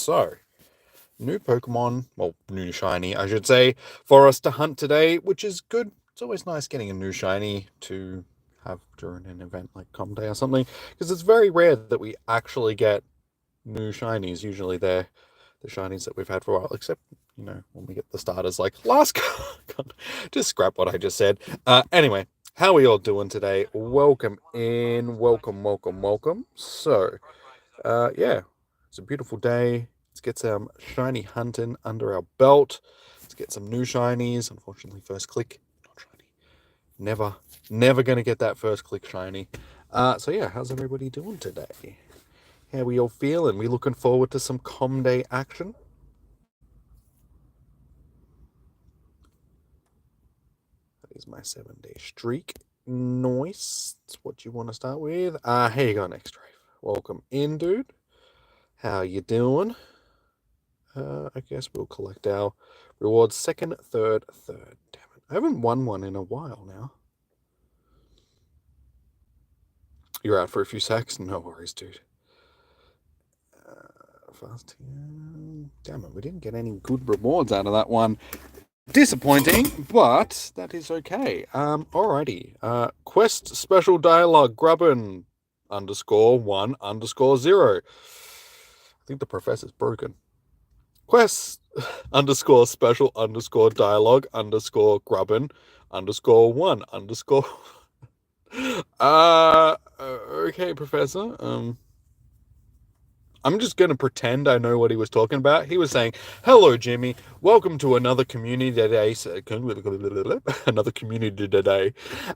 So, new Pokemon, well, new shiny, I should say, for us to hunt today, which is good. It's always nice getting a new shiny to have during an event like Com Day or something, because it's very rare that we actually get new shinies. Usually they're the shinies that we've had for a while, except, when we get the starters like last God, just scrap what I just said. Anyway, how are we all doing today? Welcome in, welcome. So, yeah, it's a beautiful day. Let's get some shiny hunting under our belt. Let's get some new shinies. Unfortunately, first click, not shiny. Never going to get that first click shiny. So yeah, how's everybody doing today? How we all feeling? We looking forward to some Com Day action? That is my 7-day streak. Nice. That's what you want to start with. Here you go, next Drave. Welcome in, dude. How you doing? I guess we'll collect our rewards second, third. Damn it. I haven't won one in a while now. You're out for a few secs? No worries, dude. Fast. Damn it, we didn't get any good rewards out of that one. Disappointing, but that is okay. Alrighty. Quest special dialogue, Grubbin _1_0. I think the professor's broken. Quest _special _dialogue _Grubbin _1 okay, Professor. I'm just going to pretend I know what he was talking about. He was saying, hello, Jimmy. Welcome to another community day.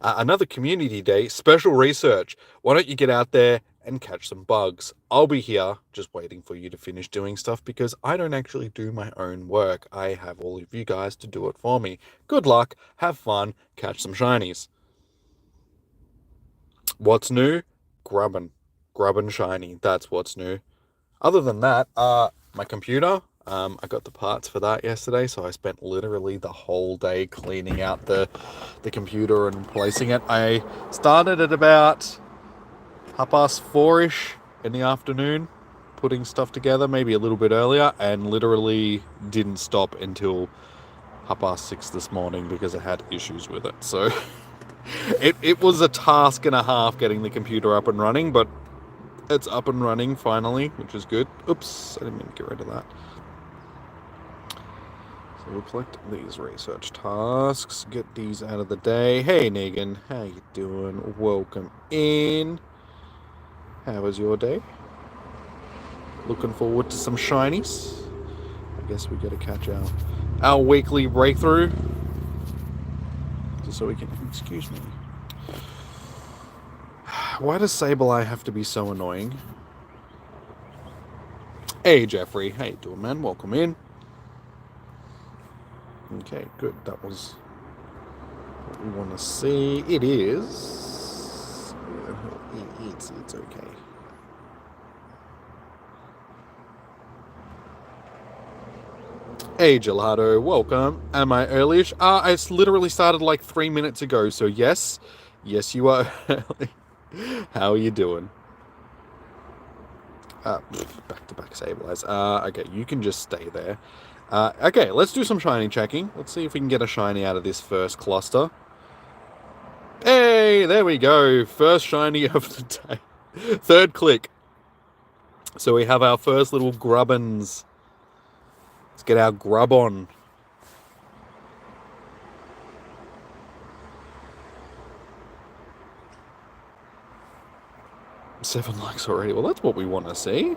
Another community day. Special research. Why don't you get out there and catch some bugs? I'll be here just waiting for you to finish doing stuff because I don't actually do my own work. I have all of you guys to do it for me. Good luck. Have fun. Catch some shinies. What's new? Grubbin shiny. That's what's new. Other than that, my computer, I got the parts for that yesterday, so I spent literally the whole day cleaning out the computer and replacing it. I started at about 4:30ish in the afternoon, putting stuff together, maybe a little bit earlier, and literally didn't stop until 6:30 this morning because I had issues with it. So it was a task and a half getting the computer up and running, but it's up and running finally, which is good. Oops, I didn't mean to get rid of that. So we'll collect these research tasks, get these out of the day. Hey, Negan, how you doing? Welcome in. How was your day? Looking forward to some shinies. I guess we got to catch our weekly breakthrough. Just so we can... Excuse me. Why does Sableye have to be so annoying? Hey, Jeffrey. How you doing, man? Welcome in. Okay, good. That was what we want to see. It is. It's okay. Hey, Gelato. Welcome. Am I early-ish? I literally started like 3 minutes ago, so yes. Yes, you are early. How are you doing? Back-to-back Sableyes. Okay, you can just stay there. Okay, let's do some shiny checking. Let's see if we can get a shiny out of this first cluster. Hey, there we go. First shiny of the day. Third click. So we have our first little Grubbins. Let's get our grub on. Seven likes already. Well, that's what we want to see.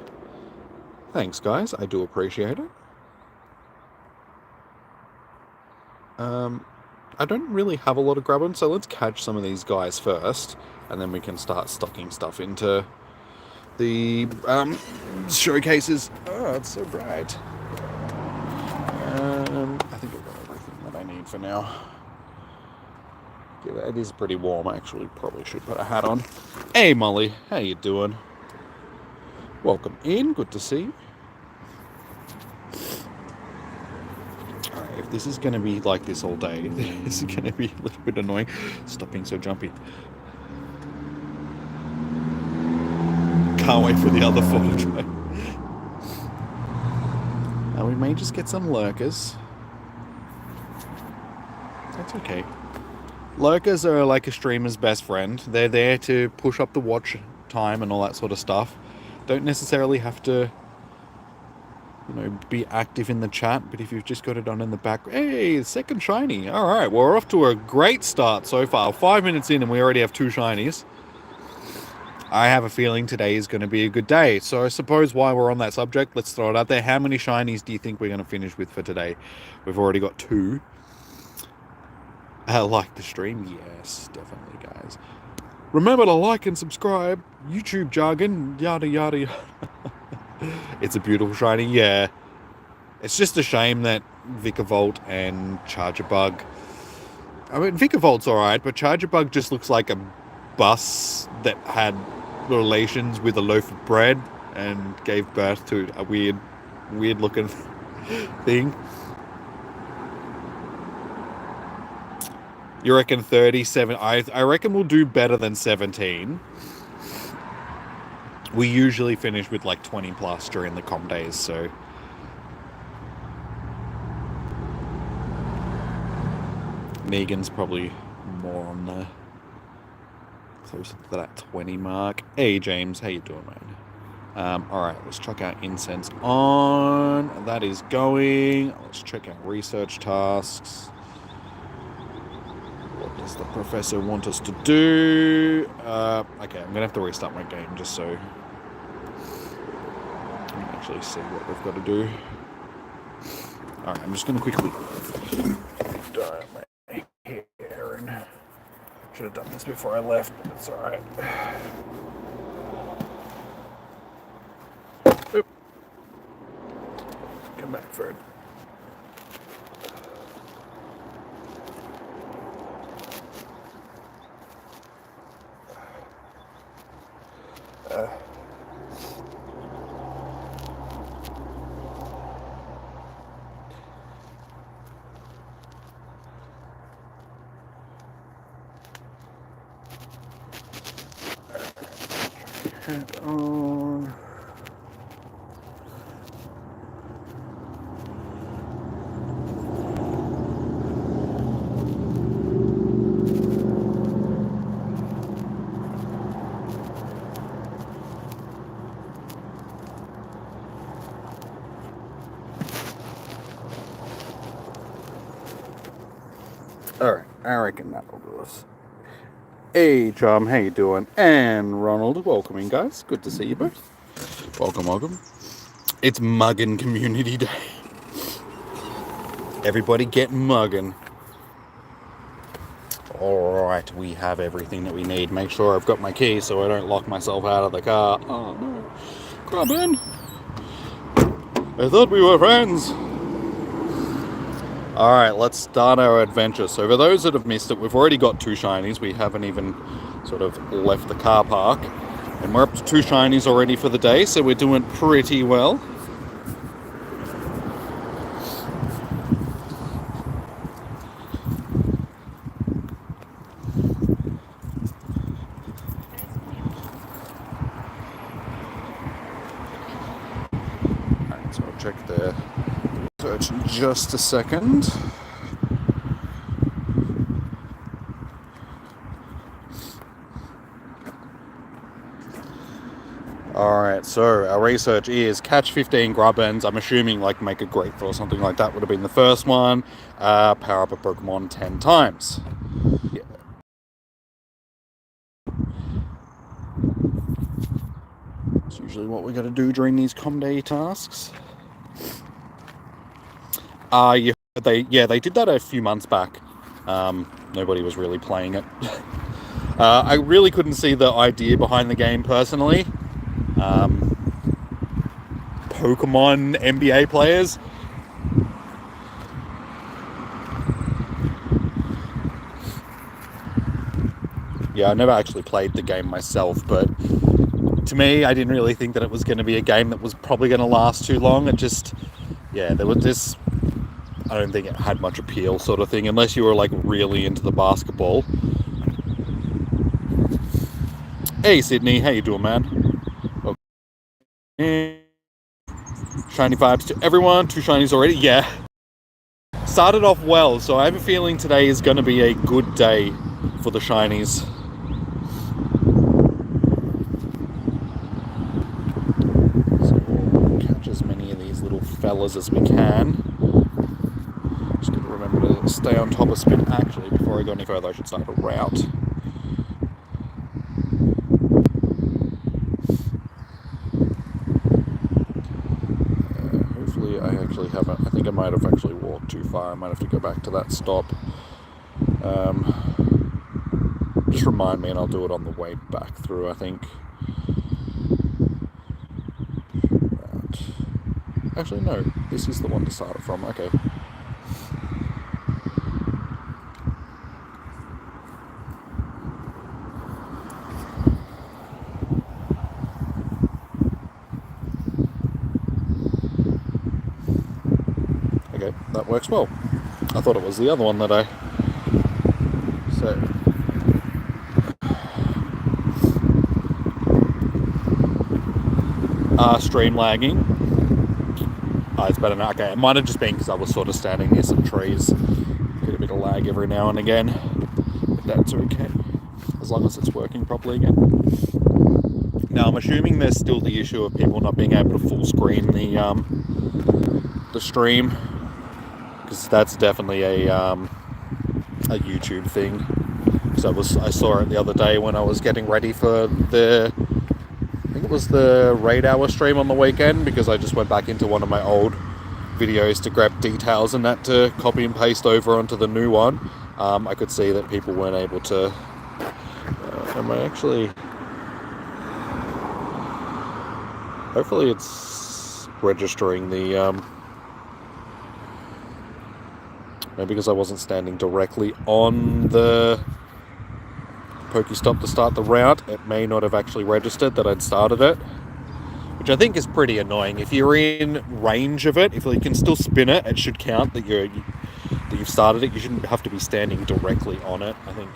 Thanks, guys. I do appreciate it. I don't really have a lot of Grubbin, so let's catch some of these guys first, and then we can start stocking stuff into the showcases. Oh, it's so bright. I think I've got everything that I need for now. Yeah, it is pretty warm. I actually probably should put a hat on. Hey, Molly. How you doing? Welcome in. Good to see you. Alright, if this is going to be like this all day, this is going to be a little bit annoying. Stop being so jumpy. Can't wait for the other photo tray. And we may just get some lurkers. That's okay. Lurkers are like a streamer's best friend. They're there to push up the watch time and all that sort of stuff. Don't necessarily have to, you know, be active in the chat, but if you've just got it on in the back, hey, second shiny. All right, well, we're off to a great start so far. 5 minutes in and we already have 2 shinies. I have a feeling today is going to be a good day. So I suppose while we're on that subject, let's throw it out there. How many shinies do you think we're going to finish with for today? We've already got 2. Like the stream? Yes, definitely, guys. Remember to like and subscribe. YouTube jargon, yada yada yada. It's a beautiful shiny, yeah. It's just a shame that Vikavolt and Chargerbug... I mean, Vikavolt's alright, but Chargerbug just looks like a bus that had relations with a loaf of bread and gave birth to a weird looking thing. You reckon 37? I reckon we'll do better than 17. We usually finish with like 20 plus during the com days, so... Megan's probably more on the... closer to that 20 mark. Hey James, how you doing, man? Alright, let's check our incense on. That is going. Let's check our research tasks. What does the professor want us to do? Okay, I'm gonna have to restart my game just so I can actually see what we've got to do. Alright, I'm just gonna quickly dye my hair and should have done this before I left, but it's alright. Oop. Come back, Fred. Head on. Alright, I reckon that'll do us. Hey, Charm, how you doing? And Ronald, welcome in, guys. Good to see you both. Welcome, welcome. It's Muggin Community Day. Everybody get muggin'. Alright, we have everything that we need. Make sure I've got my key so I don't lock myself out of the car. Oh, no. Grubbin! I thought we were friends. Alright, let's start our adventure. So for those that have missed it, we've already got 2 shinies. We haven't even sort of left the car park. And we're up to 2 shinies already for the day, so we're doing pretty well. Alright, so I'll check the search in just a second. Alright, so our research is catch 15 Grubbins. I'm assuming like make a grateful or something like that would have been the first one. Power up a Pokemon 10 times. Yeah. It's usually what we got to do during these com day tasks. They did that a few months back. Nobody was really playing it. I really couldn't see the idea behind the game personally. Pokemon NBA players. Yeah, I never actually played the game myself, but to me, I didn't really think that it was going to be a game that was probably going to last too long. It just, yeah, there was this, I don't think it had much appeal sort of thing, unless you were like really into the basketball. Hey Sydney, how you doing, man? Okay. Shiny vibes to everyone. 2 shinies already. Yeah. Started off well, so I have a feeling today is going to be a good day for the shinies. So we'll catch as many of these little fellas as we can. Just got to remember to stay on top of spin. Actually, before I go any further, I should start a route. Hopefully I actually haven't. I think I might have actually walked too far. I might have to go back to that stop. Just remind me and I'll do it on the way back through, I think. Right. Actually, no. This is the one to start it from. Okay. Okay, that works well. I thought it was the other one that I... So... stream lagging. It's better now. Okay, it might have just been because I was sort of standing near some trees. Get a bit of lag every now and again. But that's okay. As long as it's working properly again. Now, I'm assuming there's still the issue of people not being able to full screen the stream. Because that's definitely a YouTube thing. So I saw it the other day when I was getting ready for the... I think it was the Raid Hour stream on the weekend, because I just went back into one of my old videos to grab details and that to copy and paste over onto the new one. I could see that people weren't able to... am I actually... Hopefully it's registering the... maybe because I wasn't standing directly on the Pokestop to start the route, it may not have actually registered that I'd started it, which I think is pretty annoying. If you're in range of it, if you can still spin it, it should count that you've started it. You shouldn't have to be standing directly on it. I think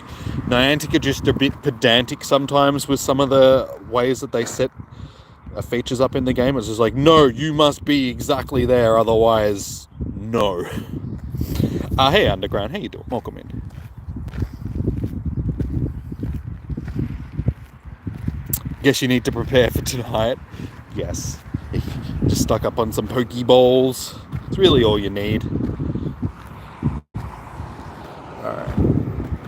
Niantic are just a bit pedantic sometimes with some of the ways that they set features up in the game. It's just like, no, you must be exactly there, otherwise, no. Hey Underground, how you doing? Welcome in. Guess you need to prepare for tonight. Yes. Just stuck up on some Pokeballs. It's really all you need. Alright.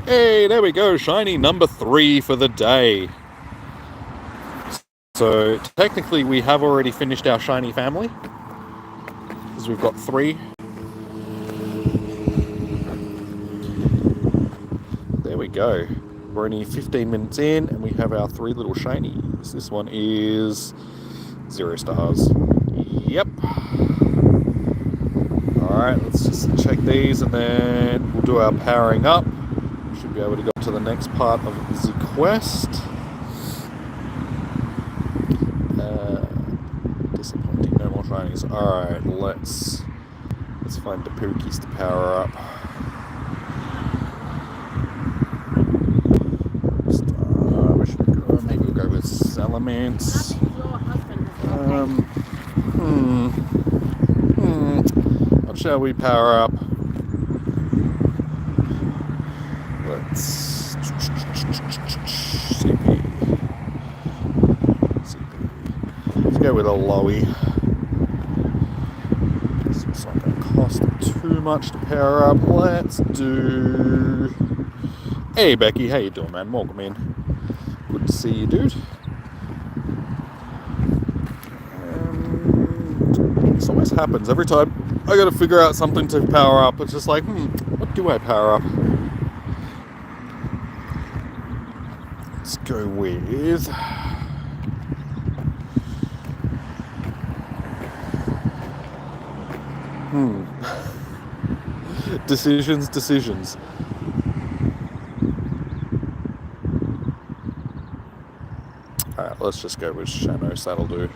Hey, there we go. Shiny number 3 for the day. So, technically we have already finished our shiny family. Because we've got 3. There we go. We're only 15 minutes in and we have our 3 little shinies. This one is 0 stars. Yep. Alright, let's just check these and then we'll do our powering up. We should be able to go to the next part of the quest. Disappointing, no more shinies. Alright, let's find the Pokies to power up. Maybe we'll go with Salamence. What shall we power up? Let's CP. Let's go with a Lowy. This looks like it cost too much to power up. Let's do... Hey Becky, how you doing, man? Welcome in. Good to see you, dude. This always happens every time I gotta figure out something to power up. It's just like, what do I power up? Let's go with... Decisions. Alright, let's just go with Shanos, that'll do.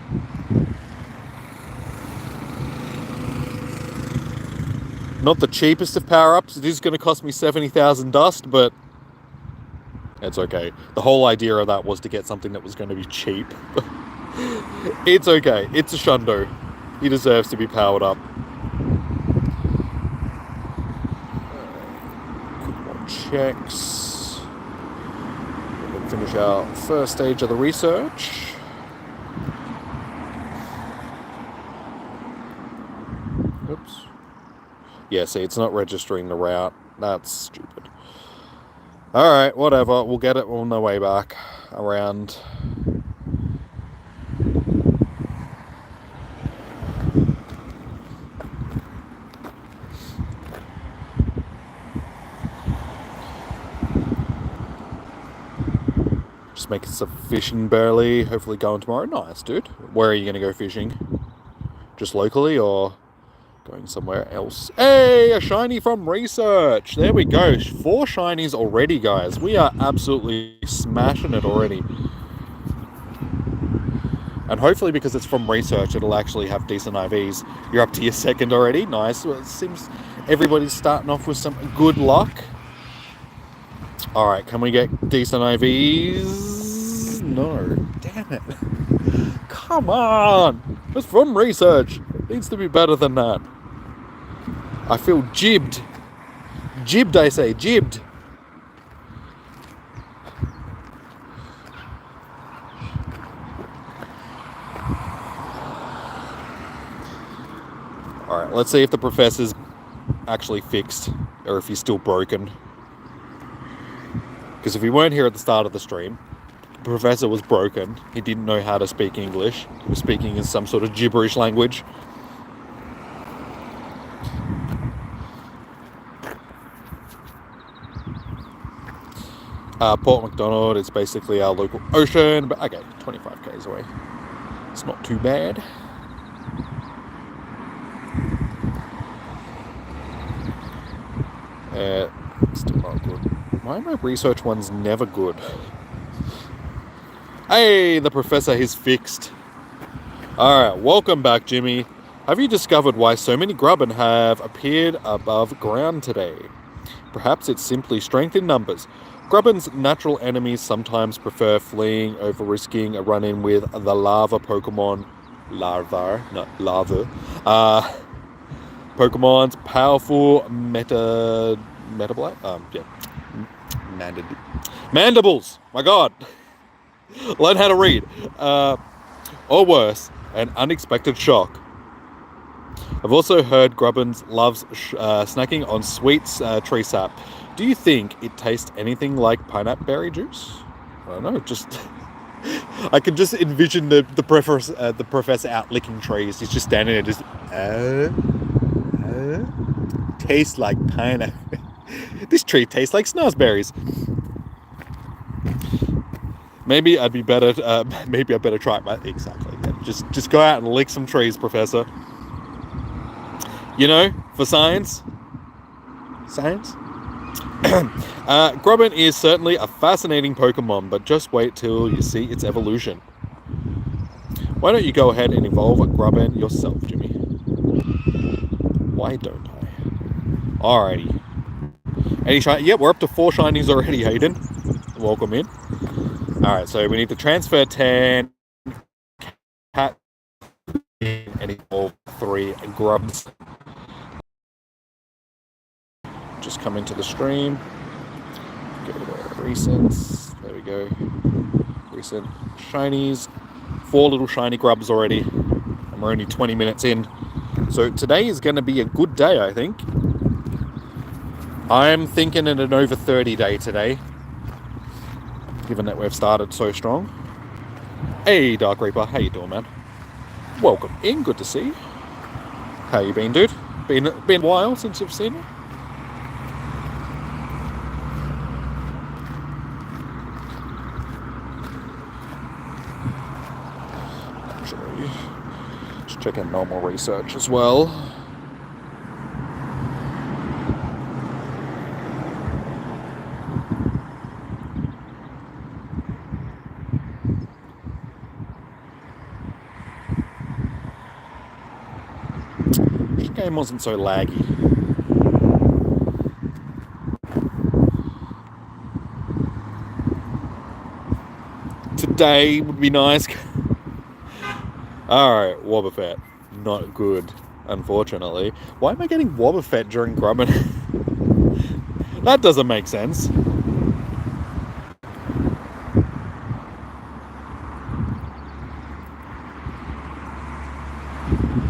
Not the cheapest of power-ups, it is going to cost me 70,000 dust, but it's okay. The whole idea of that was to get something that was going to be cheap. It's okay, it's a shundo. He deserves to be powered up. Quick more checks. We'll finish our first stage of the research. Oops. Yeah, see, it's not registering the route. That's stupid. Alright, whatever. We'll get it on the way back around. Just making some fishing barely. Hopefully going tomorrow. Nice, dude. Where are you going to go fishing? Just locally or going somewhere else? Hey, a shiny from research. There we go. 4 shinies already, guys. We are absolutely smashing it already. And hopefully because it's from research, it'll actually have decent IVs. You're up to your second already. Nice. Well, it seems everybody's starting off with some good luck. Alright, can we get decent IVs? No. Damn it. Come on. It's from research. It needs to be better than that. I feel jibbed. Jibbed, I say. Jibbed. Alright, let's see if the professor's actually fixed or if he's still broken. Because if he weren't here at the start of the stream, the professor was broken. He didn't know how to speak English. He was speaking in some sort of gibberish language. Port MacDonald is basically our local ocean, but okay, 25 k's away. It's not too bad. Still not good. Why are my research ones never good? Hey, the professor is fixed. Alright, welcome back, Jimmy. Have you discovered why so many Grubbin have appeared above ground today? Perhaps it's simply strength in numbers. Grubbin's natural enemies sometimes prefer fleeing over risking a run-in with the lava Pokemon's powerful mandibles. My God, learn how to read. Or worse, an unexpected shock. I've also heard Grubbin loves snacking on sweet tree sap. Do you think it tastes anything like pineapple berry juice? I don't know. Just I can just envision the professor out licking trees. He's just standing there, just tastes like pineapple. This tree tastes like snozberries. Maybe I'd be better. Maybe I better try it. Exactly. Just go out and lick some trees, Professor. You know, for science. Grubbin is certainly a fascinating Pokemon, but just wait till you see its evolution. Why don't you go ahead and evolve a Grubbin yourself, Jimmy? Why don't I? Alrighty. Any shiny? Yep, we're up to 4 shinies already, Hayden. Welcome in. Alright, so we need to transfer 10 cat and evolve 3 grubs. Just come into the stream. Go to recents. There we go. Recent shinies. 4 little shiny grubs already. And we're only 20 minutes in. So today is going to be a good day, I think. I'm thinking an over 30 day today. Given that we've started so strong. Hey, Dark Reaper. How you doing, man? Welcome in. Good to see you. How you been, dude? Been a while since you've seen me. Actually, just checking normal research as well. Game wasn't so laggy. Today would be nice. Alright, Wobbuffet. not good, unfortunately. Why am I getting Wobbuffet during Grubbin? That doesn't make sense.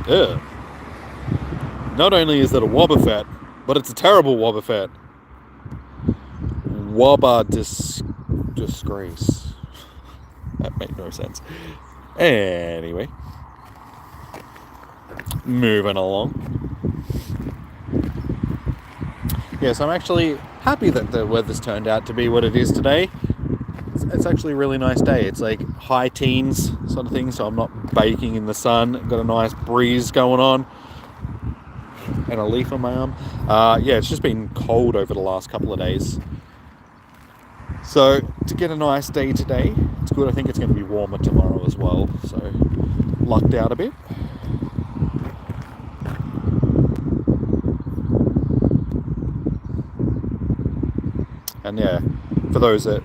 Ugh. Not only is it a Wobbuffet, but it's a terrible Wobbuffet. Disgrace. That made no sense. Anyway. Moving along. Yes, I'm actually happy that the weather's turned out to be what it is today. It's actually a really nice day. It's like high teens sort of thing, so I'm not baking in the sun. Got a nice breeze going on. And a leaf on my arm. Yeah, it's just been cold over the last couple of days. So, to get a nice day today, it's good. I think it's going to be warmer tomorrow as well. So, lucked out a bit. And yeah, for those that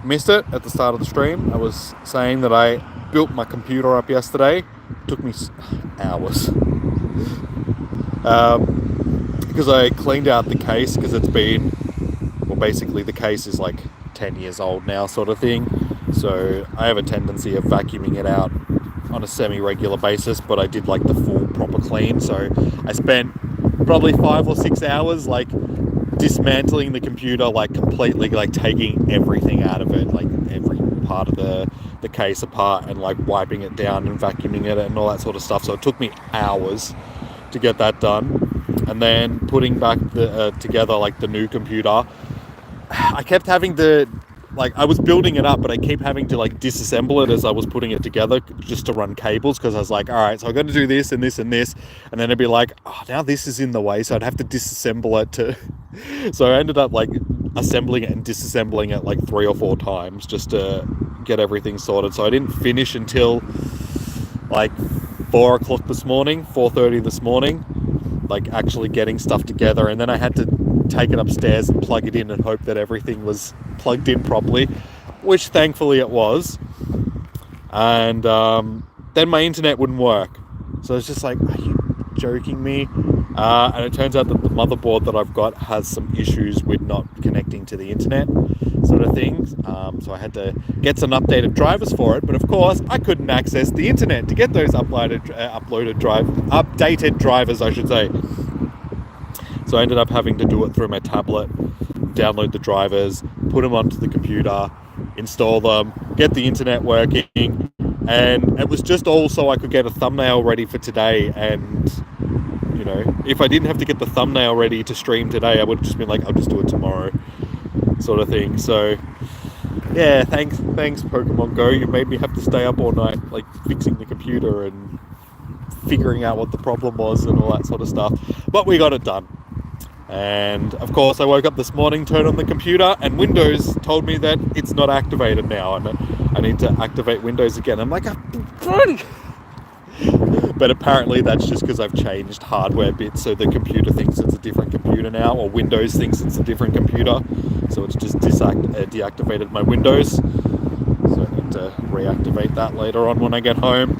missed it at the start of the stream, I was saying that I built my computer up yesterday. It took me hours. Because I cleaned out the case, because it's been, well, basically the case is like 10 years old now sort of thing. So I have a tendency of vacuuming it out on a semi-regular basis, but I did like the full proper clean. So I spent probably 5 or 6 hours like dismantling the computer, like completely like taking everything out of it, like every part of the case apart, and like wiping it down and vacuuming it and all that sort of stuff. So it took me hours to get that done, and then putting back the together like the new computer. I kept having to, like, I was building it up, but I keep having to like disassemble it as I was putting it together just to run cables, because I was like, all right, so I got to do this and this and this, and then it'd be like, oh, now this is in the way, so I'd have to disassemble it to so I ended up like assembling it and disassembling it like 3 or 4 times just to get everything sorted. So I didn't finish until like 4 o'clock this morning, 4:30 this morning, like actually getting stuff together, and then I had to take it upstairs and plug it in and hope that everything was plugged in properly, which thankfully it was. And then my internet wouldn't work, so it's just like, are you joking me? And it turns out that the motherboard that I've got has some issues with not connecting to the internet sort of thing. So I had to get some updated drivers for it, but of course I couldn't access the internet to get those updated drivers, I should say. So I ended up having to do it through my tablet, download the drivers, put them onto the computer, install them, get the internet working, and it was just all so I could get a thumbnail ready for today. And you know, if I didn't have to get the thumbnail ready to stream today, I would have just been like, I'll just do it tomorrow sort of thing. So yeah, thanks Pokemon Go. You made me have to stay up all night like fixing the computer and figuring out what the problem was and all that sort of stuff, but we got it done. And of course I woke up this morning, turned on the computer, and Windows told me that it's not activated now, and I need to activate Windows again. I'm like, but apparently that's just because I've changed hardware bits, so the computer thinks it's a different computer now, or Windows thinks it's a different computer, so it's just deactivated my Windows. So I need to reactivate that later on when I get home.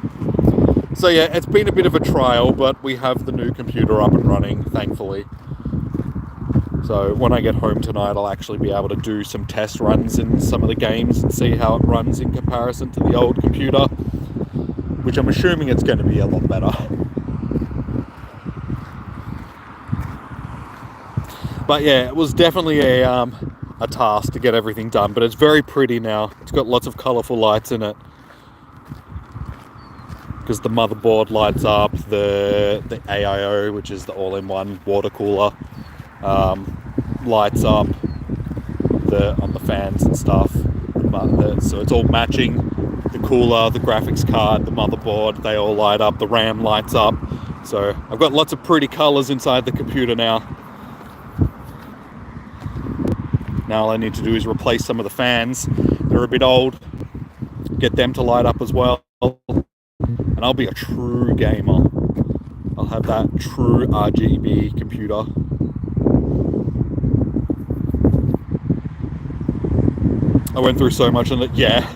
So yeah, it's been a bit of a trial, but we have the new computer up and running, thankfully. So when I get home tonight, I'll actually be able to do some test runs in some of the games and see how it runs in comparison to the old computer, which I'm assuming it's going to be a lot better. But yeah, it was definitely a task to get everything done, but it's very pretty now. It's got lots of colourful lights in it, because the motherboard lights up, the AIO, which is the all-in-one water cooler, lights up on the fans and stuff. So it's all matching. The cooler, the graphics card, the motherboard, they all light up. The RAM lights up. So I've got lots of pretty colours inside the computer now. Now all I need to do is replace some of the fans. They're a bit old. Get them to light up as well. And I'll be a true gamer. I'll have that true RGB computer. I went through so much, and yeah,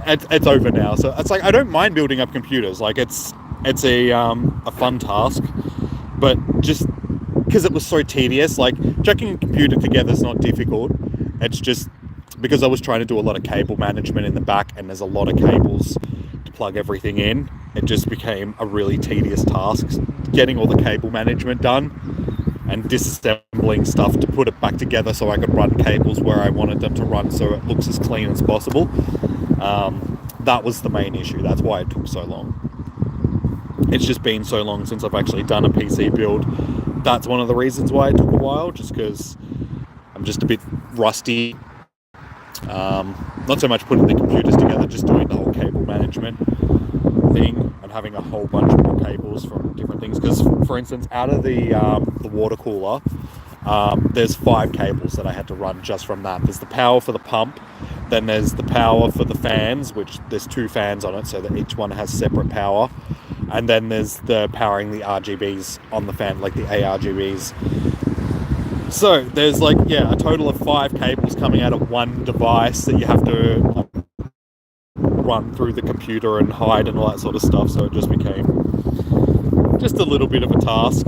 it's over now. So it's like, I don't mind building up computers. Like, it's it's a fun task, but just because it was so tedious, like checking a computer together is not difficult. It's just because I was trying to do a lot of cable management in the back, and there's a lot of cables to plug everything in. It just became a really tedious task getting all the cable management done and disassembling stuff to put it back together so I could run cables where I wanted them to run so it looks as clean as possible. That was the main issue. That's why it took so long. It's just been so long since I've actually done a PC build. That's one of the reasons why it took a while, just because I'm just a bit rusty. Not so much putting the computers together, just doing the whole cable management thing and having a whole bunch more cables from different things. Because, for instance, out of the water cooler, there's 5 cables that I had to run just from that. There's the power for the pump, then there's the power for the fans, which there's 2 fans on it, so that each one has separate power. And then there's the powering the RGBs on the fan, like the ARGBs. So there's like, a total of 5 cables coming out of one device that you have to run through the computer and hide and all that sort of stuff. So it just became just a little bit of a task.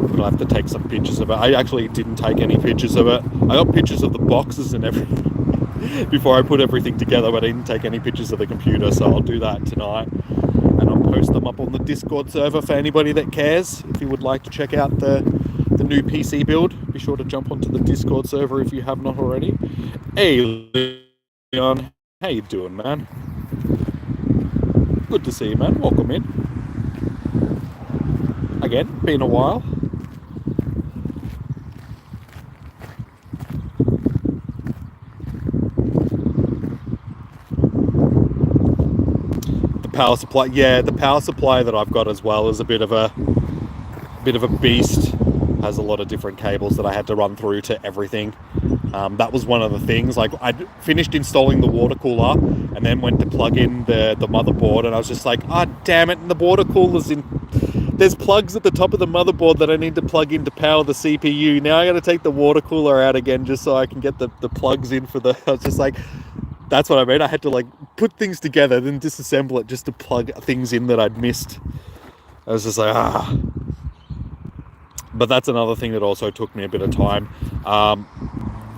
But I have to take some pictures of it. I actually didn't take any pictures of it. I got pictures of the boxes and everything before I put everything together, but I didn't take any pictures of the computer, so I'll do that tonight. And I'll post them up on the Discord server for anybody that cares. If you would like to check out the new PC build, be sure to jump onto the Discord server if you have not already. Hey, Leon. How you doing, man? Good to see you, man. Welcome in. Again, been a while. Power supply, the power supply that I've got as well is a bit of a beast. Has a lot of different cables that I had to run through to everything. That was one of the things. Like, I finished installing the water cooler and then went to plug in the motherboard, and I was just like, damn it, and the water cooler's in. There's plugs at the top of the motherboard that I need to plug in to power the CPU. Now I got to take the water cooler out again just so I can get the plugs in for the. I was just like, that's what I mean. I had to like put things together, then disassemble it just to plug things in that I'd missed. I was just like, But that's another thing that also took me a bit of time.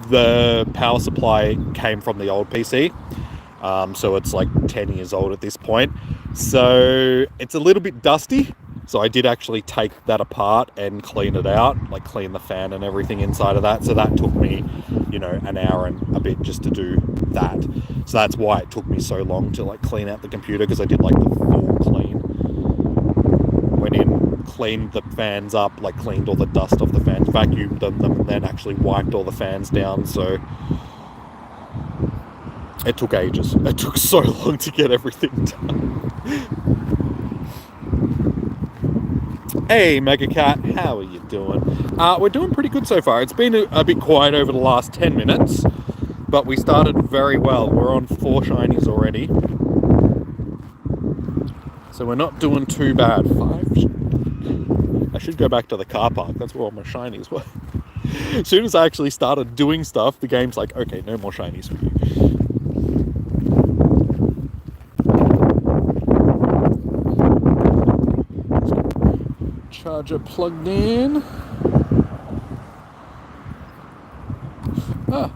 The power supply came from the old PC. So it's like 10 years old at this point. So it's a little bit dusty. So I did actually take that apart and clean it out, like clean the fan and everything inside of that. So that took me, an hour and a bit just to do that. So that's why it took me so long to like clean out the computer, because I did like the full clean. Went in, cleaned the fans up, like cleaned all the dust off the fans, vacuumed them, and then actually wiped all the fans down. So it took ages. It took so long to get everything done. Hey, Mega Cat, how are you doing? We're doing pretty good so far. It's been a bit quiet over the last 10 minutes, but we started very well. We're on 4 shinies already. So we're not doing too bad. 5? I should go back to the car park. That's where all my shinies were. As soon as I actually started doing stuff, the game's like, okay, no more shinies for you. Charger plugged in. I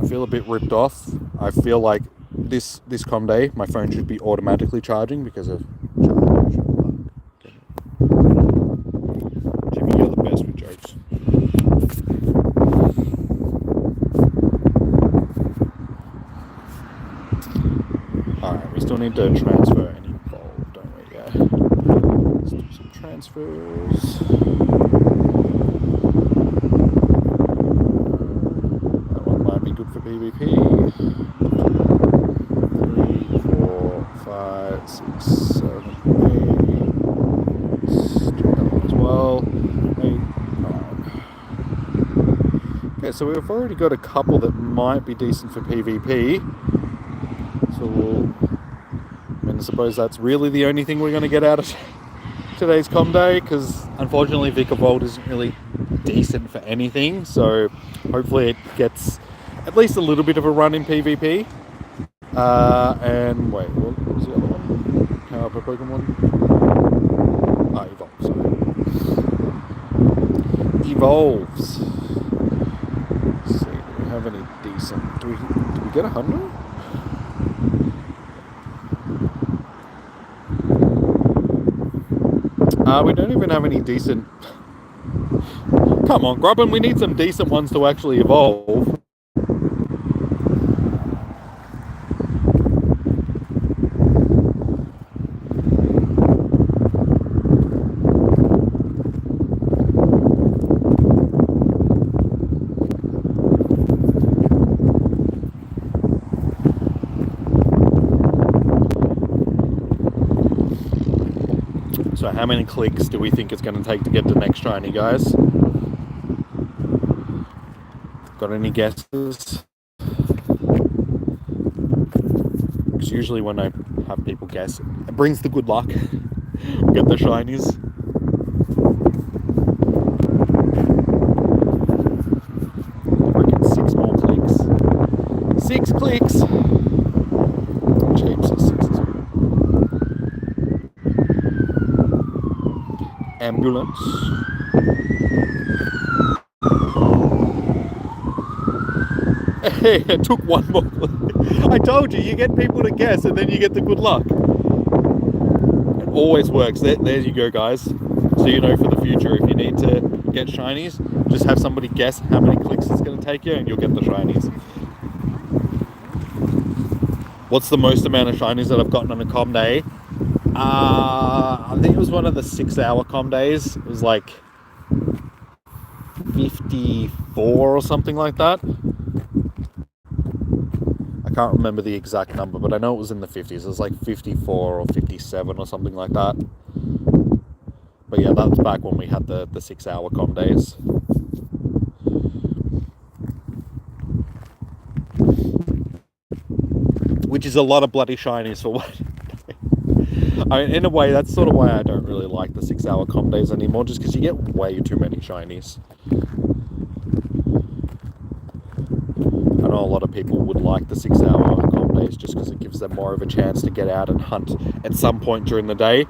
feel a bit ripped off. I feel like this com day, my phone should be automatically charging because of charge. Jimmy, you're the best with jokes. Alright, we still need to transfer any gold, don't we? Yeah. Let's do some transfers. That one might be good for PvP. 3, 4, 5, 6, 7, 8. Let's do that one as well. 8, 9. Okay, so we've already got a couple that might be decent for PvP. So I suppose that's really the only thing we're going to get out of today's com day, because unfortunately Vikavolt isn't really decent for anything, so hopefully it gets at least a little bit of a run in PvP. And wait, what was the other one? Power per Pokemon? Evolve, sorry. Evolves. Let's see, do we have any decent... Do we get 100? We don't even have any decent... Come on, Grubbin, we need some decent ones to actually evolve. So how many clicks do we think it's going to take to get the next shiny, guys? Got any guesses? Because usually when I have people guess, it brings the good luck. Get the shinies. I reckon 6 more clicks. 6 clicks! Cheap, so 6 is good. Ambulance. Hey, it took 1 more. I told you, you get people to guess and then you get the good luck. It always works. There you go, guys. So you know for the future, if you need to get shinies, just have somebody guess how many clicks it's going to take you and you'll get the shinies. What's the most amount of shinies that I've gotten on a com day? I think it was one of the 6-hour com days. It was like 54 or something like that. I can't remember the exact number, but I know it was in the 50s. It was like 54 or 57 or something like that. But yeah, that was back when we had the 6-hour com days. Which is a lot of bloody shinies for one. I mean, in a way, that's sort of why I don't really like the 6-hour com days anymore, just because you get way too many shinies. I know a lot of people would like the 6-hour com days just because it gives them more of a chance to get out and hunt at some point during the day.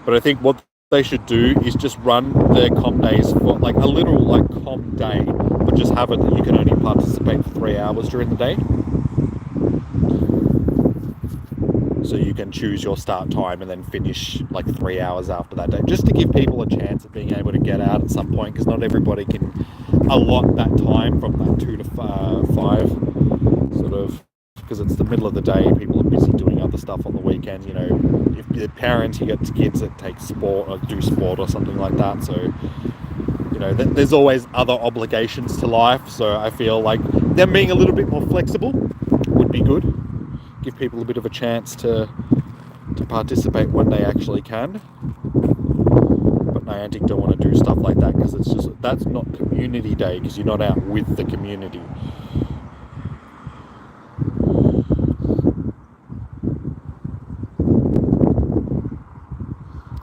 But I think what they should do is just run their com days for like a literal like com day, but just have it that you can only participate for 3 hours during the day. So you can choose your start time and then finish like 3 hours after that day, just to give people a chance of being able to get out at some point, because not everybody can allot that time from that 2 to 5 sort of, because it's the middle of the day, people are busy doing other stuff on the weekend. You know, if you're parents, you get kids that take sport or do sport or something like that, so you know there's always other obligations to life. So I feel like them being a little bit more flexible would be good. Give people a bit of a chance to participate when they actually can. But Niantic don't want to do stuff like that, because it's just, that's not community day, because you're not out with the community.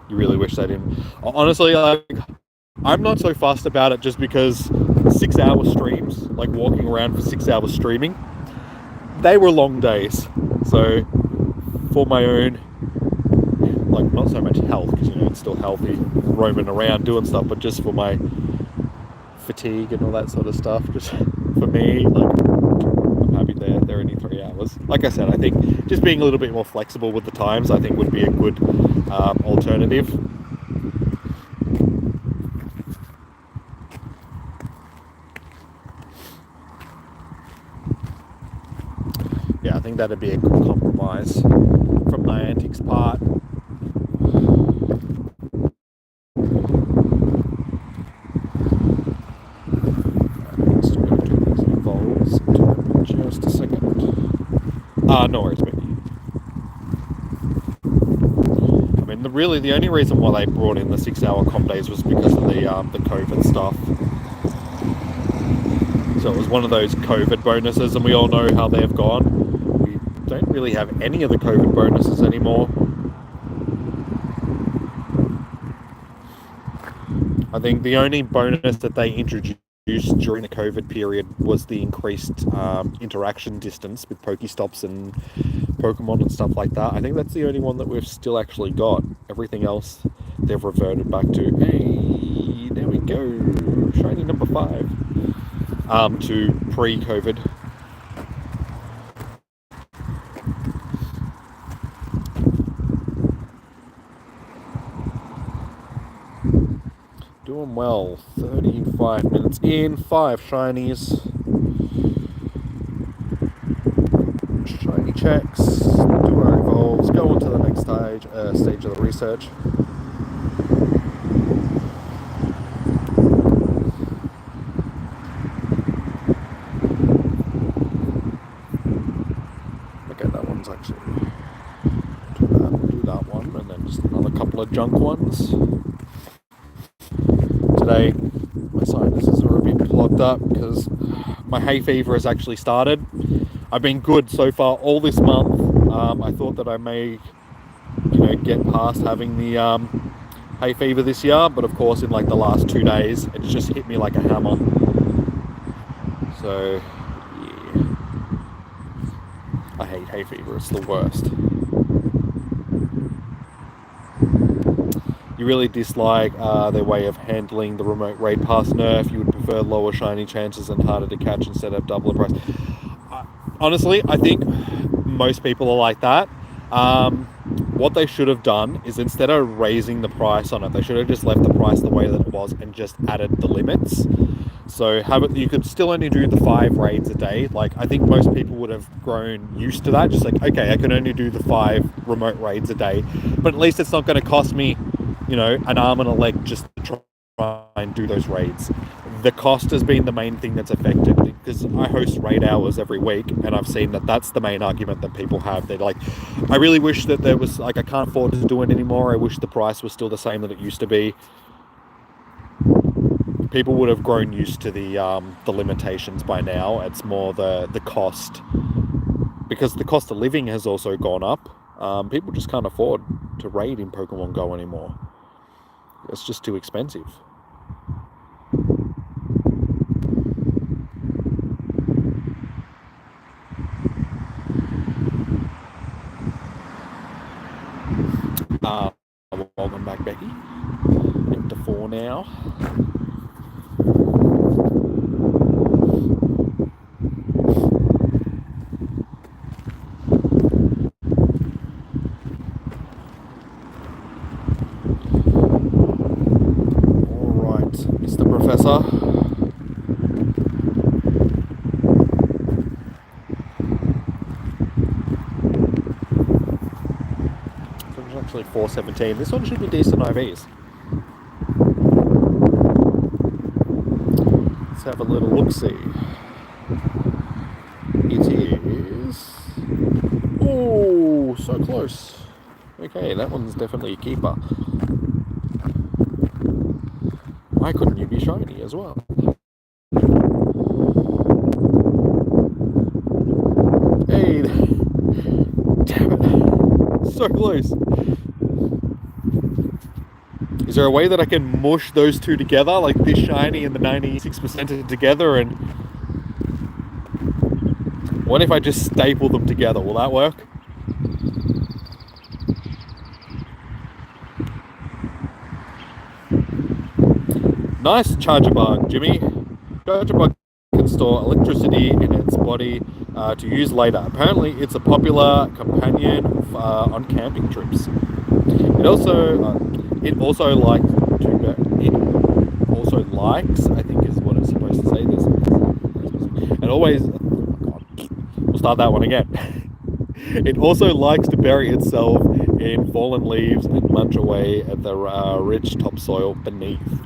You really wish they didn't. Honestly, I'm not so fussed about it, just because 6-hour streams, like walking around for 6 hours streaming, they were long days. So for my own, like, not so much health, because you know it's still healthy roaming around doing stuff, but just for my fatigue and all that sort of stuff, just for me, like, I'm happy they're only 3 hours. Like I said, I think just being a little bit more flexible with the times, I think would be a good alternative. Yeah, I think that'd be a good compromise from Niantic's part. Just going to do these evolves in just a second. No worries, baby. I mean, the only reason why they brought in the 6-hour com days was because of the COVID stuff. So it was one of those COVID bonuses, and we all know how they've gone. Don't really have any of the COVID bonuses anymore. I think the only bonus that they introduced during the COVID period was the increased interaction distance with Pokestops and Pokemon and stuff like that. I think that's the only one that we've still actually got. Everything else they've reverted back to. Hey, there we go. Shiny number 5. To pre-COVID. Doing well. 35 minutes in. 5 shinies. Shiny checks. Do our evolves. Go on to the next stage of the research. Okay, that one's actually... do that one, and then just another couple of junk ones. Today, my sinuses are a bit plugged up because my hay fever has actually started. I've been good so far all this month. I thought that I may, get past having the hay fever this year, but of course in like the last 2 days, it's just hit me like a hammer. So, yeah. I hate hay fever, it's the worst. You really dislike their way of handling the remote raid pass nerf. You would prefer lower shiny chances and harder to catch instead of double the price. Honestly, I think most people are like that. What they should have done is, instead of raising the price on it, they should have just left the price the way that it was and just added the limits. So you could still only do the 5 raids a day. Like, I think most people would have grown used to that. Just like, okay, I can only do the 5 remote raids a day, but at least it's not going to cost me, an arm and a leg just to try and do those raids. The cost has been the main thing that's affected, because I host raid hours every week, and I've seen that that's the main argument that people have. They're like, I really wish that there was, like, I can't afford to do it anymore. I wish the price was still the same that it used to be. People would have grown used to the limitations by now. It's more the cost, because the cost of living has also gone up. People just can't afford to raid in Pokemon Go anymore. It's just too expensive. Welcome back, Becky. Into 4 now. Alright, Mr. Professor. Actually 417. This one should be decent IVs. Let's have a little look-see. It is... Oh, so close. Okay, that one's definitely a keeper. Why couldn't you be shiny as well? Hey, damn it. So close. Is there a way that I can mush those two together, like this shiny and the 96% together, and what if I just staple them together? Will that work? Nice Charger Bug, Jimmy. Charger Bug can store electricity in its body to use later. Apparently, it's a popular companion on camping trips. It also likes, I think is what it's supposed to say. It always, oh my God, we'll start that one again. It also likes to bury itself in fallen leaves and munch away at the rich topsoil beneath.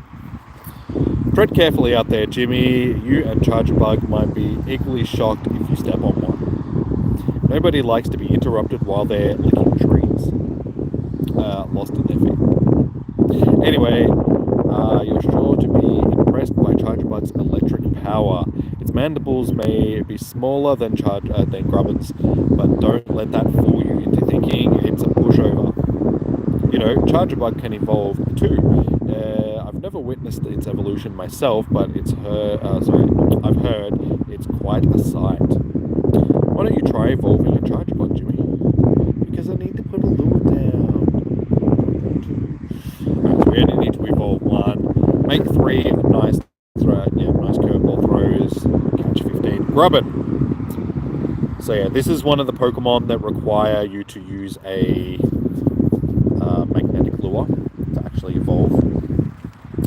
Tread carefully out there, Jimmy. You and Charger Bug might be equally shocked if you step on one. Nobody likes to be interrupted while they're licking trees. Lost in their feet. Anyway, you're sure to be impressed by Charger Bug's electric power. Its mandibles may be smaller than Grubbin's, but don't let that fool you into thinking it's a pushover. Charger Bug can evolve too. I've never witnessed its evolution myself, but I've heard it's quite a sight. Why don't you try evolving a Chargebot, Jimmy? Because I need to put a lure down. We only need to evolve one. Make 3 nice curveball throws. Catch 15. Grubbin. So yeah, this is one of the Pokemon that require you to use a magnetic lure to actually evolve.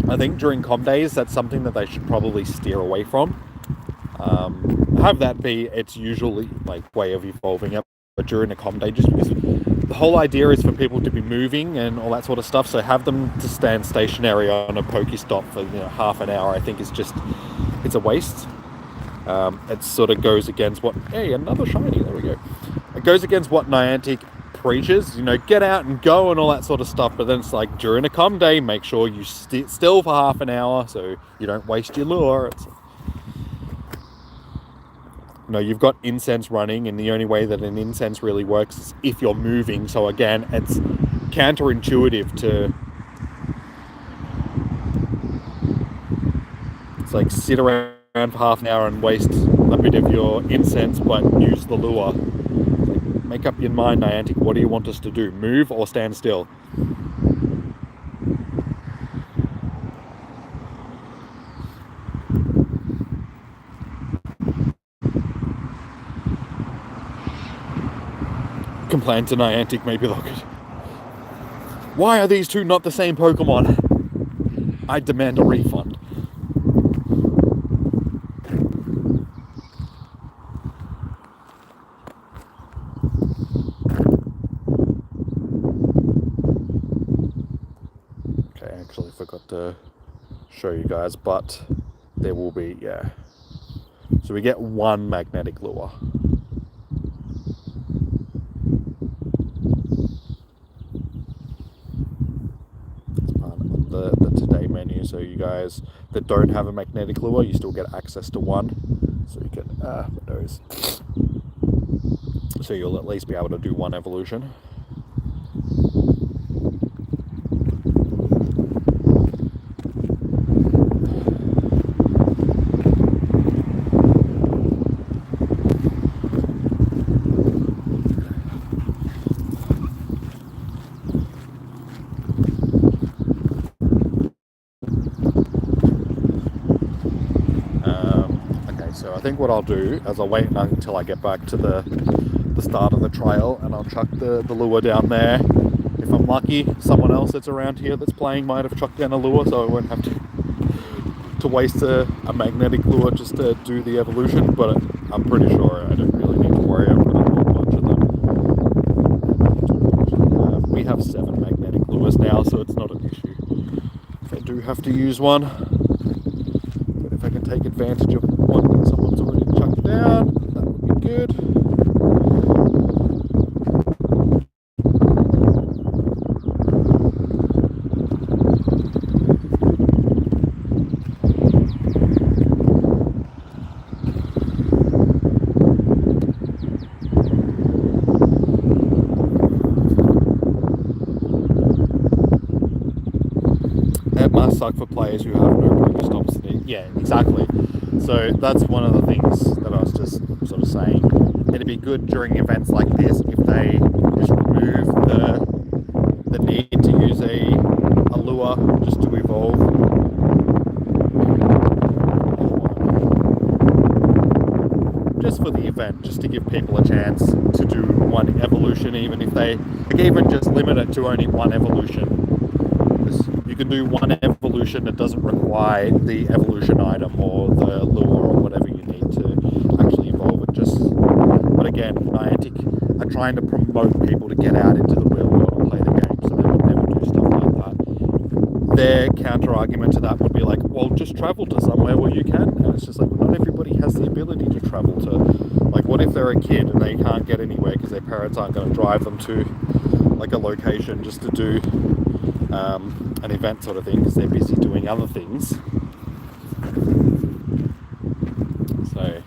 I think during com days, that's something that they should probably steer away from. Have that be its usually way of evolving it, but during a com day, just because the whole idea is for people to be moving and all that sort of stuff. So have them to stand stationary on a Pokestop for half an hour, I think it's a waste. It sort of goes against what, hey, another shiny, there we go. It goes against what Niantic preaches, get out and go and all that sort of stuff, but then it's like during a com day, make sure you still for half an hour so you don't waste your lure. You've got incense running, and the only way that an incense really works is if you're moving. So again, it's counterintuitive to sit around for half an hour and waste a bit of your incense but use the lure. Make up your mind, Niantic. What do you want us to do? Move or stand still? Complain to Niantic, maybe they'll get... Why are these two not the same Pokemon? I demand a refund. Okay, I actually forgot to show you guys, but there will be, yeah. So we get 1 magnetic lure. The today menu, so you guys that don't have a magnetic lure, you still get access to 1, so you can those. So you'll at least be able to do 1 evolution. I think what I'll do is I'll wait until I get back to the start of the trial, and I'll chuck the lure down there. If I'm lucky, someone else that's around here that's playing might have chucked down a lure, so I won't have to waste a magnetic lure just to do the evolution, but I'm pretty sure I don't really need to worry. I've got a whole bunch of them. We have 7 magnetic lures now, so it's not an issue. If I do have to use one, but if I can take advantage of one that someone's already chucked down, that would be good. It must suck for players who have no Pokestops. Yeah, exactly. So that's one of the things that I was just sort of saying. It'd be good during events like this if they just remove the need to use a lure just to evolve. Just for the event, just to give people a chance to do 1 evolution, even if they even just limit it to only 1 evolution. You can do 1 evolution that doesn't require the evolution item or the lure or whatever you need to actually evolve it. But again, Niantic are trying to promote people to get out into the real world and play the game, so they would never do stuff like that. Their counter argument to that would be like, well, just travel to somewhere where you can. And it's just like, well, not everybody has the ability to travel to. Like, what if they're a kid and they can't get anywhere because their parents aren't going to drive them to like a location just to do an event sort of thing because they're busy doing other things. So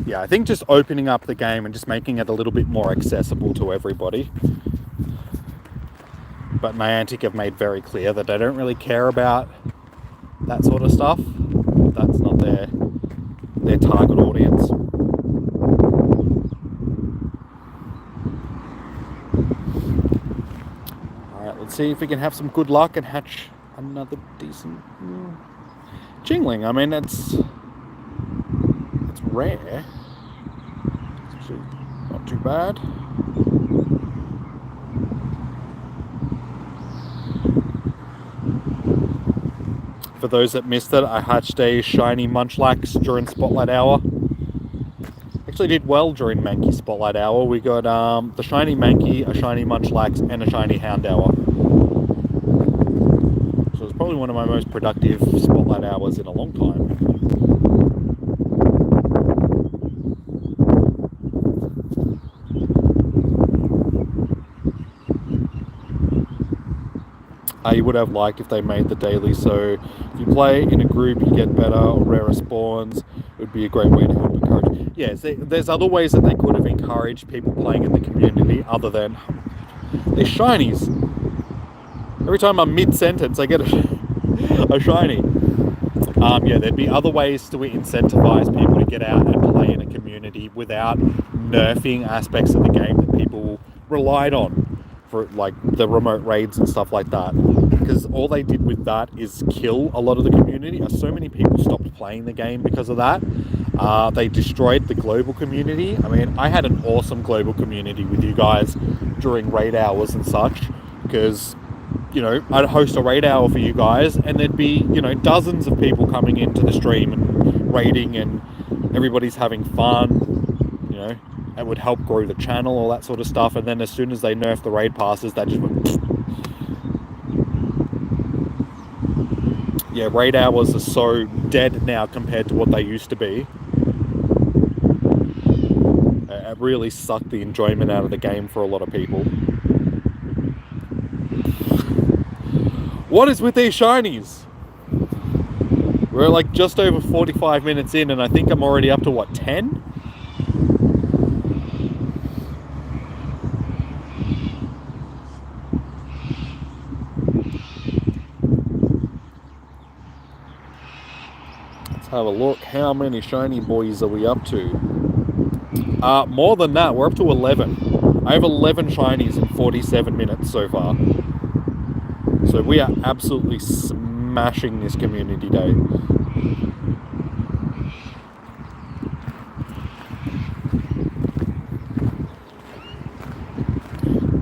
yeah, I think just opening up the game and just making it a little bit more accessible to everybody. But Niantic have made very clear that they don't really care about that sort of stuff. That's not their target audience. Alright, let's see if we can have some good luck and hatch another decent jingling. I mean, it's rare. It's actually not too bad. For those that missed it, I hatched a shiny Munchlax during Spotlight Hour. Actually did well during Mankey Spotlight Hour. We got the shiny Mankey, a shiny Munchlax, and a shiny Houndour. So it's probably one of my most productive Spotlight Hours in a long time. I would have liked if they made the daily, so if you play in a group you get better or rarer spawns. It would be a great way to help encourage. Yes, there's other ways that they could have encouraged people playing in the community other than they're shinies. Every time I'm mid-sentence I get a shiny. Yeah, there'd be other ways to incentivize people to get out and play in a community without nerfing aspects of the game that people relied on for, like the remote raids and stuff like that, because all they did with that is kill a lot of the community. So many people stopped playing the game because of that. They destroyed the global community. I mean, I had an awesome global community with you guys during raid hours and such, because, you know, I'd host a raid hour for you guys and there'd be, you know, dozens of people coming into the stream and raiding, and everybody's having fun, you know. It would help grow the channel, all that sort of stuff. And then as soon as they nerf the raid passes, that just went... Yeah, raid hours are so dead now compared to what they used to be. It really sucked the enjoyment out of the game for a lot of people. What is with these shinies? We're like just over 45 minutes in and I think I'm already up to what, 10? Have a look. How many shiny boys are we up to? More than that. We're up to 11. I have 11 shinies in 47 minutes so far. So we are absolutely smashing this community day.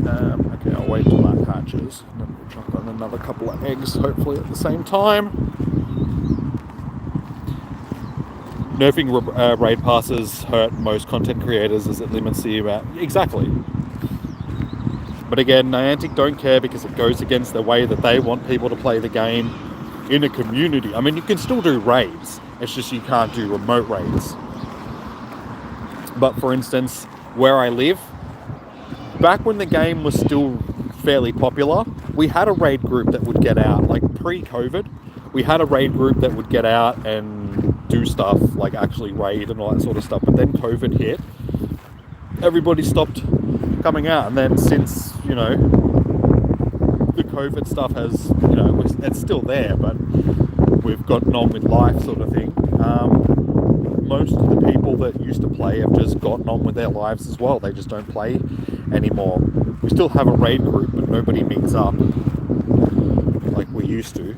Okay, I'll wait till that hatches. And then we'll chuck on another couple of eggs, hopefully at the same time. Nerfing raid passes hurt most content creators as it limits the amount. Exactly. But again, Niantic don't care because it goes against the way that they want people to play the game in a community. I mean, you can still do raids. It's just you can't do remote raids. But for instance, where I live, back when the game was still fairly popular, we had a raid group that would get out, like pre-COVID. We had a raid group that would get out and do stuff, like actually raid and all that sort of stuff. But then COVID hit, everybody stopped coming out. And then since, you know, the COVID stuff has, you know, it's still there, but we've gotten on with life sort of thing. Most of the people that used to play have just gotten on with their lives as well. They just don't play anymore. We still have a raid group, but nobody meets up like we used to.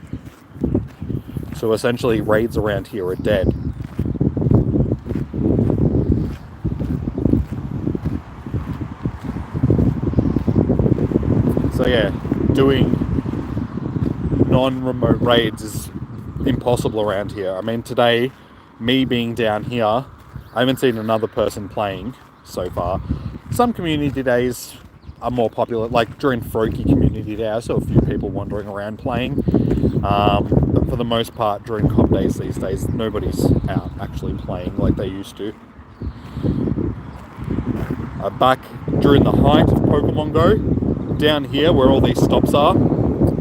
So essentially raids around here are dead. So yeah, doing non-remote raids is impossible around here. I mean, today, me being down here, I haven't seen another person playing so far. Some community days are more popular, like during Froakie Community Day, I saw a few people wandering around playing. But for the most part, during comp days these days, nobody's out actually playing like they used to. Back during the height of Pokemon Go, down here where all these stops are,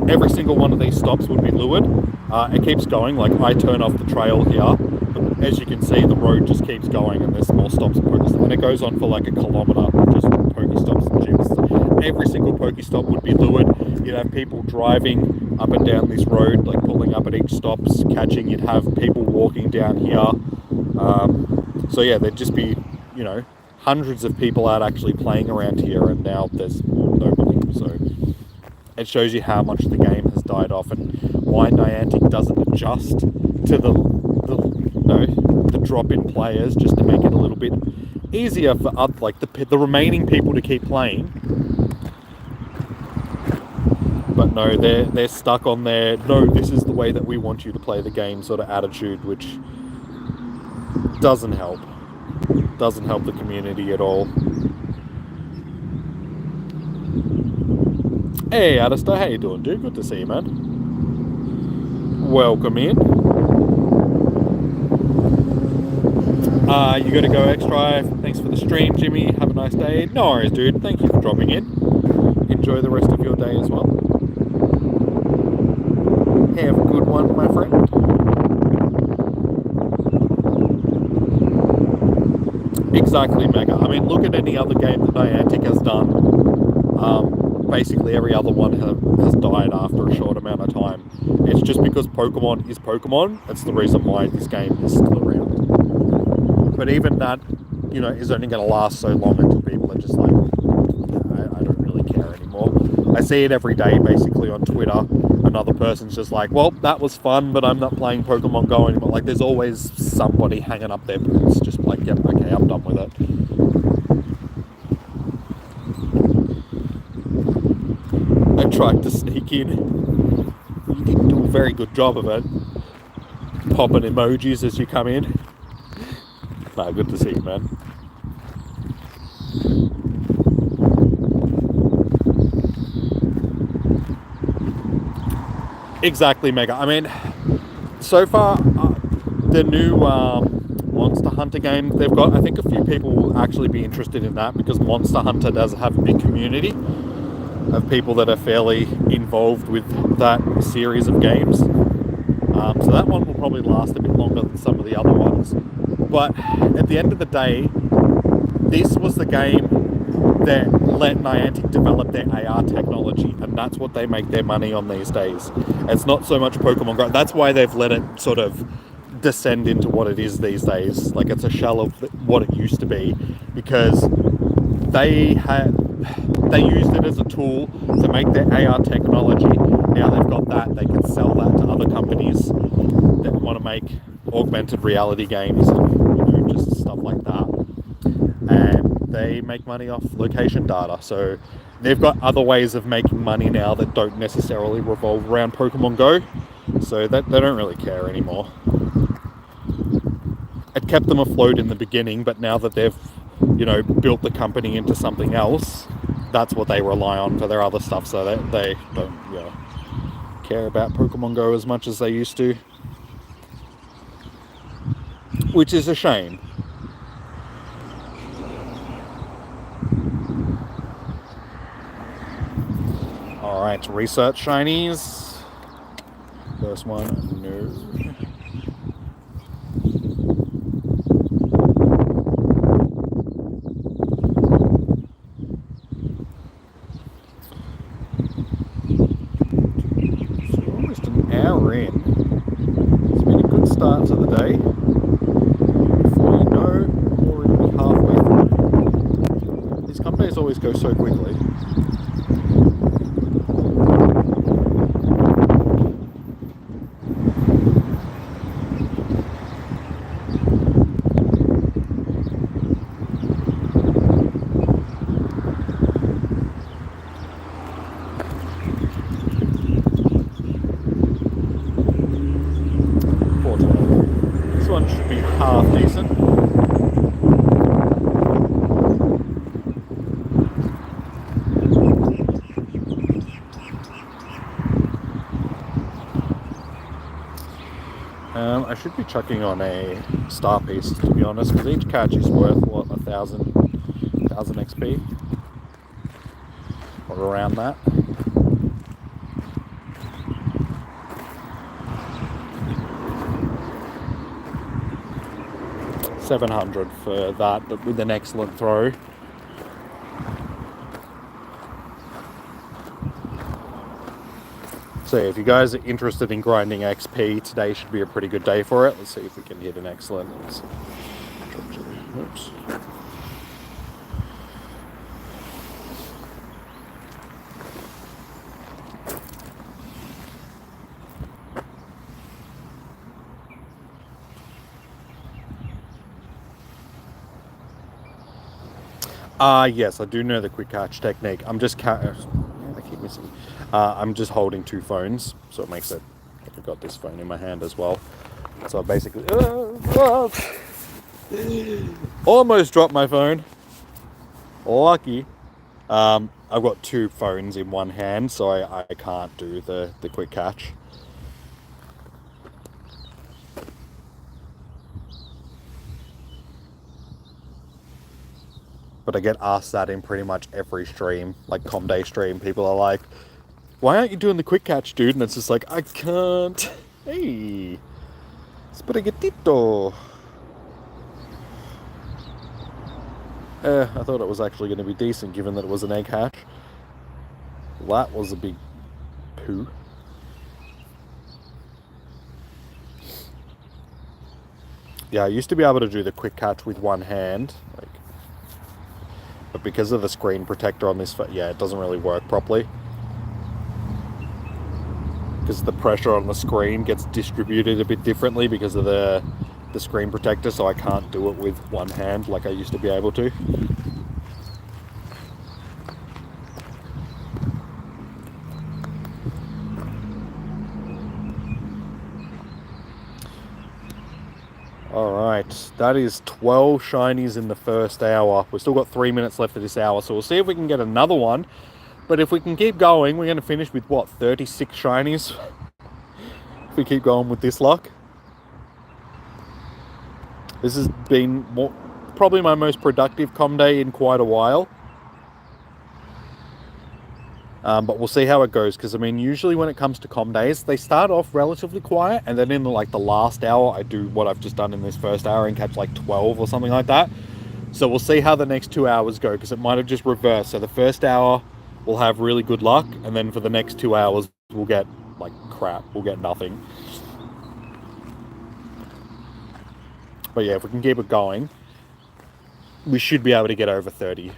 every single one of these stops would be lured. It keeps going, like I turn off the trail here, but as you can see, the road just keeps going and there's more stops and Pokestops, and it goes on for like a kilometer, just Pokestops and gyms. every single Pokestop would be lured. You'd have people driving up and down this road, like pulling up at each stops, catching. You'd have people walking down here. So yeah, there'd just be, you know, hundreds of people out actually playing around here, and now there's nobody. So it shows you how much the game has died off, and why Niantic doesn't adjust to the drop in players, just to make it a little bit easier for the remaining people to keep playing. But no, they're stuck on their no, this is the way that we want you to play the game sort of attitude, which doesn't help the community at all. Hey Alistair, how you doing, dude? Good to see you, man. Welcome in. You gotta go extra. Thanks for the stream, Jimmy. Have a nice day. No worries, dude. Thank you for dropping in. Enjoy the rest of your day as well. Have a good one, my friend. Exactly, Mega. I mean, look at any other game that Niantic has done. Basically, every other one has died after a short amount of time. It's just because Pokemon is Pokemon. That's the reason why this game is still around. But even that, you know, is only going to last so long until people are just like, I don't really care anymore. I see it every day, basically, on Twitter. Another person's just like, well, that was fun, but I'm not playing Pokemon Go anymore. Like, there's always somebody hanging up their boots, just like, yep, okay, I'm done with it. I tried to sneak in. You didn't do a very good job of it. Popping emojis as you come in. No, good to see you, man. Exactly, Mega. I mean, so far, the new Monster Hunter game they've got, I think a few people will actually be interested in that, because Monster Hunter does have a big community of people that are fairly involved with that series of games. So that one will probably last a bit longer than some of the other ones. But at the end of the day, this was the game that let Niantic develop their AR technology, and that's what they make their money on these days. It's not so much Pokemon Go. That's why they've let it sort of descend into what it is these days. Like, it's a shell of what it used to be, because they used it as a tool to make their AR technology. Now they've got that, they can sell that to other companies that want to make augmented reality games and, you know, just stuff like that. And they make money off location data. So they've got other ways of making money now that don't necessarily revolve around Pokemon Go. So that they don't really care anymore. It kept them afloat in the beginning, but now that they've, you know, built the company into something else, that's what they rely on for their other stuff. So they don't, you know, care about Pokemon Go as much as they used to, which is a shame. Alright, research shinies. First one, no. So almost an hour in. It's been a good start to the day. Before you know, we're already halfway through. These come days always go so quickly. I should be chucking on a star piece, to be honest, because each catch is worth, what, 1,000 XP? Or around that. $700 for that, but with an excellent throw. So if you guys are interested in grinding XP, today should be a pretty good day for it. Let's see if we can hit an excellent. Oops. Yes, I do know the quick catch technique. I'm just I keep missing. I'm just holding two phones, so it makes it like I've got this phone in my hand as well. So I basically almost dropped my phone. Lucky. I've got two phones in one hand, so I can't do the quick catch. But I get asked that in pretty much every stream, like Com Day stream. People are like, why aren't you doing the quick catch, dude? And it's just like, I can't. Hey, spaghettito. I thought it was actually going to be decent, given that it was an egg hatch. That was a big poo. Yeah, I used to be able to do the quick catch with one hand, but because of the screen protector on this, yeah, it doesn't really work properly. Because the pressure on the screen gets distributed a bit differently because of the screen protector, so I can't do it with one hand like I used to be able to. Alright, that is 12 shinies in the first hour. We've still got 3 minutes left of this hour, so we'll see if we can get another one. But if we can keep going, we're going to finish with, what, 36 shinies? If we keep going with this luck. This has been probably my most productive Com Day in quite a while. But we'll see how it goes, because I mean, usually when it comes to Com Days, they start off relatively quiet, and then in the last hour, I do what I've just done in this first hour and catch like 12 or something like that. So we'll see how the next 2 hours go, because it might have just reversed. So the first hour, we'll have really good luck, and then for the next 2 hours, we'll get like crap. We'll get nothing. But yeah, if we can keep it going, we should be able to get over 30.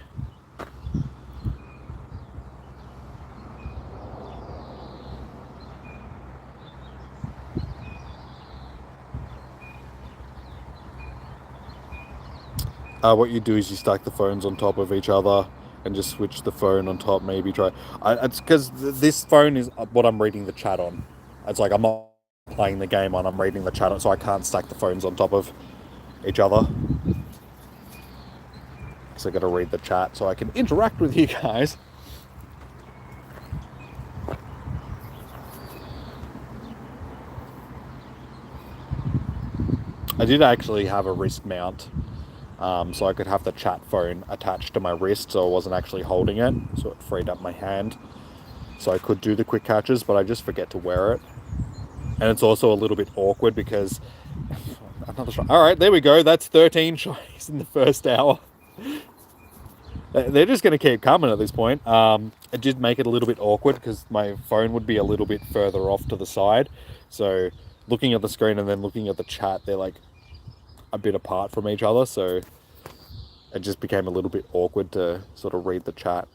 What you do is you stack the phones on top of each other and just switch the phone on top, maybe try. It's because this phone is what I'm reading the chat on. It's like I'm not playing the game on, I'm reading the chat on, so I can't stack the phones on top of each other. Because I got to read the chat so I can interact with you guys. I did actually have a wrist mount. So I could have the chat phone attached to my wrist, so I wasn't actually holding it, so it freed up my hand. So I could do the quick catches, but I just forget to wear it. And it's also a little bit awkward because... another shot. Alright, there we go. That's 13 shinies in the first hour. They're just going to keep coming at this point. It did make it a little bit awkward because my phone would be a little bit further off to the side. So looking at the screen and then looking at the chat, they're like a bit apart from each other, so it just became a little bit awkward to sort of read the chat.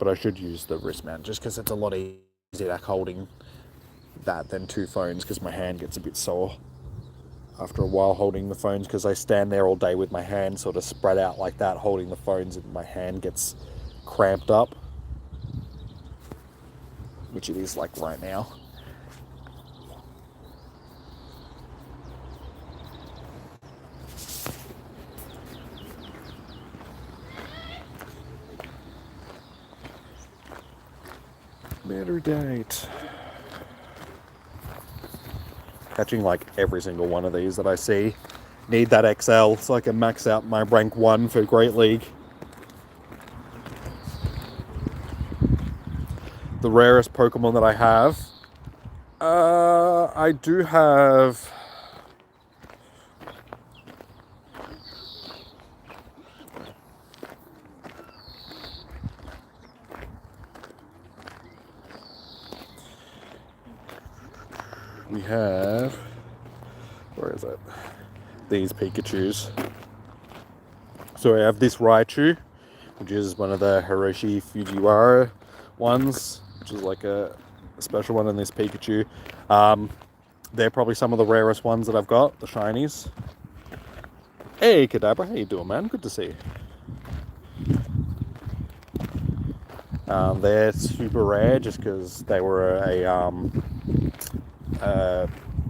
But I should use the wrist mount just because it's a lot easier holding that than two phones, because my hand gets a bit sore after a while holding the phones, because I stand there all day with my hand sort of spread out like that holding the phones, and my hand gets cramped up, which it is like right now. Better date. Catching like every single one of these that I see. Need that XL so I can max out my rank 1 for Great League. The rarest Pokemon that I have. I do have... we have, where is it? These Pikachus. So we have this Raichu, which is one of the Hiroshi Fujiwara ones, which is like a special one in this Pikachu. They're probably some of the rarest ones that I've got, the shinies. Hey Kadabra, how you doing, man? Good to see you. They're super rare just because they were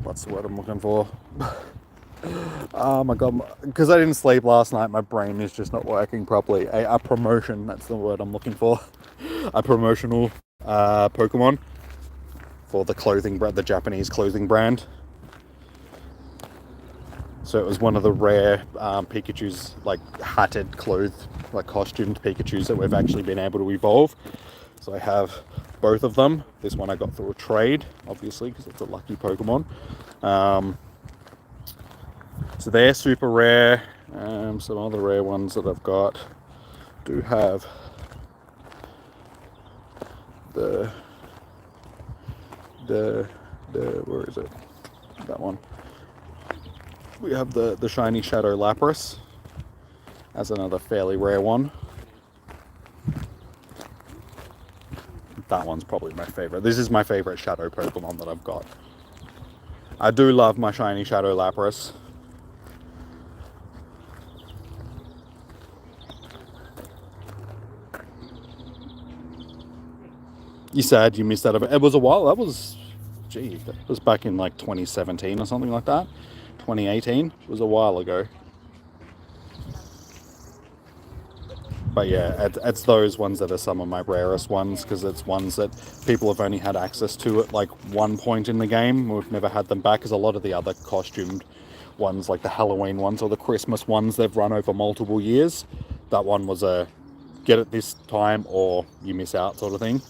what's the word I'm looking for? Oh my god, because I didn't sleep last night, my brain is just not working properly. A promotion, that's the word I'm looking for. A promotional Pokemon for the clothing brand, the Japanese clothing brand. So it was one of the rare Pikachus, like hatted, clothed, like costumed Pikachus that we've actually been able to evolve. So I have both of them. This one I got through a trade, obviously, because it's a lucky Pokemon. So they're super rare. Some other rare ones that I've got do have the where is it? That one. We have the shiny Shadow Lapras as another fairly rare one. That one's probably my favorite. This is my favorite Shadow Pokemon that I've got. I do love my shiny Shadow Lapras. You said you missed out of it. It was a while. That was, gee, that was back in like 2017 or something like that. 2018. It was a while ago. But yeah, it's those ones that are some of my rarest ones, because it's ones that people have only had access to at like one point in the game. We've never had them back, because a lot of the other costumed ones, like the Halloween ones or the Christmas ones, they've run over multiple years. That one was a get it this time or you miss out sort of thing.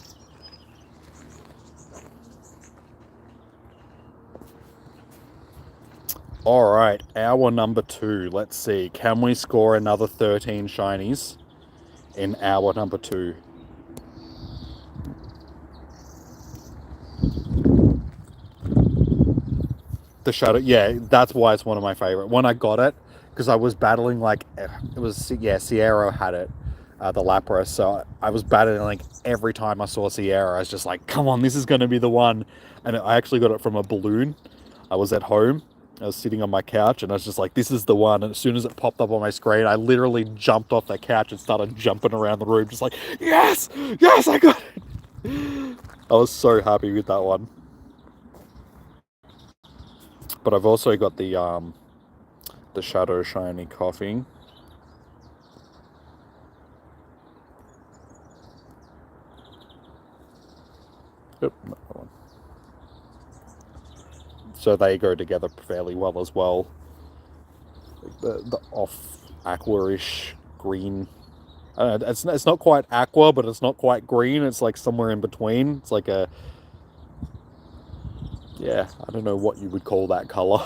All right, hour number 2. Let's see. Can we score another 13 shinies in hour number 2? The Shadow, yeah, that's why it's one of my favorite. When I got it, because I was battling like, it was, yeah, Sierra had it, the Lapras, so I was battling like every time I saw Sierra, I was just like, come on, this is going to be the one. And I actually got it from a balloon. I was at home. I was sitting on my couch and I was just like, this is the one. And as soon as it popped up on my screen, I literally jumped off the couch and started jumping around the room, just like, yes, yes, I got it. I was so happy with that one. But I've also got the Shadow Shiny Coughing. Yep, not that one. So they go together fairly well as well. The off aqua-ish green. I don't know, it's not quite aqua, but it's not quite green. It's like somewhere in between. It's like a, yeah, I don't know what you would call that color.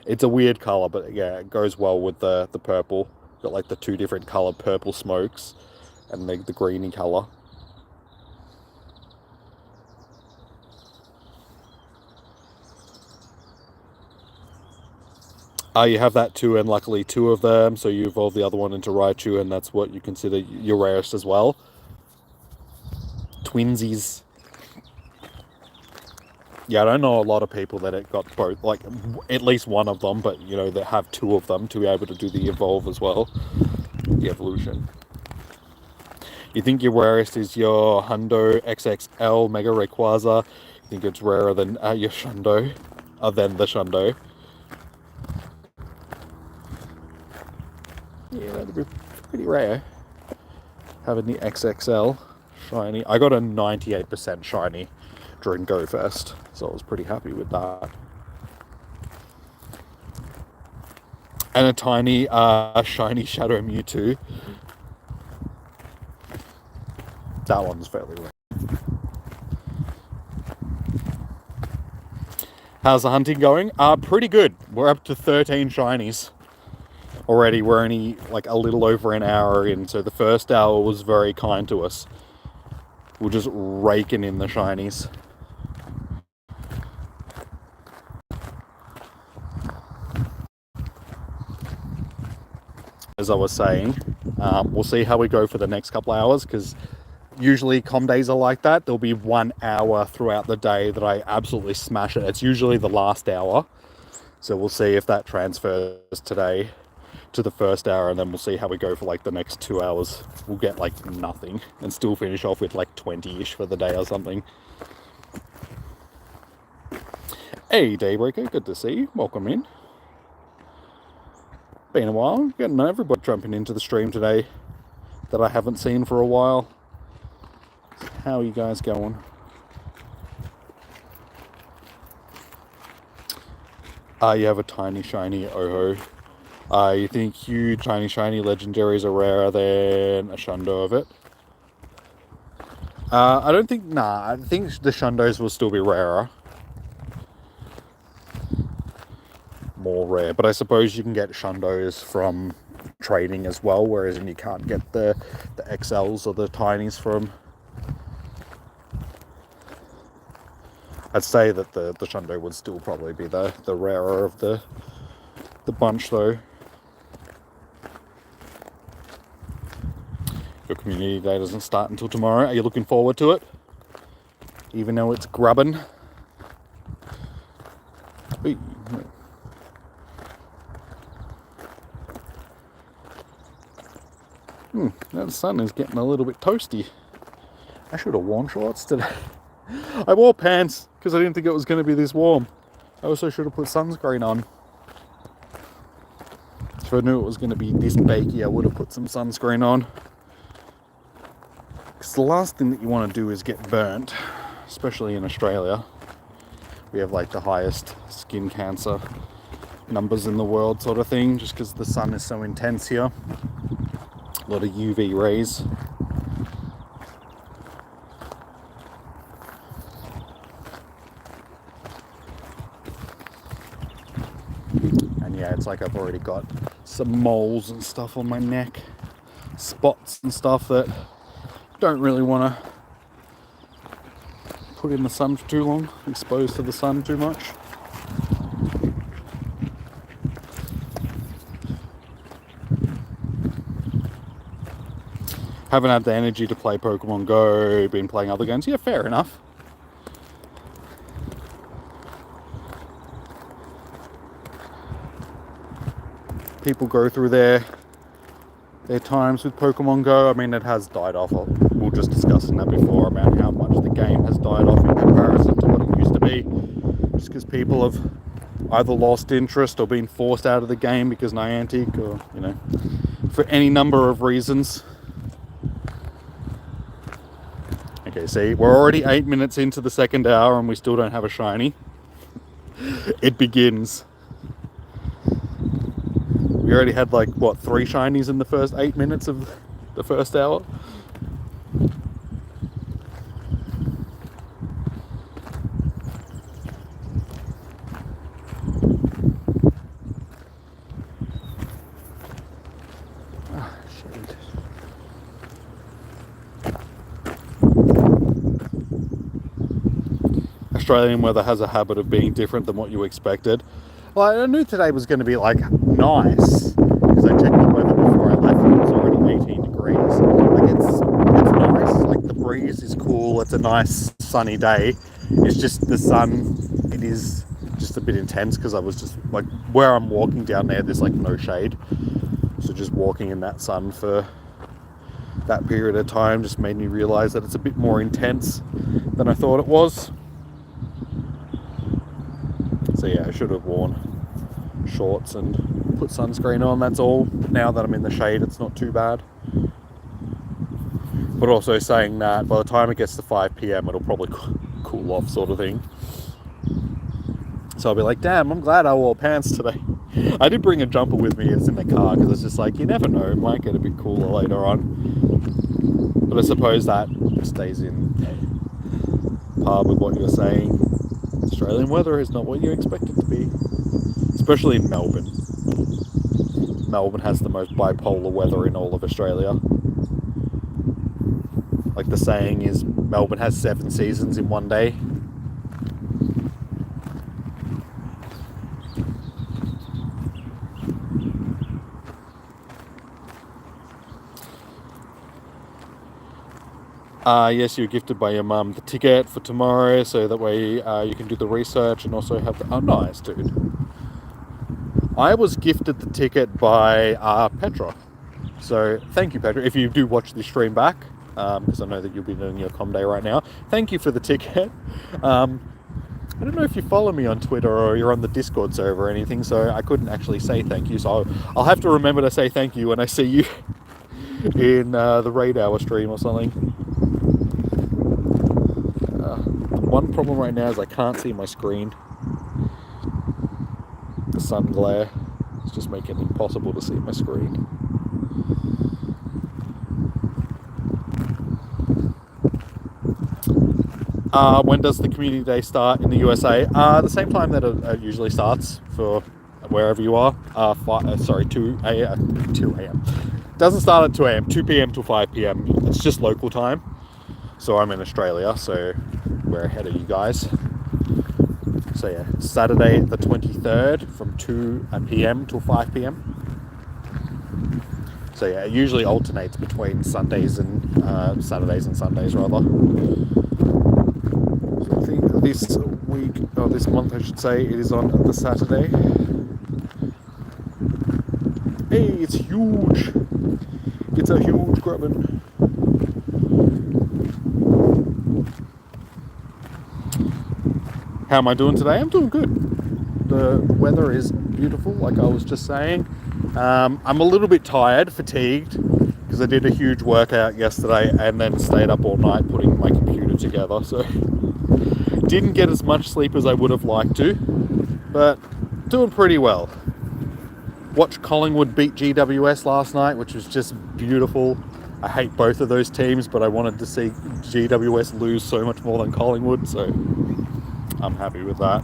It's a weird color, but yeah, it goes well with the purple. Got like the 2 different colored purple smokes and the greeny color. You have that too, and luckily 2 of them, so you evolve the other one into Raichu, and that's what you consider your rarest as well. Twinsies. Yeah, I don't know a lot of people that it got both, like at least one of them, but you know, that have 2 of them to be able to do the evolve as well, the evolution. You think your rarest is your Hundo XXL Mega Rayquaza? You think it's rarer than your Shundo, than the Shundo? Yeah, that'd be pretty rare. Having the XXL shiny. I got a 98% shiny during Go Fest, so I was pretty happy with that. And a tiny shiny Shadow Mewtwo. That one's fairly rare. How's the hunting going? Pretty good. We're up to 13 shinies already. We're only like a little over an hour in, so the first hour was very kind to us. We're just raking in the shinies. as I was saying, we'll see how we go for the next couple hours, because usually com days are like that. There'll be 1 hour throughout the day that I absolutely smash it. It's usually the last hour. So we'll see if that transfers today to the first hour, and then we'll see how we go for like the next 2 hours. We'll get like nothing and still finish off with like 20-ish for the day or something. Hey Daybreaker, good to see you. Welcome in. Been a while. Getting everybody jumping into the stream today that I haven't seen for a while. How are you guys going? You have a tiny shiny Oho. You think huge tiny shiny legendaries are rarer than a Shundo of it? I don't think, I think the Shundos will still be rarer. More rare, but I suppose you can get Shundos from trading as well, whereas you can't get the XLs or the tinies from. I'd say that the Shundo would still probably be the rarer of the bunch though. Your community day doesn't start until tomorrow. Are you looking forward to it? Even though it's grubbin'? That sun is getting a little bit toasty. I should have worn shorts today. I wore pants because I didn't think it was going to be this warm. I also should have put sunscreen on. If I knew it was going to be this bakey, I would have put some sunscreen on. Because the last thing that you want to do is get burnt, especially in Australia. We have like the highest skin cancer numbers in the world sort of thing, just because the sun is so intense here. A lot of UV rays. And yeah, it's like I've already got some moles and stuff on my neck. Spots and stuff that don't really want to put in the sun for too long, exposed to the sun too much. Haven't had the energy to play Pokemon Go, been playing other games. Yeah, fair enough. People go through their times with Pokemon Go. I mean, it has died off. We were just discussing that before about how much the game has died off in comparison to what it used to be. Just because people have either lost interest or been forced out of the game because Niantic, or, you know, for any number of reasons. Okay, see, we're already 8 minutes into the second hour and we still don't have a shiny. It begins. We already had like, what, 3 shinies in the first 8 minutes of the first hour? Australian weather has a habit of being different than what you expected. Well, I knew today was going to be like nice because I checked the weather before I left and it was already 18 degrees. Like it's nice, like the breeze is cool, it's a nice sunny day. It's just the sun, it is just a bit intense because I was just like, where I'm walking down there's like no shade. So just walking in that sun for that period of time just made me realise that it's a bit more intense than I thought it was. So yeah, I should have worn shorts and put sunscreen on, that's all. Now that I'm in the shade, it's not too bad. But also saying that by the time it gets to 5 PM, it'll probably cool off sort of thing. So I'll be like, damn, I'm glad I wore pants today. I did bring a jumper with me, it's in the car, because it's just like, you never know, it might get a bit cooler later on. But I suppose that stays in par with what you're saying. Australian weather is not what you expect it to be, especially in Melbourne. Melbourne has the most bipolar weather in all of Australia. Like the saying is, Melbourne has 7 seasons in one day. Yes, you're gifted by your mum the ticket for tomorrow, so that way you can do the research and also have the... Oh, nice, dude. I was gifted the ticket by Petra. So thank you, Petra. If you do watch the stream back, because I know that you'll be doing your com day right now, thank you for the ticket. I don't know if you follow me on Twitter or you're on the Discord server or anything, so I couldn't actually say thank you. So I'll have to remember to say thank you when I see you in the Raid Hour stream or something. The one problem right now is I can't see my screen. The sun glare is just making it impossible to see my screen. When does the community day start in the USA? The same time that it usually starts for wherever you are. 2 a.m. Doesn't start at 2 a.m. 2 p.m. till 5 p.m. It's just local time. So I'm in Australia, so we're ahead of you guys. So yeah, Saturday the 23rd from 2 p.m. till 5 p.m. So yeah, it usually alternates between Sundays and Saturdays and Sundays rather. So I think this week, or this month I should say, it is on the Saturday. Hey, it's huge! It's a huge Grubbin. How am I doing today? I'm doing good. The weather is beautiful, like I was just saying. I'm a little bit tired, fatigued, because I did a huge workout yesterday and then stayed up all night putting my computer together, so didn't get as much sleep as I would have liked to, but doing pretty well. Watched Collingwood beat GWS last night, which was just beautiful. I hate both of those teams, but I wanted to see GWS lose so much more than Collingwood, so I'm happy with that.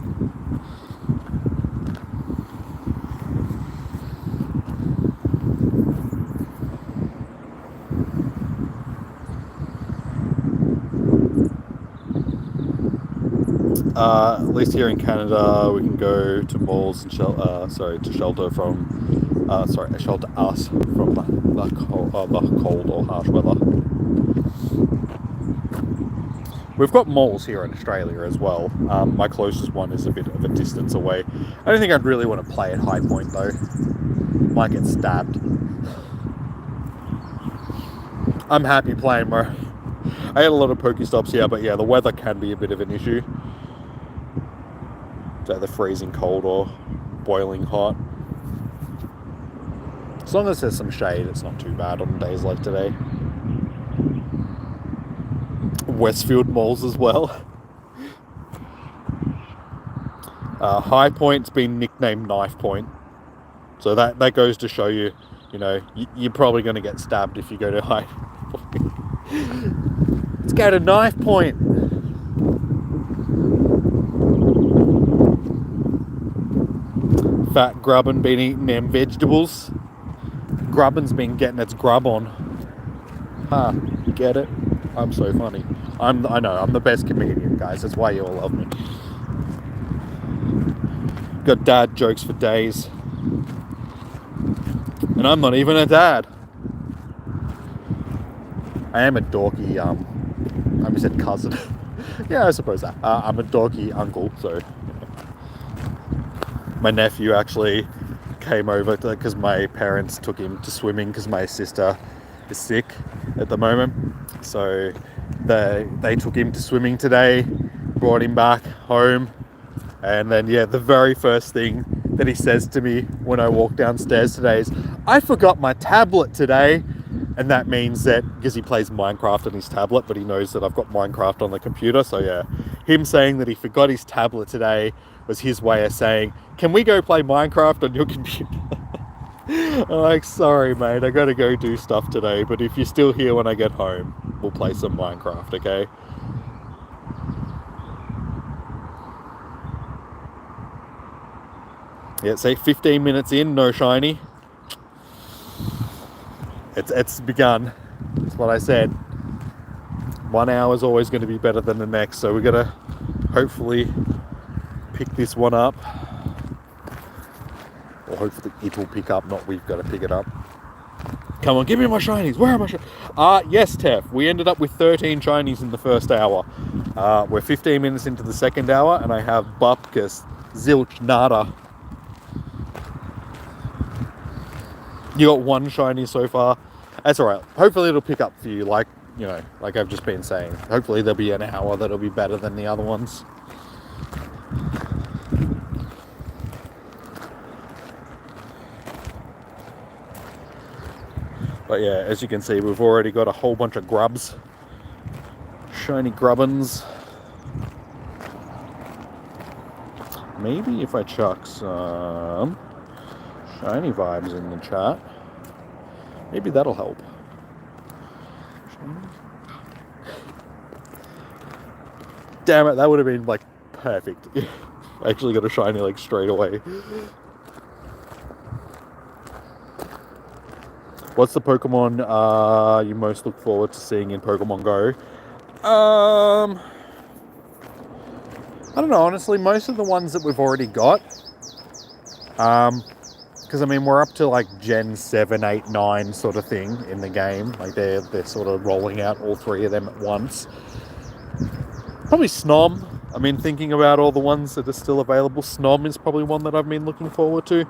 At least here in Canada, we can go to malls and shelter us from the cold or harsh weather. We've got malls here in Australia as well. My closest one is a bit of a distance away. I don't think I'd really want to play at High Point though. Might get stabbed. I'm happy playing more. I had a lot of Pokestops here, but yeah, the weather can be a bit of an issue. So the freezing cold or boiling hot. As long as there's some shade, it's not too bad on days like today. Westfield malls as well. High Point's been nicknamed Knife Point. So that goes to show you, you're probably going to get stabbed if you go to High Point. Let's go to Knife Point. Fat Grubbin been eating them vegetables. Grubbin's been getting its grub on. Get it? I'm so funny. I know, I'm the best comedian, guys. That's why you all love me. Got dad jokes for days. And I'm not even a dad. I am a dorky, I almost said cousin. Yeah, I suppose that. I'm a dorky uncle, so... My nephew actually came over because my parents took him to swimming because my sister is sick at the moment. So they took him to swimming today, brought him back home, and then yeah, the very first thing that he says to me when I walk downstairs today is, "I forgot my tablet today." And that means that, because he plays Minecraft on his tablet, but he knows that I've got Minecraft on the computer. So yeah, him saying that he forgot his tablet today was his way of saying, "Can we go play Minecraft on your computer?" I'm like, sorry mate, I gotta go do stuff today, but if you're still here when I get home, we'll play some Minecraft, okay? Yeah, say 15 minutes in, no shiny. It's begun. That's what I said. 1 hour is always going to be better than the next, so we're going to hopefully pick this one up. Or hopefully it'll pick up, not we've got to pick it up. Come on, give me my shinies. Where are my shinies? Yes, Tef. We ended up with 13 shinies in the first hour. We're 15 minutes into the second hour, and I have Bupkis, Zilch, Nada. You got one shiny so far. That's alright. Hopefully it'll pick up for you, like, you know, like I've just been saying. Hopefully there'll be an hour that'll be better than the other ones. But yeah, as you can see, we've already got a whole bunch of grubs. Shiny grubbins. Maybe if I chuck some shiny vibes in the chat, maybe that'll help. Damn it, that would have been like perfect. I actually got a shiny like straight away. What's the Pokemon you most look forward to seeing in Pokemon Go? I don't know, honestly, most of the ones that we've already got. Because I mean, we're up to like Gen 7, 8, 9 sort of thing in the game. Like they're sort of rolling out all three of them at once. Probably Snom. I mean, thinking about all the ones that are still available, Snom is probably one that I've been looking forward to.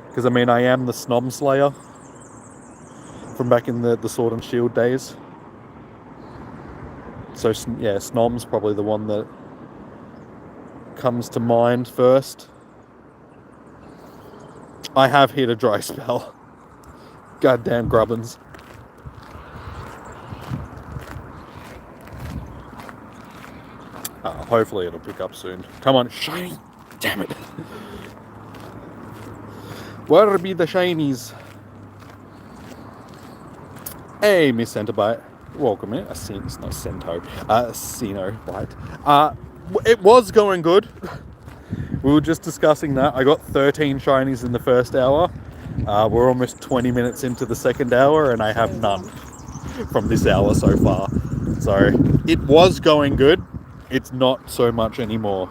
Because I mean, I am the Snom Slayer from back in the Sword and Shield days. So yeah, Snom's probably the one that comes to mind first. I have hit a dry spell. Goddamn grubbins. Hopefully it'll pick up soon. Come on, shiny! Damn it! Where be the shinies? Hey, Miss Centibite. Welcome in. It's not Cento. Sino, right. It was going good. We were just discussing that. I got 13 shinies in the first hour. We're almost 20 minutes into the second hour, and I have none from this hour so far. So, it was going good. It's not so much anymore.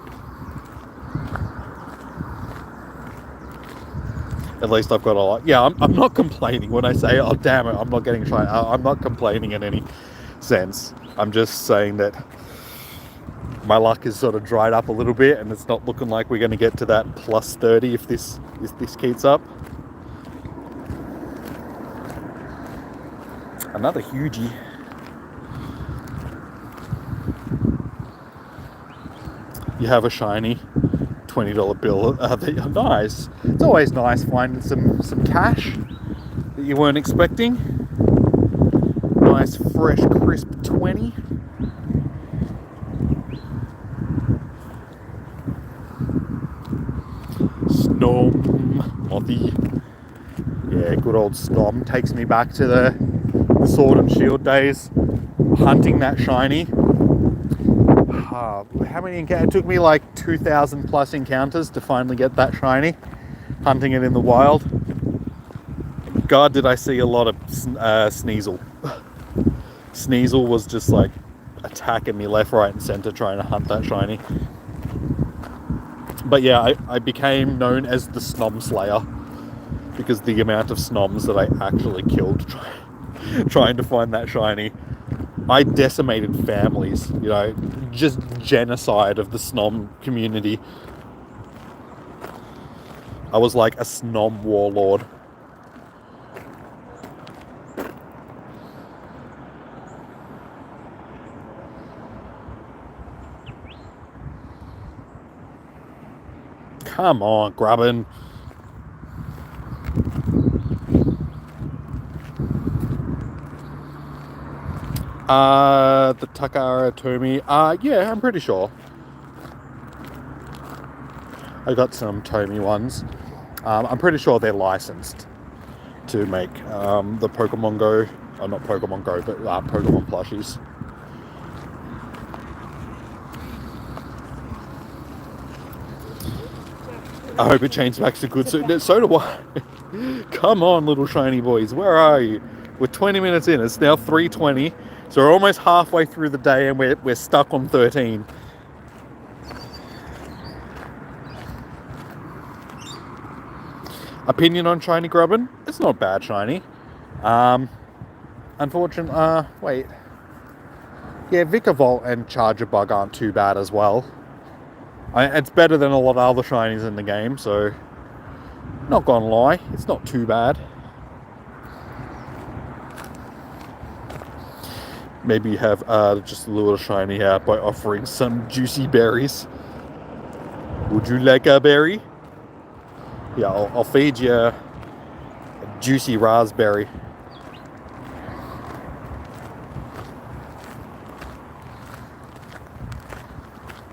At least I've got a lot. Yeah, I'm not complaining when I say, oh damn it, I'm not getting shiny. I'm not complaining in any sense. I'm just saying that my luck is sort of dried up a little bit, and it's not looking like we're going to get to that plus 30 if this keeps up. Another hugie. You have a shiny $20 bill. Nice. It's always nice finding some cash that you weren't expecting. Nice, fresh, crisp 20. Snom, Mothy. Yeah, good old Snom. Takes me back to the Sword and Shield days. Hunting that shiny. How many encounters? It took me like 2,000 plus encounters to finally get that shiny. Hunting it in the wild. God, did I see a lot of Sneasel. Sneasel was just like attacking me left, right and center trying to hunt that shiny. But yeah, I became known as the Snom Slayer because the amount of Snoms that I actually killed trying to find that shiny. I decimated families, you know, just genocide of the Snom community. I was like a Snom warlord. Come on, Grubbin. The Takara Tomy. Yeah, I'm pretty sure. I got some Tomy ones. I'm pretty sure they're licensed to make the Pokemon Go, not Pokemon Go, but Pokemon plushies. I hope it changes back to good. So do I. Come on, little shiny boys. Where are you? We're 20 minutes in. It's now 3:20. So we're almost halfway through the day and we're stuck on 13. Opinion on shiny Grubbin? It's not bad shiny. Unfortunately, wait. Yeah, Vikavolt and Charger Bug aren't too bad as well. It's better than a lot of other shinies in the game, so not gonna lie, it's not too bad. Maybe have just a little shiny out by offering some juicy berries. Would you like a berry? Yeah, I'll feed you a juicy raspberry.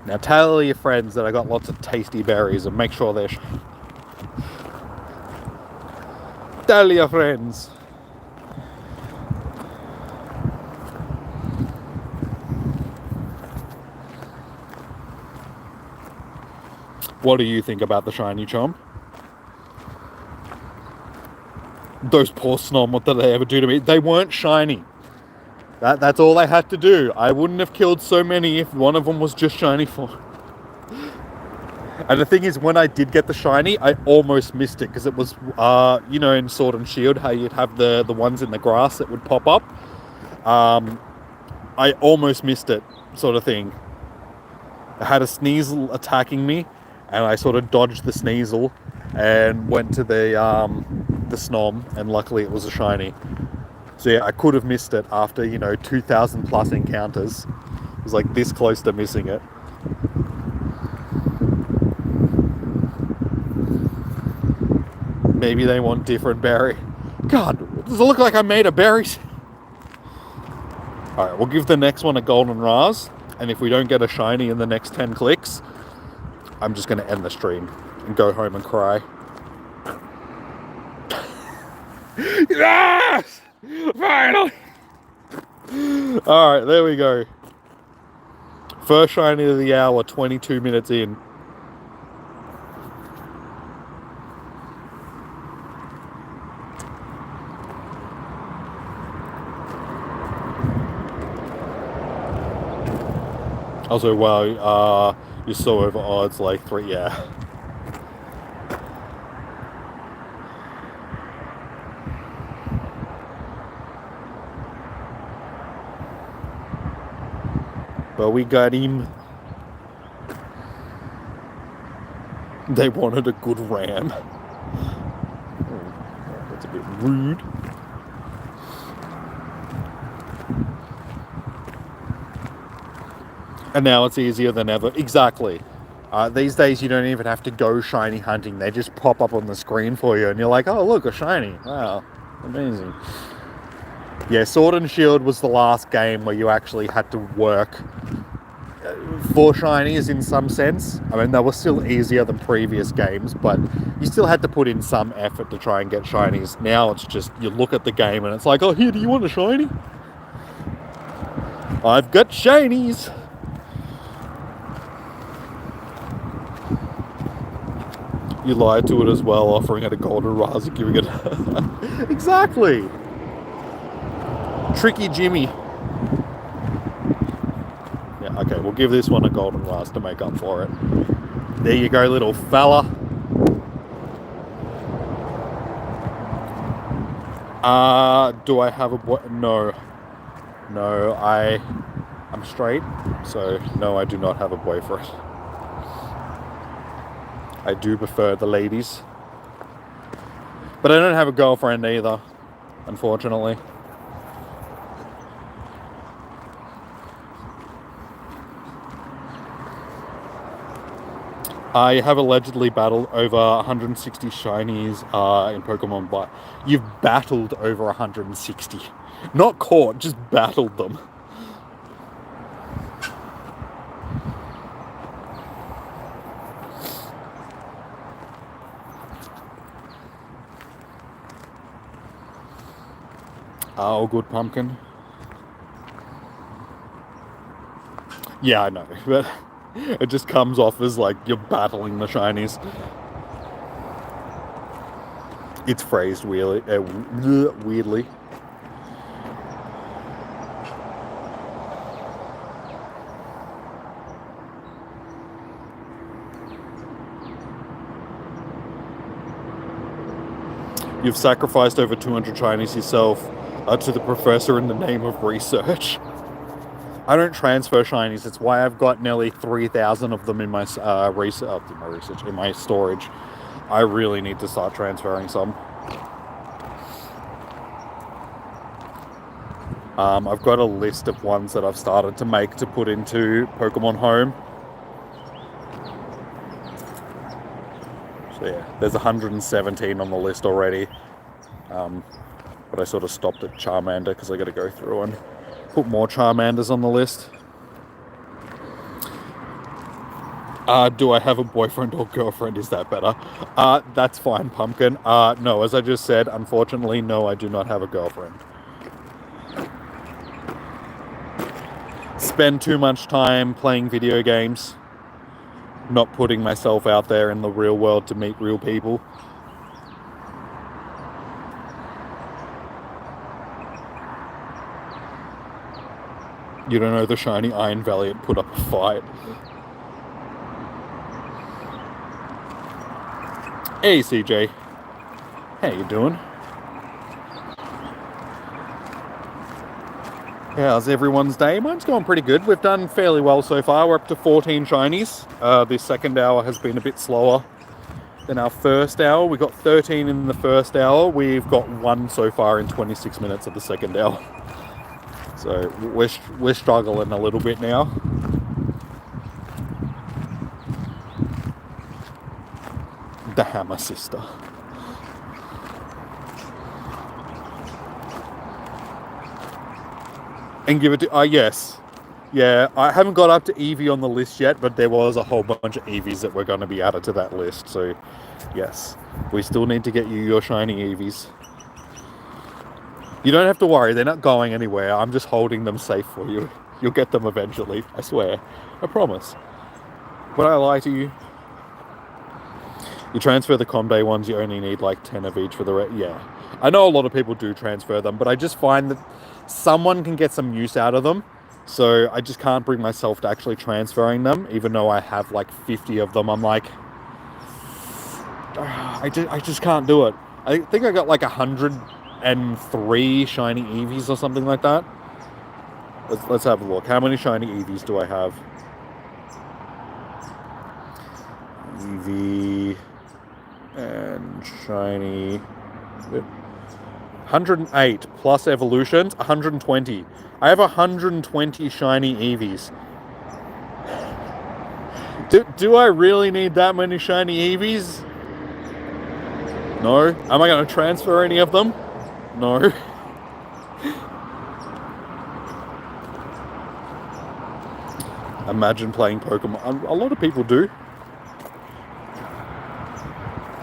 Now tell your friends that I got lots of tasty berries and make sure they're tell your friends. What do you think about the shiny Chomp? Those poor Snom, what did they ever do to me? They weren't shiny. That's all they had to do. I wouldn't have killed so many if one of them was just shiny for. And the thing is, when I did get the shiny, I almost missed it because it was, you know, in Sword and Shield, how you'd have the ones in the grass that would pop up. I almost missed it, sort of thing. I had a Sneasel attacking me, and I sort of dodged the Sneasel and went to the Snom, and luckily it was a shiny. So yeah, I could have missed it after, you know, 2,000 plus encounters. It was like this close to missing it. Maybe they want different berry. God, does it look like I made a berry? Alright, we'll give the next one a golden Raz, and if we don't get a shiny in the next 10 clicks, I'm just going to end the stream and go home and cry. Yes! Finally! Alright, there we go. First shiny of the hour, 22 minutes in. Also, wow, you're so over odds, like 3, yeah. But we got him. They wanted a good ram. Oh, that's a bit rude. And now it's easier than ever. Exactly. These days you don't even have to go shiny hunting. They just pop up on the screen for you and you're like, oh look, a shiny. Wow, amazing. Yeah, Sword and Shield was the last game where you actually had to work for shinies in some sense. I mean, they were still easier than previous games, but you still had to put in some effort to try and get shinies. Now it's just, you look at the game and it's like, oh, here, do you want a shiny? I've got shinies. You lied to it as well, offering it a golden Raz and giving it... Exactly! Tricky Jimmy. Yeah, okay, we'll give this one a golden Raz to make up for it. There you go, little fella. Do I have a boy? No. No, I'm straight, so no, I do not have a boyfriend. I do prefer the ladies. But I don't have a girlfriend either, unfortunately. I have allegedly battled over 160 shinies in Pokemon, but you've battled over 160. Not caught, just battled them. Oh, good pumpkin. Yeah, I know, but it just comes off as like you're battling the shinies. It's phrased weirdly. You've sacrificed over 200 shinies yourself to the professor in the name of research. I don't transfer shinies. It's why I've got nearly 3,000 of them in my in my storage. I really need to start transferring some. I've got a list of ones that I've started to make to put into Pokemon Home. So yeah, there's 117 on the list already. But I sort of stopped at Charmander because I got to go through and put more Charmanders on the list. Do I have a boyfriend or girlfriend? Is that better? That's fine, Pumpkin. No, as I just said, unfortunately, no, I do not have a girlfriend. Spend too much time playing video games, not putting myself out there in the real world to meet real people. You don't know, the shiny Iron Valiant put up a fight. Hey CJ, how you doing? How's everyone's day? Mine's going pretty good. We've done fairly well so far. We're up to 14 shinies. This second hour has been a bit slower than our first hour. We got 13 in the first hour. We've got 1 so far in 26 minutes of the second hour. So we're struggling a little bit now. The Hammer Sister. And give it to... yes. Yeah, I haven't got up to Eevee on the list yet, but there was a whole bunch of Eevees that were going to be added to that list. So, yes. We still need to get you your shiny Eevees. You don't have to worry, they're not going anywhere. I'm just holding them safe for you. You'll get them eventually, I swear. I promise. Would I lie to you? You transfer the Comday ones, you only need like 10 of each for the rest. Yeah. I know a lot of people do transfer them, but I just find that someone can get some use out of them. So I just can't bring myself to actually transferring them, even though I have like 50 of them. I'm like, I just can't do it. I think I got like 103 shiny Eevees or something like that. Let's have a look. How many shiny Eevees do I have? Eevee and shiny 108 plus evolutions, 120. I have 120 shiny Eevees. Do I really need that many shiny Eevees? No. Am I going to transfer any of them? No. Imagine playing Pokemon. A lot of people do.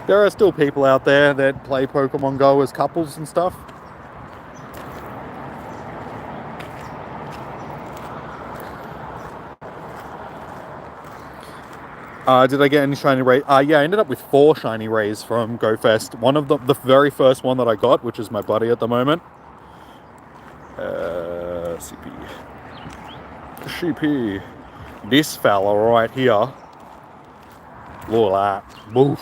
There are still people out there that play Pokemon Go as couples and stuff. Did I get any shiny rays? Yeah, I ended up with 4 shiny rays from GoFest. One of them, the very first one that I got, which is my buddy at the moment. CP. This fella right here. Look at that. Woof.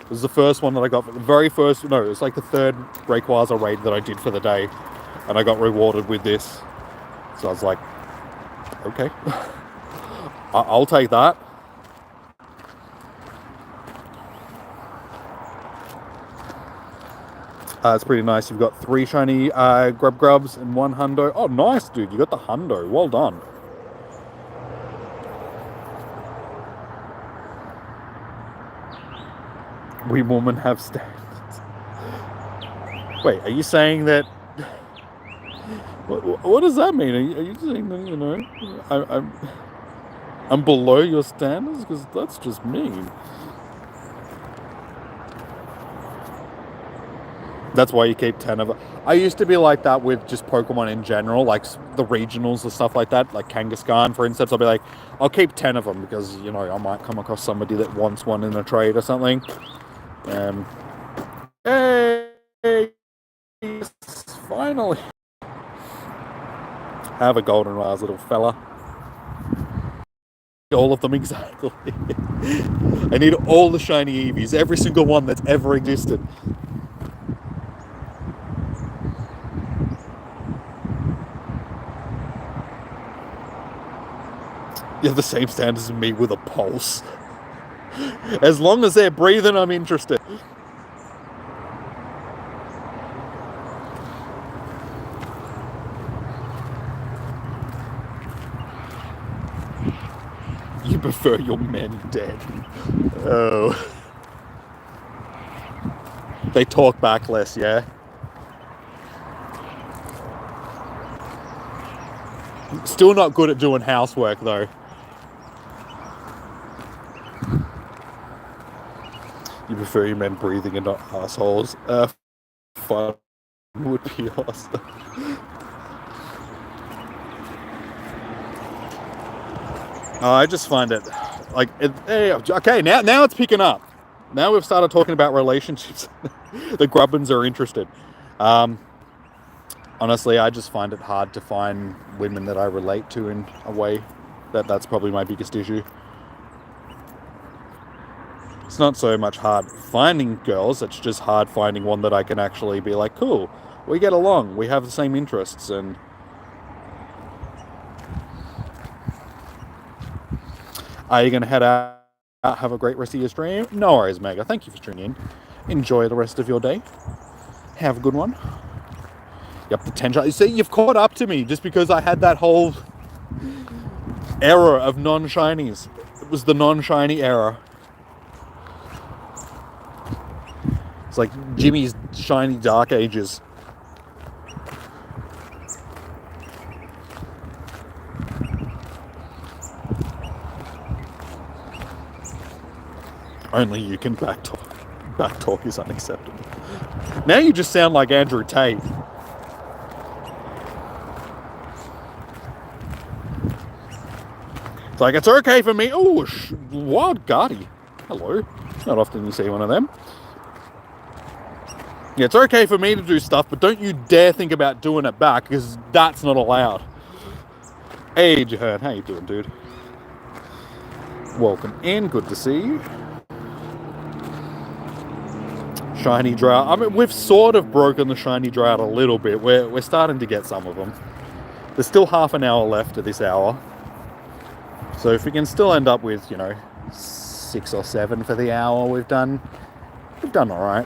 This is the first one that I got. The very first, no, it was like the 3rd Rayquaza raid that I did for the day. And I got rewarded with this. So I was like, okay. I'll take that. It's pretty nice. You've got 3 shiny Grubs and 1 Hundo. Oh, nice, dude. You got the Hundo. Well done. We women have standards. Wait, are you saying that... What does that mean? Are you saying that, you know, I'm below your standards? Because that's just mean. That's why you keep 10 of it. I used to be like that with just Pokemon in general, like the regionals and stuff like that, like Kangaskhan, for instance. I'll be like, I'll keep 10 of them because, you know, I might come across somebody that wants one in a trade or something. Hey, finally. Have a goldenrod, little fella. All of them exactly. I need all the shiny Eevees, every single one that's ever existed. You have the same standards as me with a pulse. As long as they're breathing, I'm interested. You prefer your men dead. Oh. They talk back less, yeah? Still not good at doing housework, though. You prefer your men breathing and not assholes. Fun would be awesome. I just find it like okay. Now it's picking up. Now we've started talking about relationships. The Grubbins are interested. Honestly, I just find it hard to find women that I relate to in a way. That's probably my biggest issue. It's not so much hard finding girls, it's just hard finding one that I can actually be like, cool, we get along, we have the same interests, and are you going to head out, have a great rest of your stream? No worries, Mega. Thank you for tuning in. Enjoy the rest of your day. Have a good one. Yep, the 10 shinies. See, you've caught up to me just because I had that whole era of non-shinies. It was the non-shiny era. It's like Jimmy's shiny dark ages. Only you can backtalk. Backtalk is unacceptable. Now you just sound like Andrew Tate. It's like, it's okay for me. Oh, wild Guardy. Hello. Not often you see one of them. Yeah, it's okay for me to do stuff, but don't you dare think about doing it back, because that's not allowed. Hey, Jahan. How you doing, dude? Welcome in. Good to see you. Shiny drought. I mean, we've sort of broken the shiny drought a little bit. We're starting to get some of them. There's still half an hour left of this hour. So if we can still end up with, 6 or 7 for the hour, we've done all right.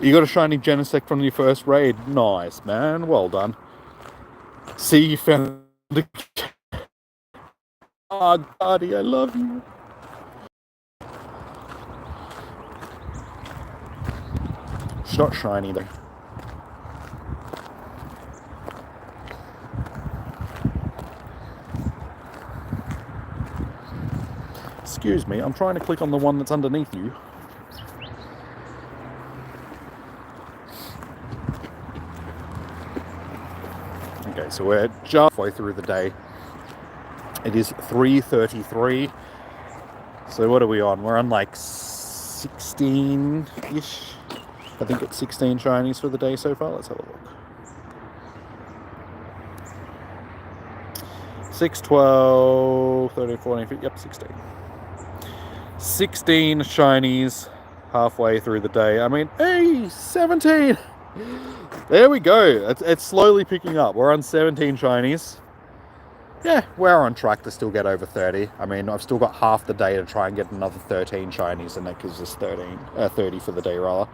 You got a shiny Genesect from your first raid. Nice, man. Well done. See, you found the... Oh, Daddy, I love you. It's not shiny, though. Excuse me, I'm trying to click on the one that's underneath you. Okay, so we're just halfway through the day. It is 3:33. So what are we on? We're on like 16-ish. I think it's 16 shinies for the day so far. Let's have a look. 6, 12, 13, 14, yep, 16. 16 shinies halfway through the day. I mean, hey, 17! There we go. It's slowly picking up. We're on 17 shinies. Yeah, we're on track to still get over 30. I mean, I've still got half the day to try and get another 13 shinies, and that gives us 30 for the day, rather.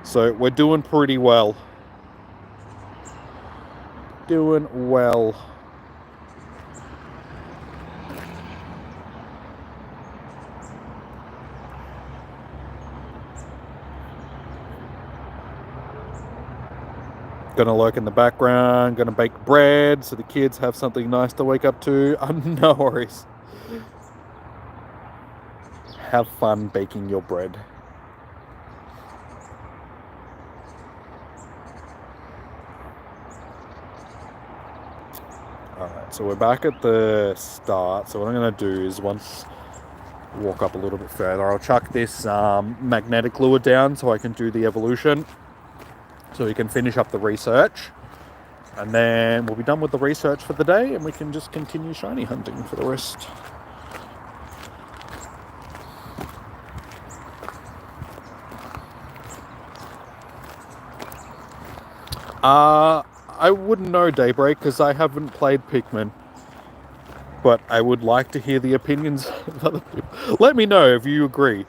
So we're doing pretty well. Doing well. Gonna lurk in the background, gonna bake bread so the kids have something nice to wake up to. No worries. Have fun baking your bread. Alright, so we're back at the start. So what I'm gonna do is once I walk up a little bit further, I'll chuck this magnetic lure down so I can do the evolution. So we can finish up the research, and then we'll be done with the research for the day, and we can just continue shiny hunting for the rest. I wouldn't know, Daybreak, because I haven't played Pikmin. But I would like to hear the opinions of other people. Let me know if you agree.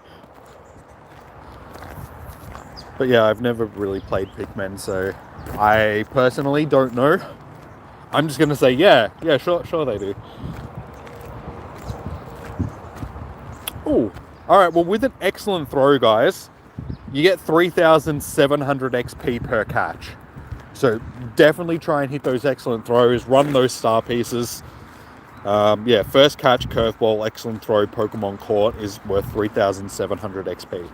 But yeah, I've never really played Pikmin, so I personally don't know. I'm just gonna say, yeah, sure they do. Oh, all right. Well, with an excellent throw, guys, you get 3,700 XP per catch. So definitely try and hit those excellent throws. Run those star pieces. Yeah, first catch, curveball, excellent throw, Pokemon caught is worth 3,700 XP.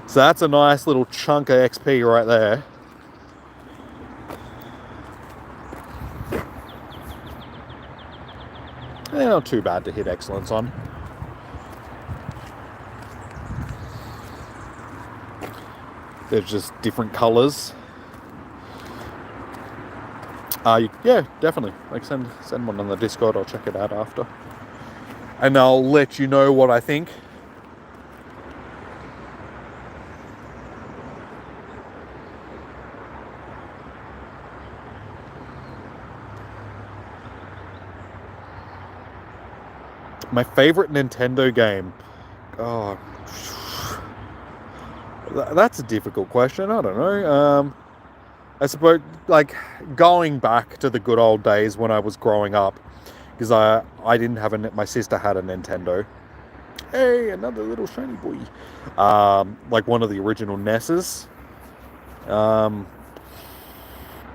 So that's a nice little chunk of XP right there. Not too bad to hit excellence on. There's just different colours. Yeah, definitely. Like send one on the Discord. I'll check it out after, and I'll let you know what I think. My favorite Nintendo game. Oh, that's a difficult question. I don't know. I suppose, like, going back to the good old days when I was growing up, because I didn't have my sister had a Nintendo. Hey, another little shiny boy. Like one of the original NESs.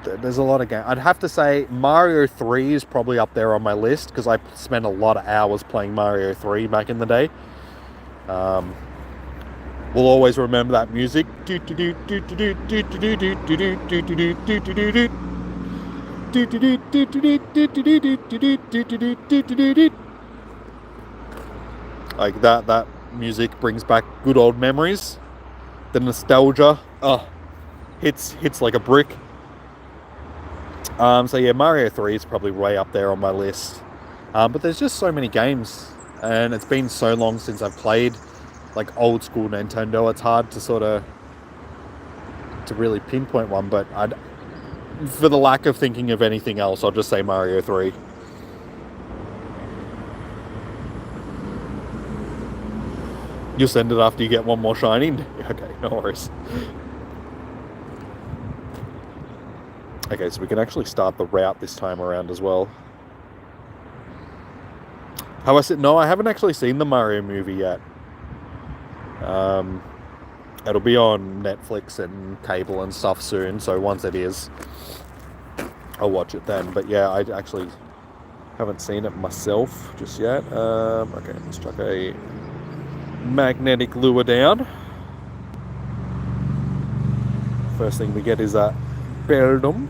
There's a lot of games. I'd have to say Mario 3 is probably up there on my list, because I spent a lot of hours playing Mario 3 back in the day. We'll always remember that music. Like that music brings back good old memories. The nostalgia hits like a brick. So yeah, Mario 3 is probably way up there on my list. But there's just so many games, and it's been so long since I've played like old school Nintendo. It's hard to really pinpoint one, but for the lack of thinking of anything else, I'll just say Mario 3. You'll send it after you get one more shiny? Okay, no worries. Okay, so we can actually start the route this time around as well. How I said, no, I haven't actually seen the Mario movie yet. It'll be on Netflix and cable and stuff soon, so once it is, I'll watch it then. But yeah, I actually haven't seen it myself just yet. Okay, let's chuck a magnetic lure down. First thing we get is a Beldum.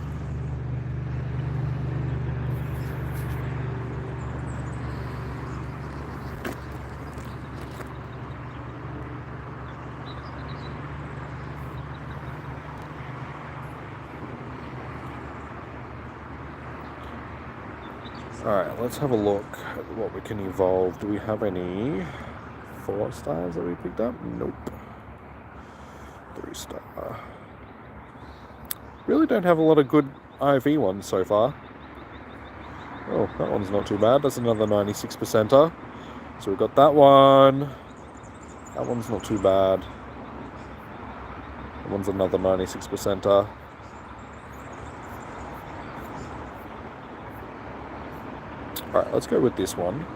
Alright, let's have a look at what we can evolve. Do we have any 4-stars that we picked up? Nope. 3-star. Really don't have a lot of good IV ones so far. Oh, that one's not too bad. That's another 96%er. So we've got that one. That one's not too bad. That one's another 96%er. Alright, let's go with this one.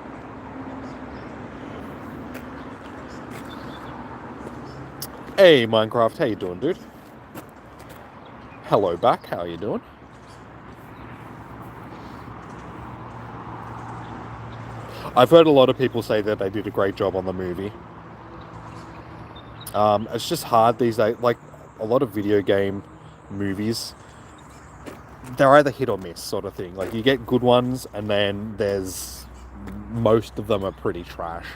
Hey Minecraft, how you doing, dude? Hello back, how you doing? I've heard a lot of people say that they did a great job on the movie. It's just hard these days, like a lot of video game movies, they're either hit or miss sort of thing. Like you get good ones, and then most of them are pretty trash.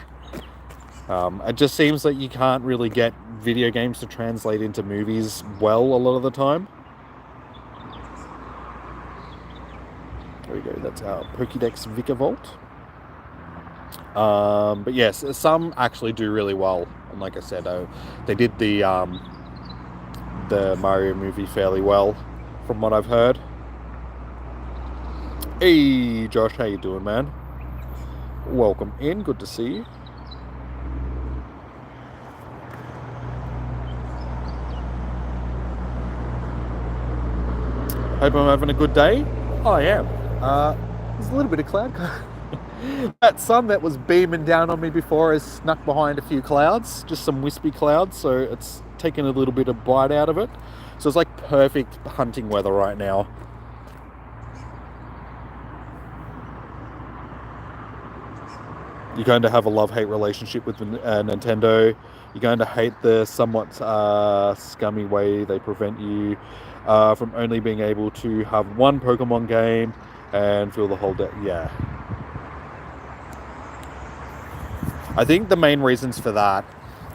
It just seems that you can't really get video games to translate into movies well a lot of the time. There we go, that's our Pokédex Vikavolt. But yes, some actually do really well. And like I said, they did the Mario movie fairly well from what I've heard. Hey, Josh, how you doing, man? Welcome in. Good to see you. Hope I'm having a good day. Oh, I am. There's a little bit of cloud cover. That sun that was beaming down on me before is snuck behind a few clouds, just some wispy clouds, so it's taken a little bit of bite out of it. So it's like perfect hunting weather right now. You're going to have a love-hate relationship with Nintendo. You're going to hate the somewhat scummy way they prevent you from only being able to have one Pokemon game and feel the whole day. Yeah. I think the main reasons for that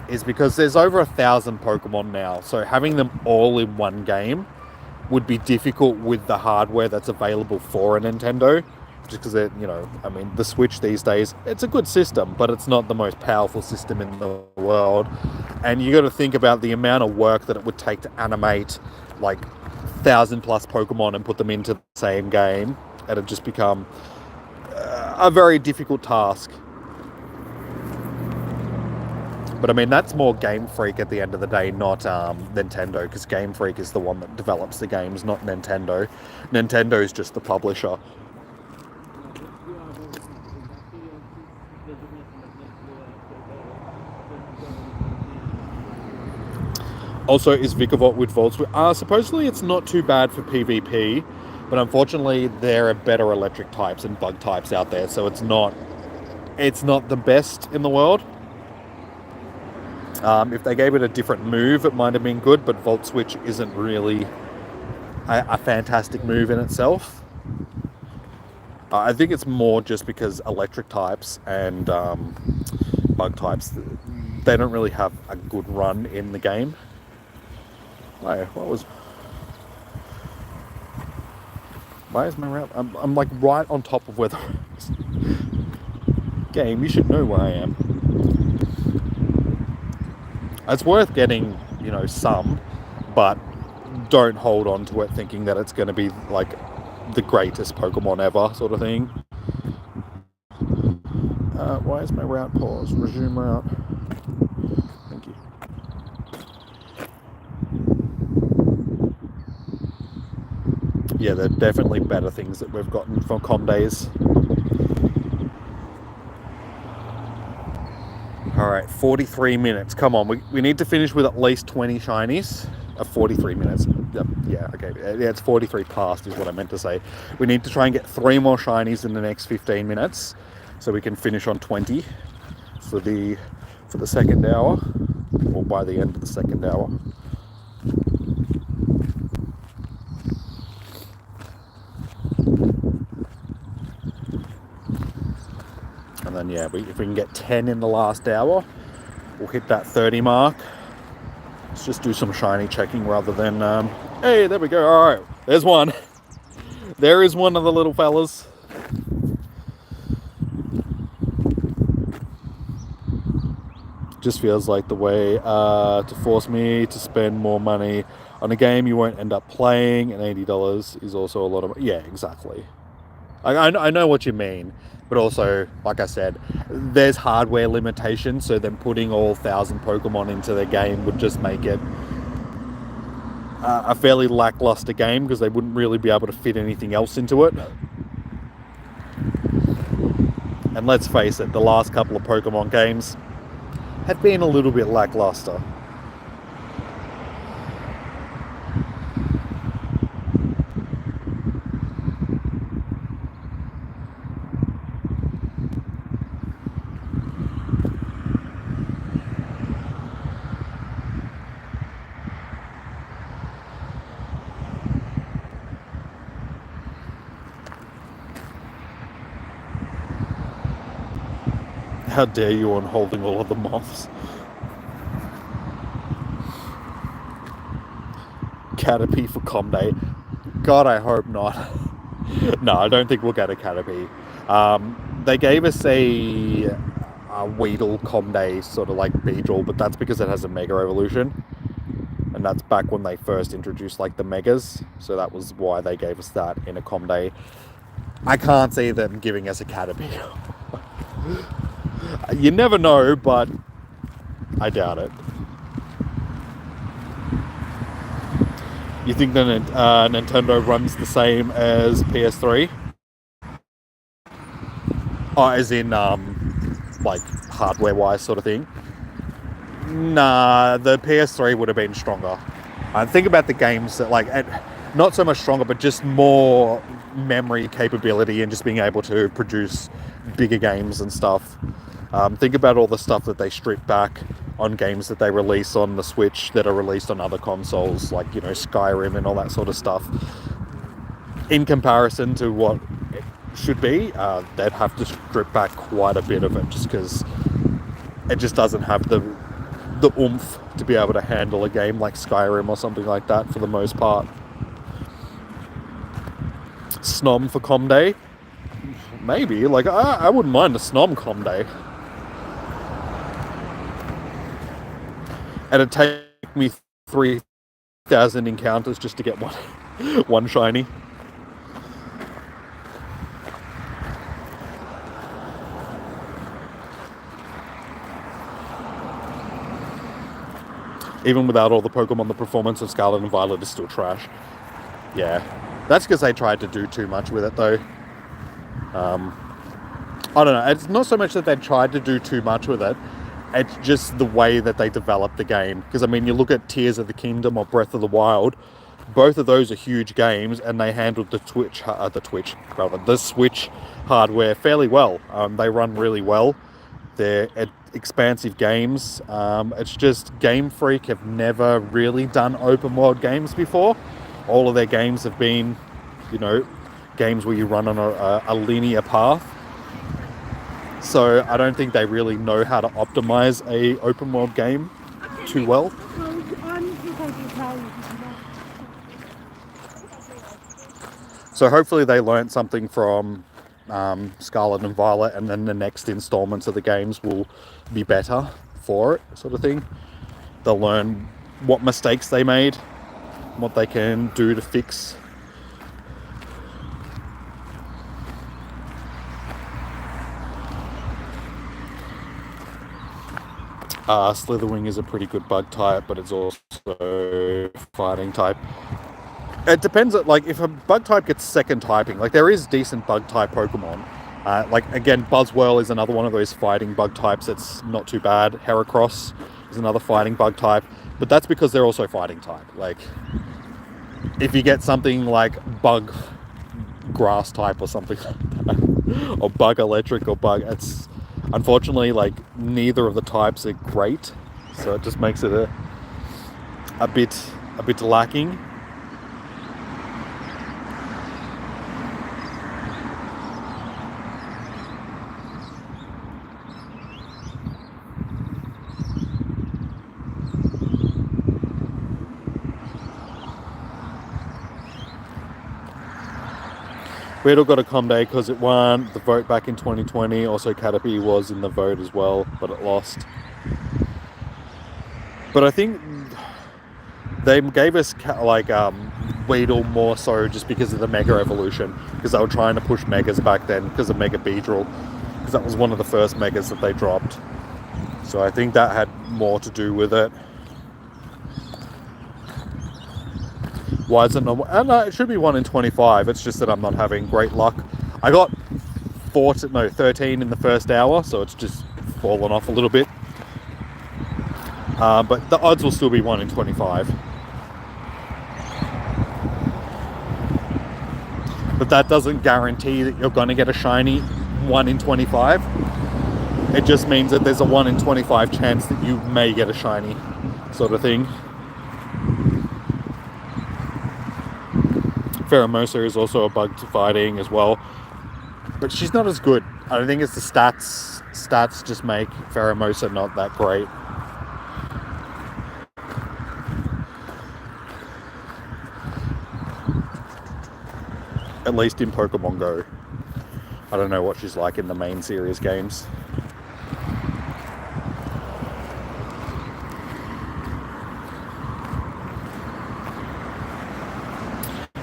is because there's over 1,000 Pokemon now, so having them all in one game would be difficult with the hardware that's available for a Nintendo. Just because, I mean, the Switch these days, it's a good system, but it's not the most powerful system in the world. And you got to think about the amount of work that it would take to animate like 1,000+ Pokemon and put them into the same game. It'd just become a very difficult task. But I mean, that's more Gamefreak at the end of the day, not Nintendo, because Gamefreak is the one that develops the games, not Nintendo. Nintendo is just the publisher. Also, is Vikavolt with Volt Switch? Supposedly it's not too bad for PvP, but unfortunately there are better electric types and bug types out there, so it's not the best in the world. If they gave it a different move, it might have been good, but Volt Switch isn't really a fantastic move in itself. I think it's more just because electric types and bug types, they don't really have a good run in the game. Why is my route? I'm like right on top of where the game. You should know where I am. It's worth getting, some, but don't hold on to it thinking that it's going to be like the greatest Pokemon ever, sort of thing. Why is my route paused? Resume route. Thank you. Yeah, there are definitely better things that we've gotten from Com Days. Alright, 43 minutes. Come on, we need to finish with at least 20 shinies. 43 minutes. Yep, yeah, okay. Yeah, it's 43 past is what I meant to say. We need to try and get 3 more shinies in the next 15 minutes so we can finish on 20 for the second hour, or by the end of the second hour. And then, yeah, if we can get 10 in the last hour, we'll hit that 30 mark. Let's just do some shiny checking rather than... hey, there we go. All right, there's one. There is one of the little fellas. Just feels like the way to force me to spend more money on a game you won't end up playing, and $80 is also a lot of... Yeah, exactly. I know what you mean, but also, like I said, there's hardware limitations, so then putting all 1,000 Pokemon into the game would just make it a fairly lackluster game, because they wouldn't really be able to fit anything else into it. And let's face it, the last couple of Pokemon games have been a little bit lackluster. How dare you on holding all of the moths? Caterpie for Com Day. God, I hope not. No, I don't think we'll get a Caterpie. They gave us a Weedle Com Day, sort of like Beedrill, but that's because it has a Mega Evolution. And and that's back when they first introduced like the megas, so that was why they gave us that in a Com Day. I can't see them giving us a Caterpie. You never know, but I doubt it. You think that Nintendo runs the same as PS3? Oh, as in like hardware-wise sort of thing? Nah, the PS3 would have been stronger. I think about the games that not so much stronger, but just more memory capability and just being able to produce bigger games and stuff. Think about all the stuff that they strip back on games that they release on the Switch that are released on other consoles, like, Skyrim and all that sort of stuff. In comparison to what it should be, they'd have to strip back quite a bit of it, just because it just doesn't have the oomph to be able to handle a game like Skyrim or something like that for the most part. Snom for Com Day? Maybe. I wouldn't mind a Snom Com Day. And it'd take me 3,000 encounters just to get one shiny. Even without all the Pokemon, the performance of Scarlet and Violet is still trash. Yeah. That's because they tried to do too much with it, though. I don't know. It's not so much that they tried to do too much with it. It's just the way that they developed the game. Because, you look at Tears of the Kingdom or Breath of the Wild. Both of those are huge games, and they handled the Switch hardware fairly well. They run really well. They're expansive games. It's just Gamefreak have never really done open world games before. All of their games have been, games where you run on a linear path. So I don't think they really know how to optimize a open world game too well. So hopefully they learned something from Scarlet and Violet, and then the next installments of the games will be better for it, sort of thing. They'll learn what mistakes they made, what they can do to fix. Slitherwing is a pretty good bug type, but it's also fighting type. It depends, if a bug type gets second typing, there is decent bug type Pokemon. Again, Buzzwole is another one of those fighting bug types that's not too bad. Heracross is another fighting bug type, but that's because they're also fighting type. If you get something like bug grass type or something like that, or bug electric or bug, it's unfortunately neither of the types are great, so it just makes it a bit lacking. Weedle got a Com Day because it won the vote back in 2020. Also, Caterpie was in the vote as well, but it lost. But I think they gave us Weedle more so just because of the Mega Evolution, because they were trying to push Megas back then because of Mega Beedrill, because that was one of the first Megas that they dropped. So I think that had more to do with it. Why is it not? And it should be 1 in 25. It's just that I'm not having great luck. I got 13 in the first hour, so it's just fallen off a little bit. But the odds will still be 1 in 25. But that doesn't guarantee that you're going to get a shiny 1 in 25. It just means that there's a 1 in 25 chance that you may get a shiny, sort of thing. Pheromosa is also a bug to fighting as well, but she's not as good. I don't think it's the stats. Stats just make Pheromosa not that great. At least in Pokemon Go. I don't know what she's like in the main series games.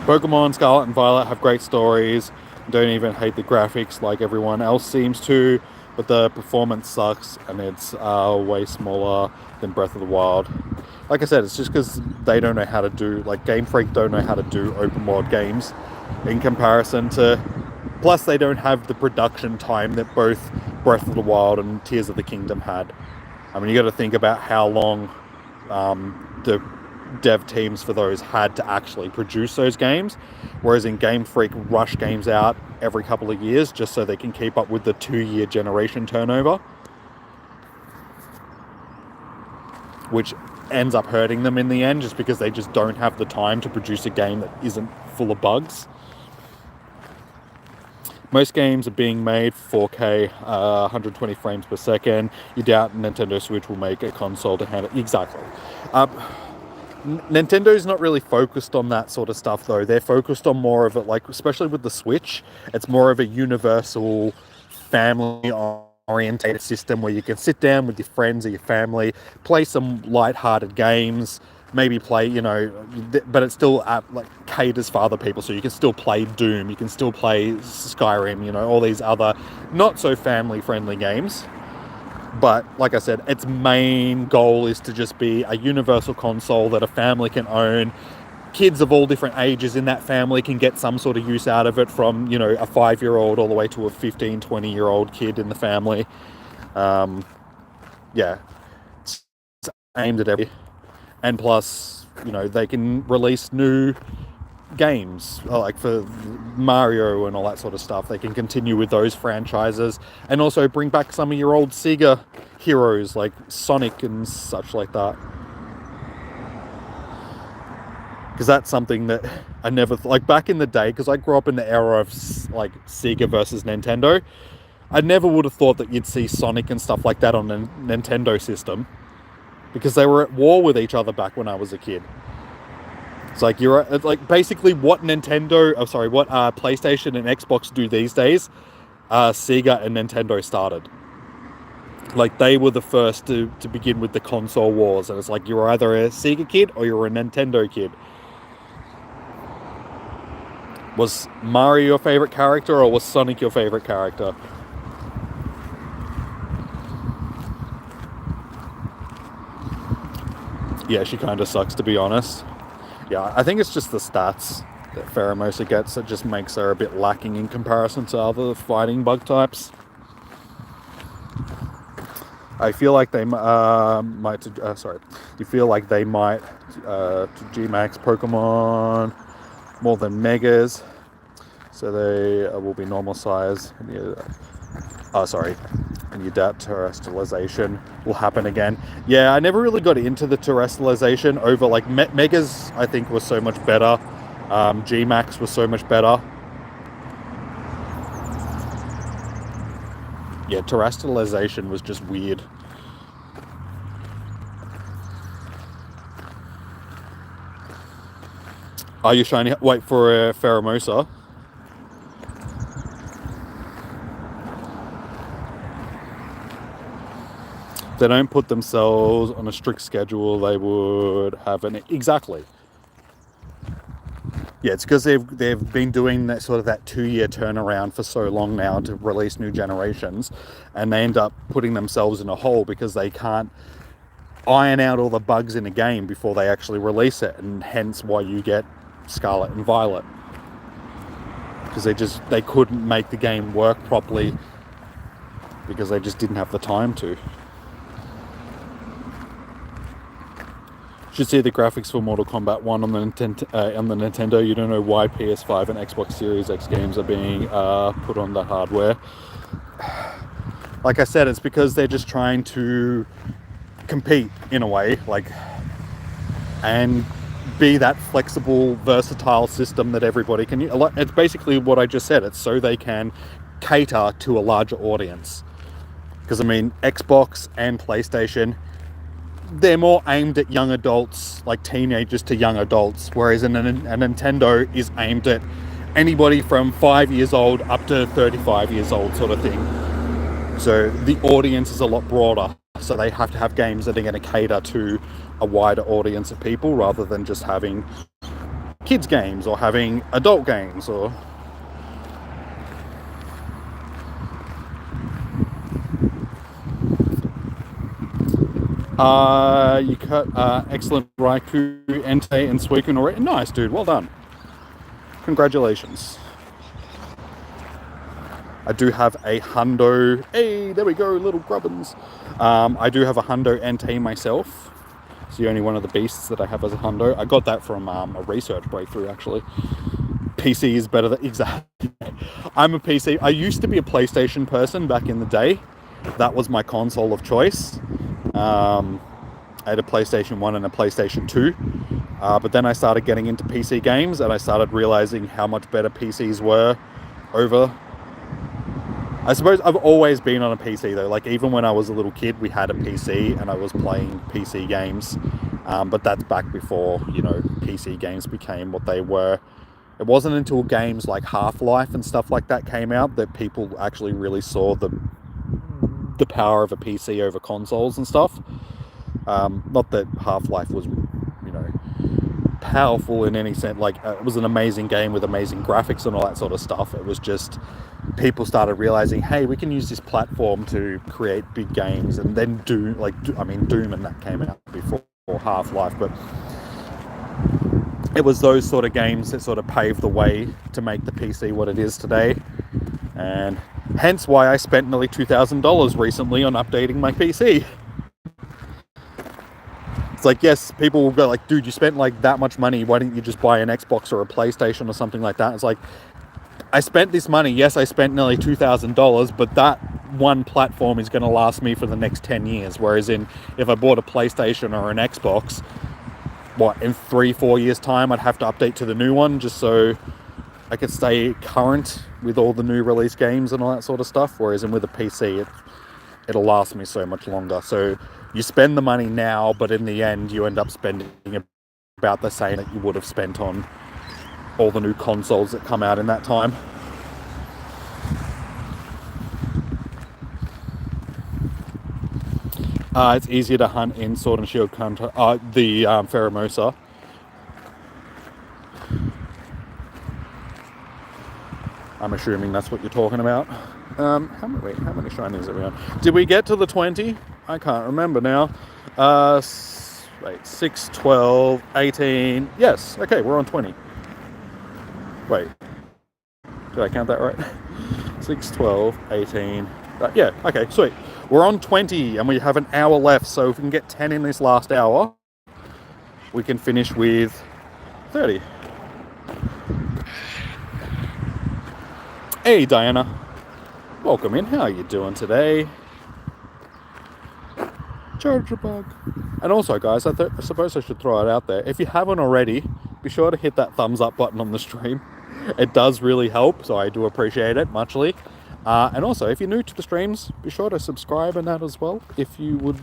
Pokemon Scarlet and Violet have great stories. Don't even hate the graphics like everyone else seems to, but the performance sucks, and it's way smaller than Breath of the Wild. Like I said, it's just because they don't know how to do, like Gamefreak don't know how to do open world games in comparison to, plus they don't have the production time that both Breath of the Wild and Tears of the Kingdom had. I mean, you got to think about how long the dev teams for those had to actually produce those games, whereas in Game Freak rush games out every couple of years just so they can keep up with the 2-year generation turnover, which ends up hurting them in the end just because they just don't have the time to produce a game that isn't full of bugs. Most games are being made 4K, 120 frames per second. You doubt Nintendo Switch will make a console to handle exactly. Nintendo's not really focused on that sort of stuff though. They're focused on more of it, like especially with the Switch, it's more of a universal family orientated system where you can sit down with your friends or your family, play some light-hearted games, maybe play, you know, but it still like caters for other people. So you can still play Doom, you can still play Skyrim, you know, all these other not so family friendly games. But like I said, its main goal is to just be a universal console that a family can own. Kids of all different ages in that family can get some sort of use out of it, from, you know, a 5-year-old all the way to a 15, 20-year-old kid in the family. Yeah, it's aimed at everybody. And plus, you know, they can release new games like for Mario and all that sort of stuff. They can continue with those franchises and also bring back some of your old Sega heroes like Sonic and such like that, because that's something that I never like back in the day, because I grew up in the era of like Sega versus Nintendo. I never would have thought that you'd see Sonic and stuff like that on a Nintendo system, because they were at war with each other back when I was a kid. It's like it's like basically what PlayStation and Xbox do these days, Sega and Nintendo started. Like they were the first to begin with the console wars, and it's like you're either a Sega kid or you're a Nintendo kid. Was Mario your favorite character, or was Sonic your favorite character? Yeah, she kind of sucks, to be honest. Yeah, I think it's just the stats that Pheromosa gets that just makes her a bit lacking in comparison to other fighting bug types. I feel like they might... You feel like they might G-Max Pokemon more than Megas, so they will be normal size. And you doubt terrestrialization will happen again. Yeah, I never really got into the terrestrialization over like Megas. I think was so much better. G-Max was so much better. Yeah, terrestrialization was just weird. Are you shiny? Wait for a Pheromosa. If they don't put themselves on a strict schedule, they would have an... Exactly. Yeah, it's because they've been doing that sort of that 2-year turnaround for so long now to release new generations, and they end up putting themselves in a hole because they can't iron out all the bugs in a game before they actually release it, and hence why you get Scarlet and Violet, because they couldn't make the game work properly because they just didn't have the time to. Should see the graphics for Mortal Kombat 1 on the Nintendo. You don't know why PS5 and Xbox Series X games are being put on the hardware. Like I said, it's because they're just trying to compete in a way, like, and be that flexible, versatile system that everybody can use. It's basically what I just said. It's so they can cater to a larger audience. Because I mean, Xbox and PlayStation, they're more aimed at young adults, like teenagers to young adults, whereas a Nintendo is aimed at anybody from 5 years old up to 35 years old sort of thing. So the audience is a lot broader, so they have to have games that are going to cater to a wider audience of people rather than just having kids games or having adult games or you cut excellent Raikou, Entei, and Suicune already. Nice, dude. Well done. Congratulations. I do have a hundo. Hey, there we go, little grubbins. I do have a hundo Entei myself. It's the only one of the beasts that I have as a hundo. I got that from a research breakthrough, actually. PC is better than... Exactly. I'm a PC. I used to be a PlayStation person back in the day. That was my console of choice. I had a PlayStation 1 and a PlayStation 2. But then I started getting into PC games and I started realizing how much better PCs were over... I suppose I've always been on a PC though. Like even when I was a little kid, we had a PC and I was playing PC games. But that's back before, you know, PC games became what they were. It wasn't until games like Half-Life and stuff like that came out that people actually really saw the power of a PC over consoles and stuff. Not that Half-Life was, you know, powerful in any sense. Like it was an amazing game with amazing graphics and all that sort of stuff. It was just people started realizing, hey, we can use this platform to create big games. And then Doom and that came out before Half-Life, but it was those sort of games that sort of paved the way to make the PC what it is today. And hence why I spent nearly $2,000 recently on updating my PC. It's like, yes, people will go like, dude, you spent like that much money. Why didn't you just buy an Xbox or a PlayStation or something like that? It's like, I spent this money. Yes, I spent nearly $2,000, but that one platform is going to last me for the next 10 years. Whereas if I bought a PlayStation or an Xbox, in 3-4 years time, I'd have to update to the new one just so I could stay current with all the new release games and all that sort of stuff. Whereas with a PC, it'll last me so much longer. So you spend the money now, but in the end, you end up spending about the same that you would have spent on all the new consoles that come out in that time. It's easier to hunt in Sword and Shield Hunter, the Pheromosa. I'm assuming that's what you're talking about. How many shinies are we on? Did we get to the 20? I can't remember now. 6, 12, 18. Yes, okay, we're on 20. Wait, did I count that right? 6, 12, 18. Yeah, okay, sweet. We're on 20 and we have an hour left, so if we can get 10 in this last hour, we can finish with 30. Hey, Diana. Welcome in. How are you doing today? Charger bug. And also, guys, I suppose I should throw it out there. If you haven't already, be sure to hit that thumbs up button on the stream. It does really help, so I do appreciate it muchly. And also, if you're new to the streams, be sure to subscribe and that as well, if you would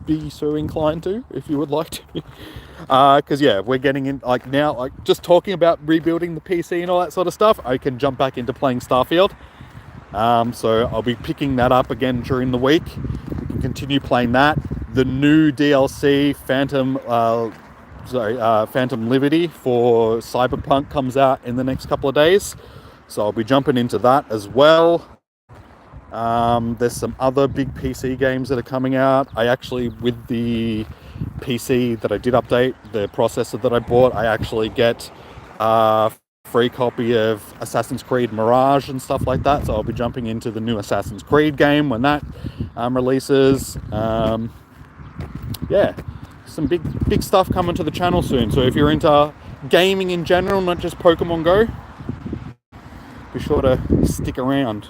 be so inclined to, if you would like to. Because, yeah, we're getting in, like, now, like, just talking about rebuilding the PC and all that sort of stuff, I can jump back into playing Starfield. So I'll be picking that up again during the week. We can continue playing that. The new DLC, Phantom Liberty for Cyberpunk comes out in the next couple of days. So I'll be jumping into that as well. There's some other big PC games that are coming out. I actually, with the PC that I did update, the processor that I bought, I actually get a free copy of Assassin's Creed Mirage and stuff like that. So I'll be jumping into the new Assassin's Creed game when that releases. Yeah, some big stuff coming to the channel soon. So if you're into gaming in general, not just Pokemon Go, be sure to stick around.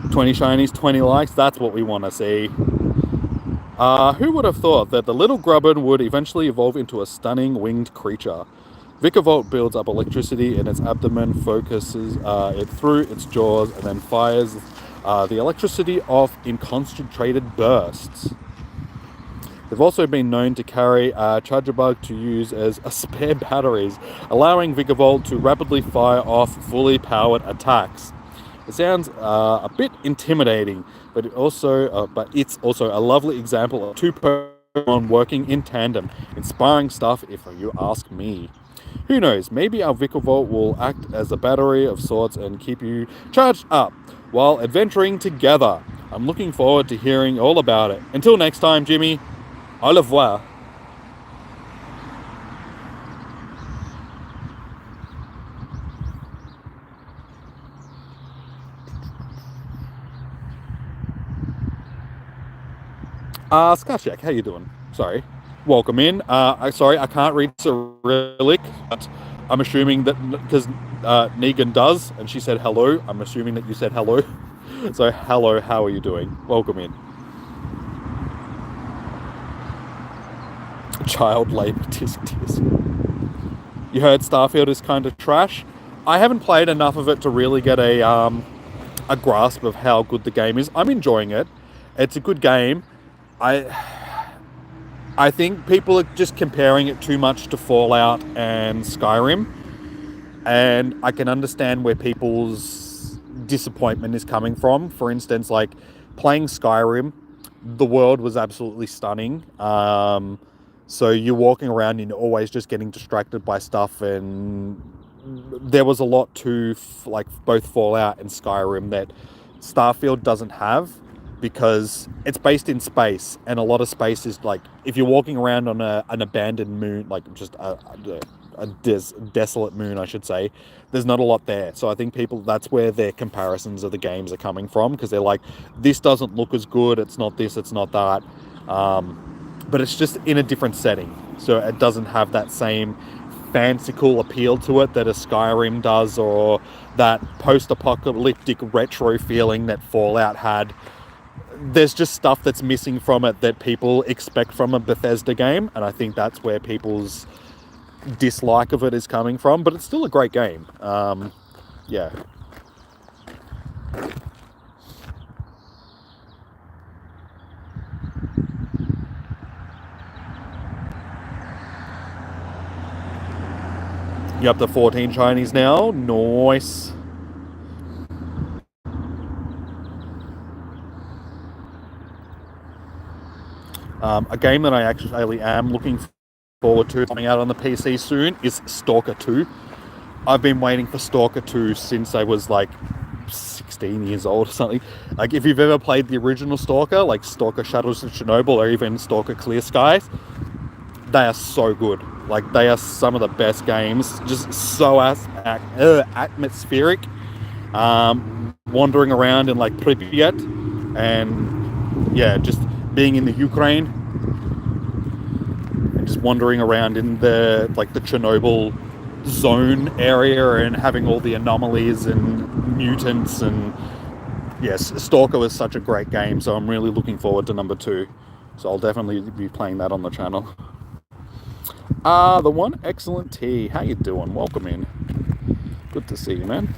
$20 shinies, 20 likes, that's what we want to see. Who would have thought that the little Grubbin would eventually evolve into a stunning winged creature? Vikavolt builds up electricity in its abdomen, focuses it through its jaws, and then fires the electricity off in concentrated bursts. They've also been known to carry Charjabug to use as spare batteries, allowing Vikavolt to rapidly fire off fully powered attacks. It sounds a bit intimidating, but it's also a lovely example of two Pokemon working in tandem. Inspiring stuff, if you ask me. Who knows, maybe our Vikavolt will act as a battery of sorts and keep you charged up while adventuring together. I'm looking forward to hearing all about it. Until next time, Jimmy, au revoir. Skashak, how you doing? Sorry. Welcome in. Sorry, I can't read Cyrillic, but I'm assuming that because Negan does, and she said hello, I'm assuming that you said hello. So, hello, how are you doing? Welcome in. Child labor tisk. You heard Starfield is kind of trash? I haven't played enough of it to really get a grasp of how good the game is. I'm enjoying it. It's a good game. I think people are just comparing it too much to Fallout and Skyrim, and I can understand where people's disappointment is coming from. For instance, like playing Skyrim, the world was absolutely stunning. So you're walking around and you're always just getting distracted by stuff, and there was a lot to like both Fallout and Skyrim that Starfield doesn't have, because it's based in space, and a lot of space is like, if you're walking around on an abandoned moon, like just a desolate moon, I should say, there's not a lot there. So I think people, that's where their comparisons of the games are coming from, because they're like, this doesn't look as good, it's not this, it's not that, but it's just in a different setting, so it doesn't have that same fanciful appeal to it that a Skyrim does, or that post-apocalyptic retro feeling that Fallout had. There's just stuff that's missing from it that people expect from a Bethesda game, and I think that's where people's dislike of it is coming from, but it's still a great game. Yeah. You up to 14 Chinese now? Nice. A game that I actually am looking forward to coming out on the PC soon is Stalker 2. I've been waiting for Stalker 2 since I was like 16 years old or something. Like, if you've ever played the original Stalker, like Stalker Shadows of Chernobyl or even Stalker Clear Skies, they are so good. Like, they are some of the best games. Just so atmospheric. Wandering around in like Pripyat, and yeah, just being in the Ukraine and just wandering around in the Chernobyl zone area and having all the anomalies and mutants, and yes, Stalker was such a great game, so I'm really looking forward to number 2. So I'll definitely be playing that on the channel. The one excellent T, how you doing? Welcome in. Good to see you, man.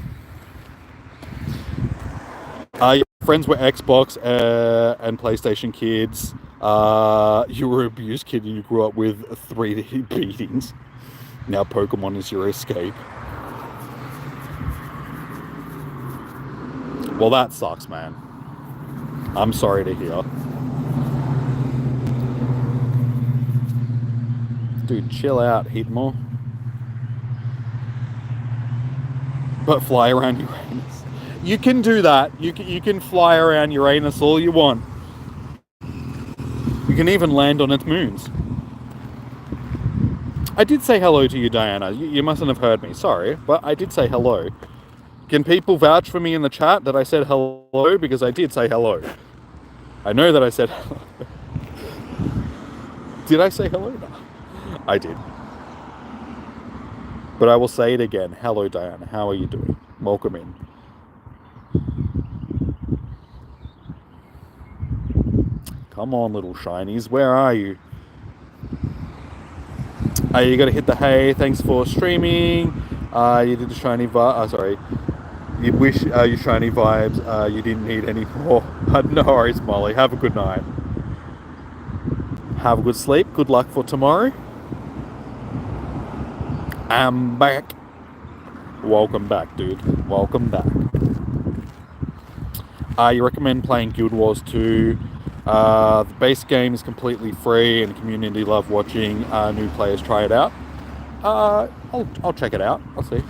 Your friends were Xbox and PlayStation kids. You were an abused kid and you grew up with 3D beatings. Now Pokemon is your escape. Well, that sucks, man. I'm sorry to hear. Dude, chill out, Heatmore. But fly around Uranus. You can do that. You can fly around Uranus all you want. You can even land on its moons. I did say hello to you, Diana. You mustn't have heard me. Sorry, but I did say hello. Can people vouch for me in the chat that I said hello? Because I did say hello. I know that I said hello. Did I say hello? No. I did. But I will say it again. Hello, Diana. How are you doing? Welcome in. Come on, little shinies. Where are you? You gotta hit the hey. Thanks for streaming. You did the shiny vibe. Sorry. You wish your shiny vibes you didn't need any more. No worries, Molly. Have a good night. Have a good sleep. Good luck for tomorrow. I'm back. Welcome back, dude. Welcome back. You recommend playing Guild Wars 2? The base game is completely free, and the community love watching new players try it out. I'll check it out. I'll see.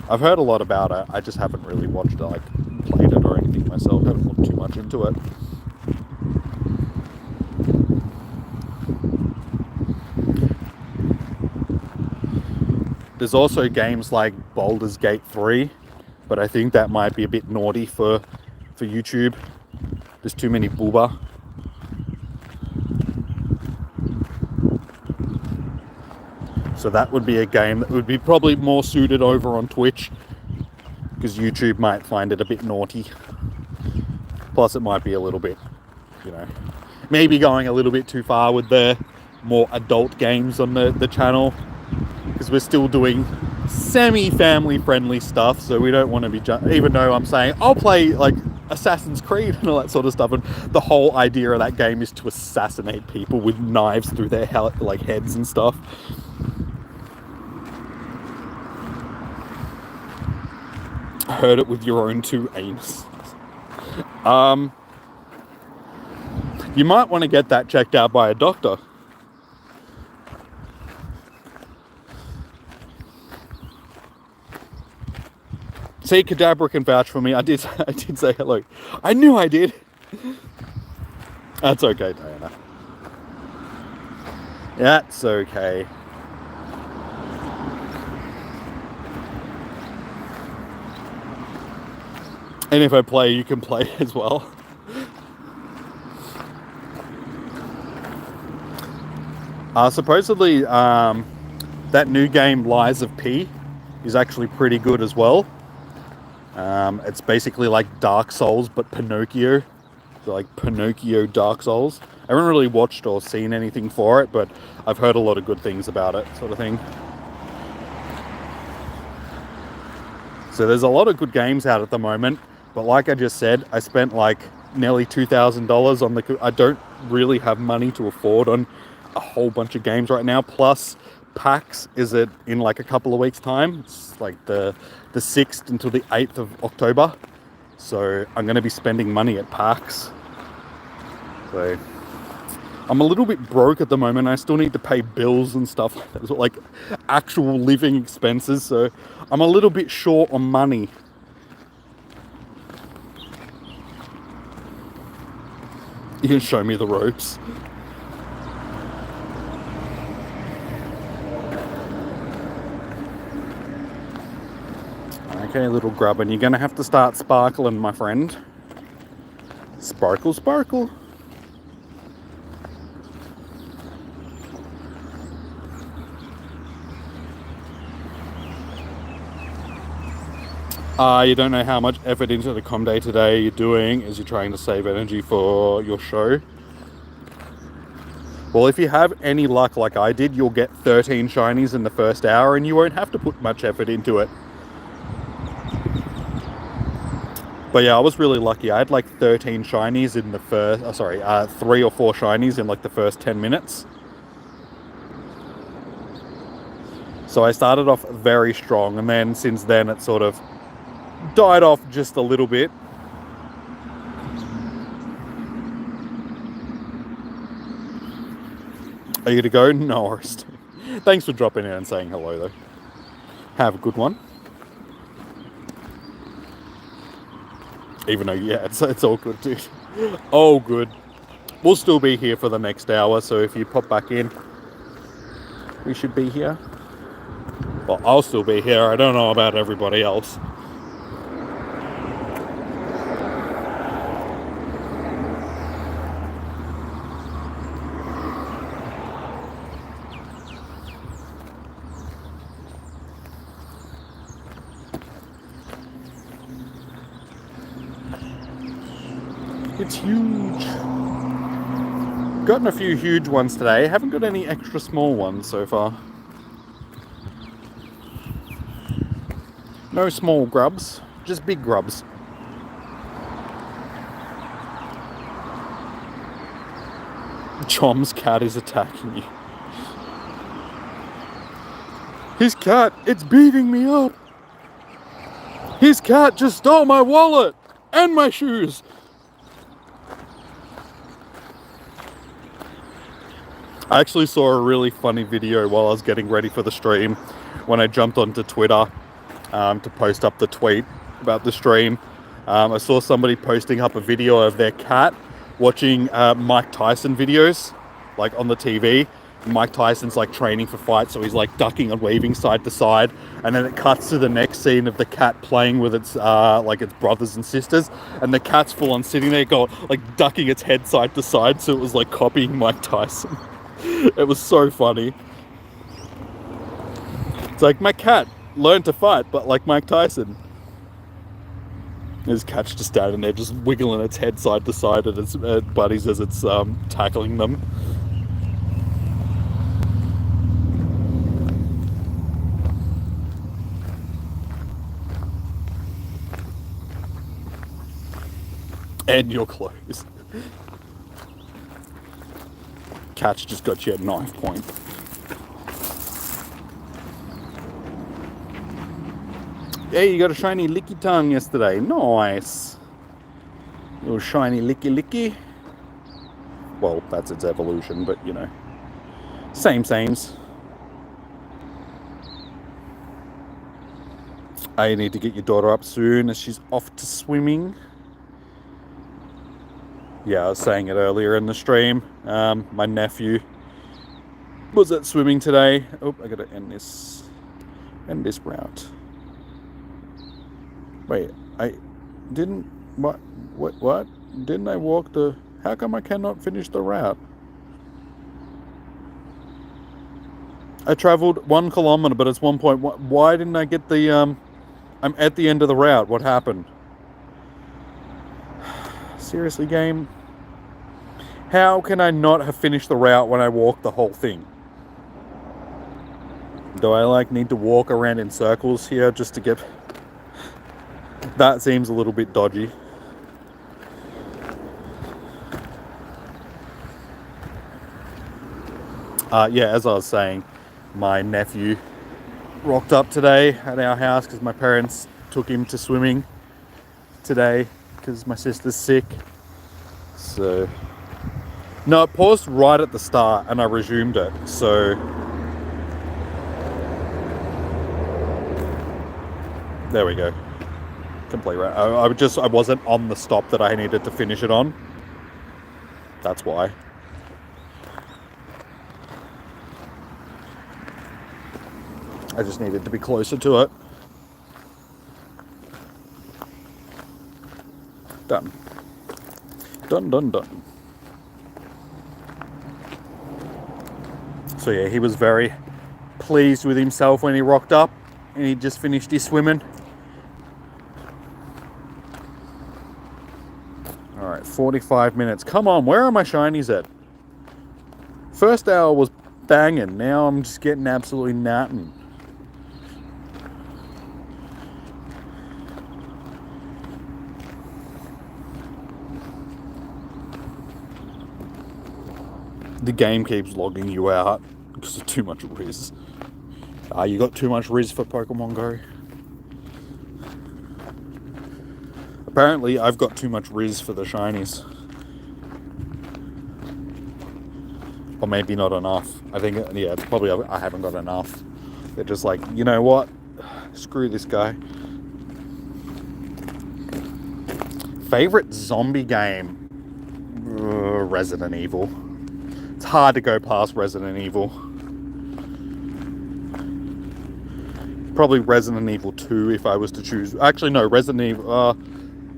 I've heard a lot about it. I just haven't really watched it, like played it or anything myself. Haven't looked too much into it. There's also games like Baldur's Gate 3, but I think that might be a bit naughty for YouTube. There's too many booba. So that would be a game that would be probably more suited over on Twitch, because YouTube might find it a bit naughty. Plus it might be a little bit, you know, maybe going a little bit too far with the more adult games on the channel, because we're still doing semi-family friendly stuff, so we don't want to be even though I'm saying I'll play like Assassin's Creed and all that sort of stuff, and the whole idea of that game is to assassinate people with knives through their heads and stuff. Heard it with your own two anus. You might want to get that checked out by a doctor. See, Kadabra can vouch for me. I did say hello. I knew I did. That's okay, Diana. That's okay. And if I play, you can play as well. Supposedly, that new game, Lies of P, is actually pretty good as well. It's basically like Dark Souls, but Pinocchio. So like Pinocchio Dark Souls. I haven't really watched or seen anything for it, but I've heard a lot of good things about it, sort of thing. So there's a lot of good games out at the moment. But like I just said, I spent like nearly $2,000 on the... I don't really have money to afford on a whole bunch of games right now. Plus, PAX is it in like a couple of weeks' time. It's like the 6th until the 8th of October. So I'm going to be spending money at PAX. So I'm a little bit broke at the moment. I still need to pay bills and stuff like that. So like actual living expenses. So I'm a little bit short on money. You can show me the ropes. Okay, little Grubbin, you're gonna have to start sparkling, my friend. Sparkle, sparkle. You don't know how much effort into the com day today you're doing as you're trying to save energy for your show. Well, if you have any luck like I did, you'll get 13 shinies in the first hour and you won't have to put much effort into it. But yeah, I was really lucky. I had like 13 shinies in the first, 3 or 4 shinies in like the first 10 minutes. So I started off very strong, and then since then it sort of died off just a little bit. Are you gonna go? No worries. Thanks for dropping in and saying hello though. Have a good one. Even though, yeah, it's all good, dude. All good. We'll still be here for the next hour, so if you pop back in, we should be here. Well, I'll still be here. I don't know about everybody else. It's huge. Gotten a few huge ones today. Haven't got any extra small ones so far. No small grubs, just big grubs. Chom's cat is attacking you. His cat, it's beating me up. His cat just stole my wallet and my shoes. I actually saw a really funny video while I was getting ready for the stream when I jumped onto Twitter to post up the tweet about the stream. I saw somebody posting up a video of their cat watching Mike Tyson videos, like on the TV. Mike Tyson's like training for fights, so he's like ducking and weaving side to side, and then it cuts to the next scene of the cat playing with its like its brothers and sisters, and the cat's full on sitting there going like ducking its head side to side, so it was like copying Mike Tyson. It was so funny. It's like, my cat learned to fight, but like Mike Tyson. His cat's just standing there, just wiggling its head side to side at its buddies as it's tackling them. And your clothes. Cat's just got you at knife point. Hey, you got a shiny licky tongue yesterday. Nice. Little shiny licky. Well, that's its evolution, but you know. Sames. I need to get your daughter up soon as she's off to swimming. Yeah, I was saying it earlier in the stream. My nephew was at swimming today. Oh, I gotta end this route. Wait, I didn't. What? Didn't I walk the? How come I cannot finish the route? I traveled 1 kilometer, but it's 1.1. Why didn't I get the? I'm at the end of the route. What happened? Seriously, game? How can I not have finished the route when I walked the whole thing? Do I like need to walk around in circles here just to get... That seems a little bit dodgy. Yeah, as I was saying, my nephew rocked up today at our house because my parents took him to swimming today because my sister's sick. So no, it paused right at the start and I resumed it, so there we go. Complete right. I wasn't on the stop that I needed to finish it on. That's why. I just needed to be closer to it. Done. Done. So yeah, he was very pleased with himself when he rocked up and he just finished his swimming. Alright, 45 minutes. Come on, where are my shinies at? First hour was banging, now I'm just getting absolutely natting. The game keeps logging you out because of too much Riz. You got too much Riz for Pokemon Go. Apparently, I've got too much Riz for the shinies. Or maybe not enough. I think, yeah, it's probably I haven't got enough. They're just like, you know what? Screw this guy. Favorite zombie game? Resident Evil. It's hard to go past Resident Evil. Probably Resident Evil 2 if I was to choose. Actually, no, Resident Evil...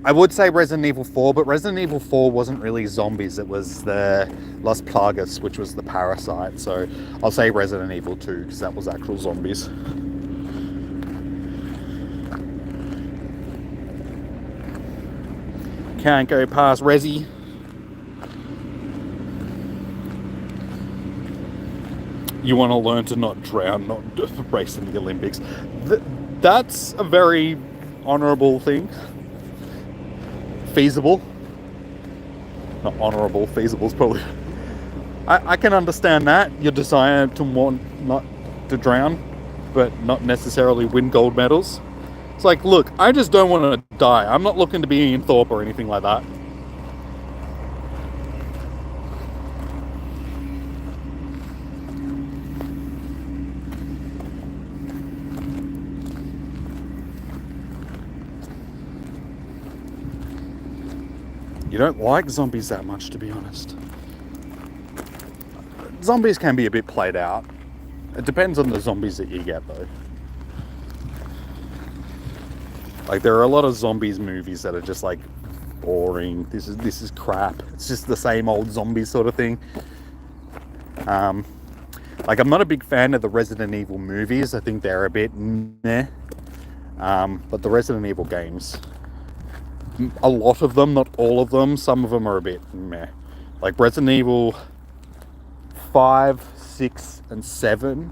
I would say Resident Evil 4, but Resident Evil 4 wasn't really zombies. It was the Las Plagas, which was the parasite. So I'll say Resident Evil 2 because that was actual zombies. Can't go past Resi. You want to learn to not drown, not race in the Olympics. That's a very honourable thing. Feasible. Not honourable, feasible is probably... I can understand that, your desire to want not to drown, but not necessarily win gold medals. It's like, look, I just don't want to die. I'm not looking to be Ian Thorpe or anything like that. You don't like zombies that much, to be honest. Zombies can be a bit played out. It depends on the zombies that you get, though. Like, there are a lot of zombies movies that are just like boring. This is crap. It's just the same old zombie sort of thing. Like, I'm not a big fan of the Resident Evil movies. I think they're a bit meh. But the Resident Evil games, a lot of them, not all of them, some of them are a bit meh. Like Resident Evil 5, 6, and 7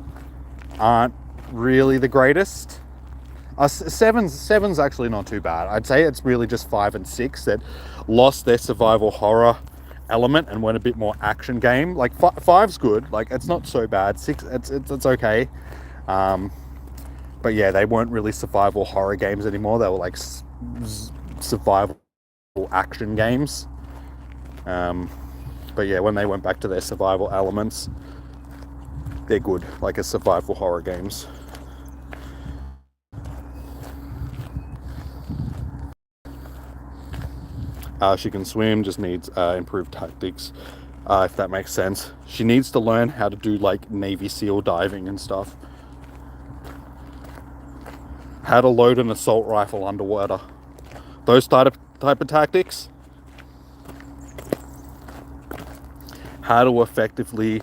aren't really the greatest. Seven's actually not too bad. I'd say it's really just 5 and 6 that lost their survival horror element and went a bit more action game. Like 5's good, like it's not so bad. 6, it's okay. But yeah, they weren't really survival horror games anymore. They were like survival action games. But yeah, when they went back to their survival elements, they're good, like as survival horror games. She can swim, just needs improved tactics, if that makes sense. She needs to learn how to do like Navy SEAL diving and stuff. How to load an assault rifle underwater. Those type of tactics. How to effectively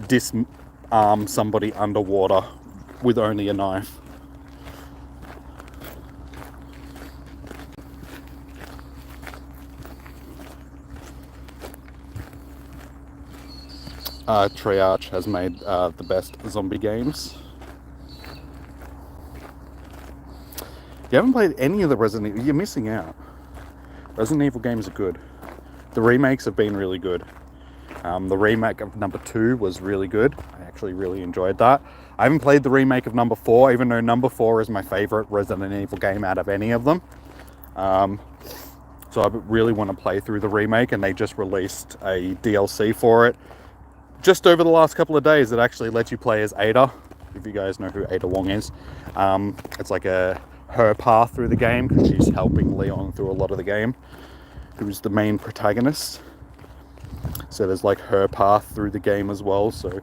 disarm somebody underwater with only a knife. Treyarch has made the best zombie games. If you haven't played any of the Resident Evil, you're missing out. Resident Evil games are good. The remakes have been really good. The remake of number 2 was really good. I actually really enjoyed that. I haven't played the remake of number 4, even though number 4 is my favorite Resident Evil game out of any of them. So I really want to play through the remake, and they just released a DLC for it just over the last couple of days that actually lets you play as Ada, if you guys know who Ada Wong is. It's like her path through the game, because she's helping Leon through a lot of the game, who's the main protagonist. So there's like her path through the game as well, so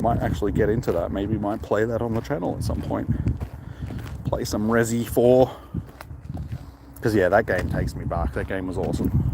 might actually get into that. Maybe might play that on the channel at some point. Play some Resi 4. Because yeah, that game takes me back. That game was awesome.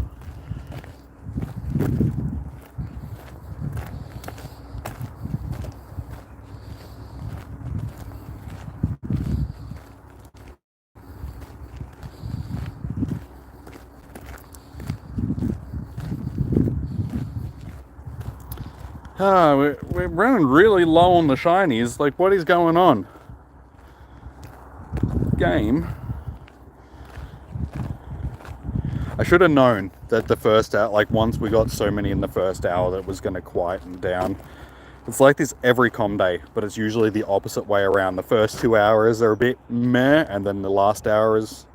We're running really low on the shinies. Like, what is going on? Game. I should have known that the first hour, like once we got so many in the first hour, that it was going to quieten down. It's like this every com day, but it's usually the opposite way around. The first 2 hours are a bit meh, and then the last hour is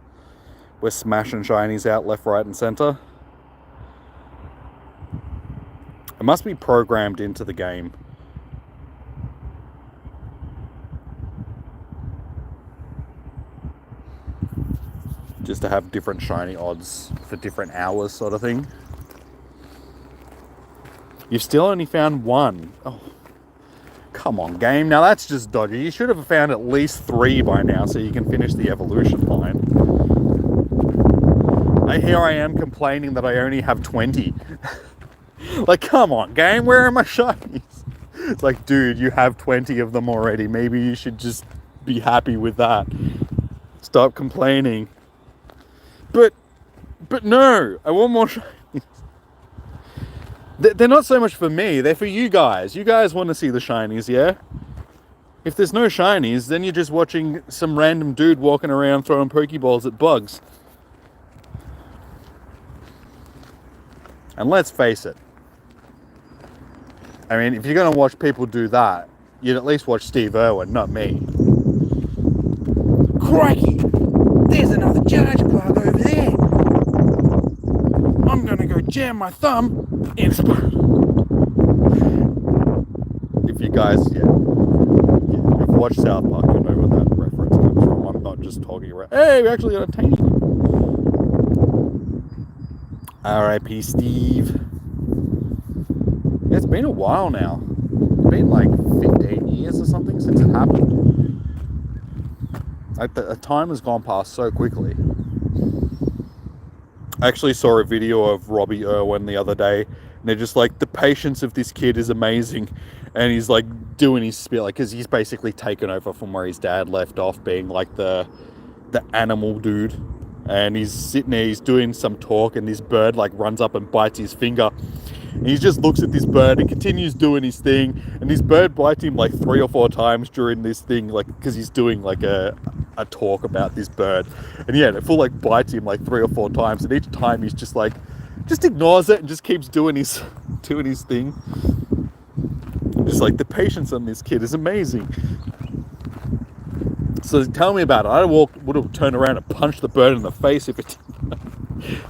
we're smashing shinies out left, right, and center. It must be programmed into the game. Just to have different shiny odds for different hours, sort of thing. You've still only found 1. Oh, come on, game. Now that's just dodgy. You should have found at least 3 by now so you can finish the evolution line. Here I am complaining that I only have 20. Like, come on, game, where are my shinies? It's like, dude, you have 20 of them already. Maybe you should just be happy with that. Stop complaining. But no, I want more shinies. They're not so much for me, they're for you guys. You guys want to see the shinies, yeah? If there's no shinies, then you're just watching some random dude walking around throwing Pokeballs at bugs. And let's face it, I mean, if you're going to watch people do that, you'd at least watch Steve Irwin, not me. Crikey! There's another charge plug over there! I'm going to go jam my thumb in some... If you guys, if you've watched South Park, you'll know where that reference comes from. I'm not just talking about, hey, we actually got a tiny one. R.I.P. Steve. It's been a while now. It's been like 15 years or something since it happened. Like the time has gone past so quickly. I actually saw a video of Robbie Irwin the other day, and they're just like, the patience of this kid is amazing. And he's like doing his spiel, like, because he's basically taken over from where his dad left off, being like the animal dude. And he's sitting there, he's doing some talk, and this bird like runs up and bites his finger. And he just looks at this bird and continues doing his thing. And this bird bites him like 3 or 4 times during this thing, like, because he's doing like a talk about this bird. And yeah, it full like bites him like 3 or 4 times. And each time he's just like, just ignores it and just keeps doing his thing. Just like, the patience on this kid is amazing. So tell me about it. I would have turned around and punched the bird in the face if it didn't.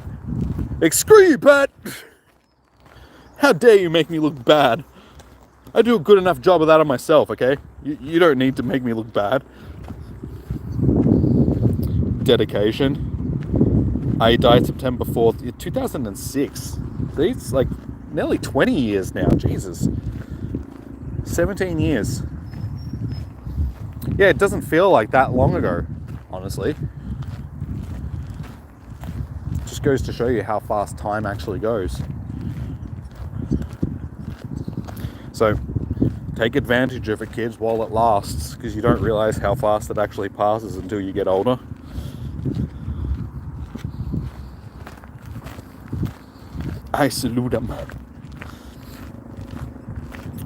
Like, screw you, Pat! How dare you make me look bad? I do a good enough job of that on myself, okay? You don't need to make me look bad. Dedication. I died September 4th, 2006. See, it's like nearly 20 years now. Jesus. 17 years. Yeah, it doesn't feel like that long ago, honestly. It just goes to show you how fast time actually goes. So, take advantage of it, kids, while it lasts, because you don't realize how fast it actually passes until you get older. I salute them.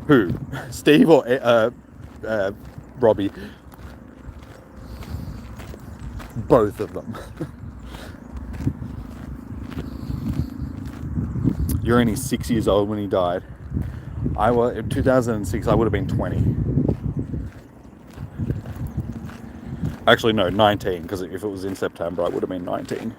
Who? Steve or Robbie? Both of them. You're only 6 years old when he died. In 2006, I would have been 20. Actually, no, 19, because if it was in September, I would have been 19.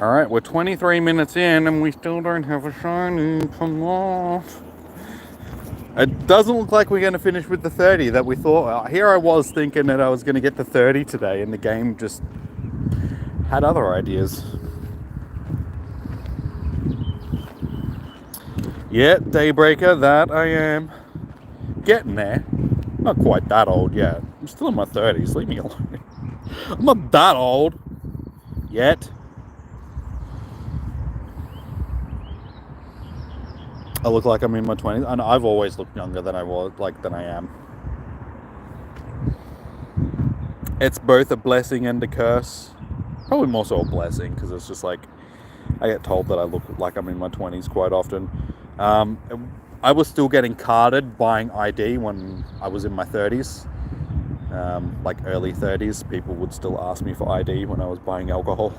Alright, we're 23 minutes in and we still don't have a shiny. Come on. It doesn't look like we're going to finish with the 30 that we thought. Here I was thinking that I was going to get to 30 today, and the game just had other ideas. Yeah, Daybreaker, that I am. Getting there. Not quite that old yet. I'm still in my 30s. Leave me alone. I'm not that old yet. I look like I'm in my 20s, and I've always looked younger than I am. It's both a blessing and a curse. Probably more so a blessing, because it's just like, I get told that I look like I'm in my 20s quite often. I was still getting carded buying ID when I was in my 30s. Like early 30s, people would still ask me for ID when I was buying alcohol.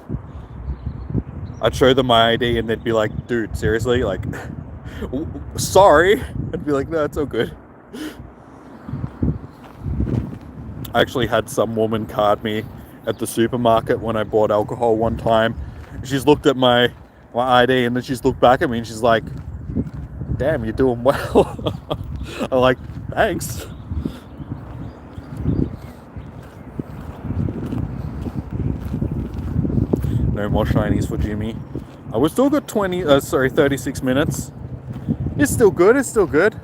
I'd show them my ID and they'd be like, dude, seriously? Like, sorry. I'd be like, no, it's all good. I actually had some woman card me at the supermarket when I bought alcohol one time. She's looked at my ID and then she's looked back at me and she's like, damn, you're doing well. I'm like, thanks. No more shinies for Jimmy. We still got 36 minutes. It's still good, it's still good.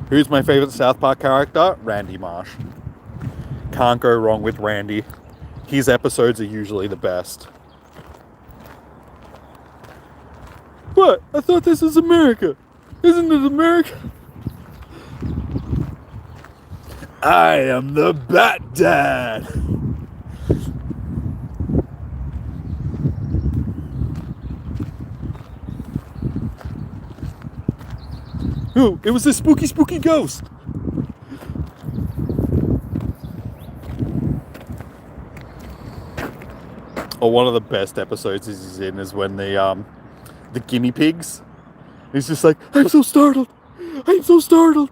Who's my favorite South Park character? Randy Marsh. Can't go wrong with Randy. His episodes are usually the best. What? I thought this was America. Isn't it America? I am the Bat Dad. Oh, it was a spooky, spooky ghost. Oh, one of the best episodes he's in is when the guinea pigs. He's just like, I'm so startled. I'm so startled.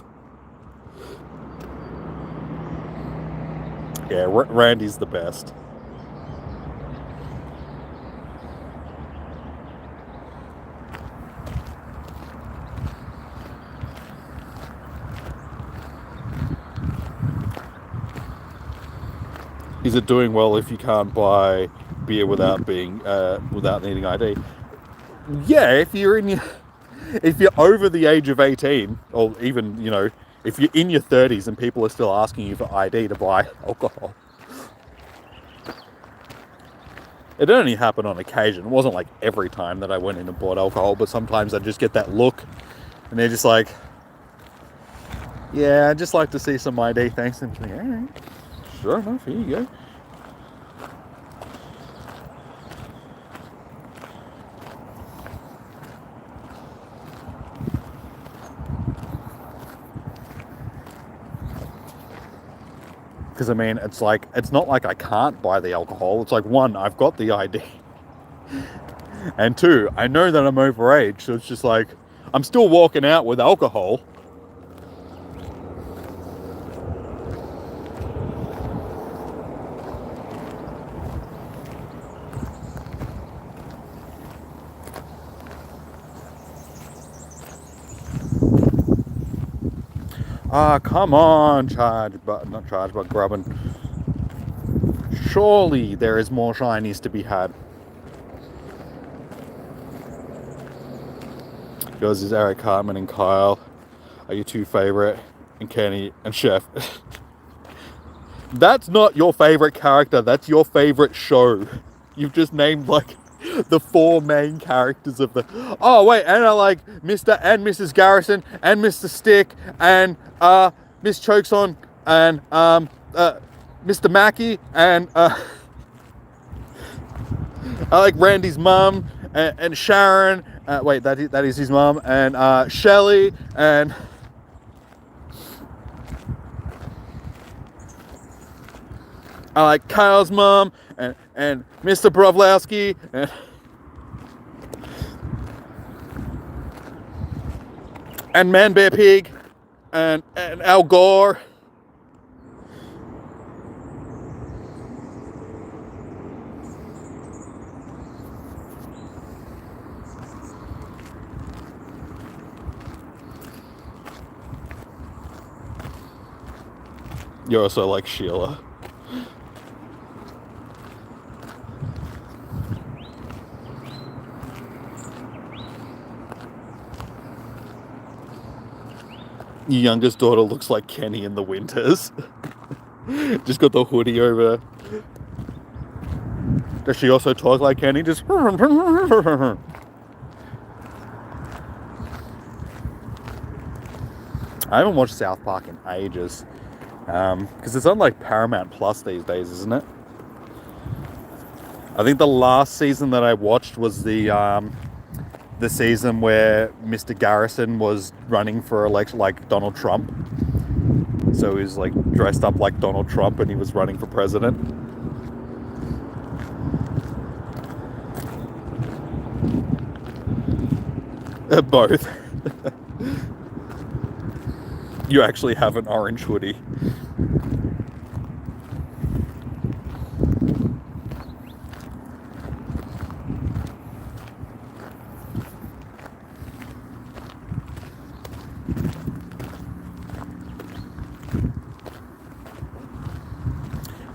Yeah, Randy's the best. Is it doing well if you can't buy beer without needing ID? Yeah, if you're over the age of 18, or even, if you're in your 30s and people are still asking you for ID to buy alcohol. It only happened on occasion. It wasn't like every time that I went in and bought alcohol, but sometimes I'd just get that look and they're just like, yeah, I'd just like to see some ID, thanks. And I'm like, all right, sure enough, here you go. Because, I mean, it's not like I can't buy the alcohol. It's like, one, I've got the ID. And two, I know that I'm overage, so it's just like, I'm still walking out with alcohol. Ah, come on, not charge, but Grubbin. Surely there is more shinies to be had. Yours is Eric Hartman and Kyle are your two favorite, and Kenny and Chef. That's not your favorite character, that's your favorite show. You've just named like the four main characters of the... Oh wait, and I like Mr. and Mrs. Garrison and Mr. Stick and Miss Chokeson and Mr. Mackey and I like Randy's mum and Sharon. Wait, that is his mum, and Shelley, and I like Kyle's mum and Mr. Brovlowski and Man Bear Pig and Al Gore. You also like Sheila. Your youngest daughter looks like Kenny in the winters. Just got the hoodie over. Does she also talk like Kenny? Just... I haven't watched South Park in ages. Because it's on like Paramount Plus these days, isn't it? I think the last season that I watched was the season where Mr. Garrison was running for election like Donald Trump. So he was like dressed up like Donald Trump and he was running for president. Both. You actually have an orange hoodie.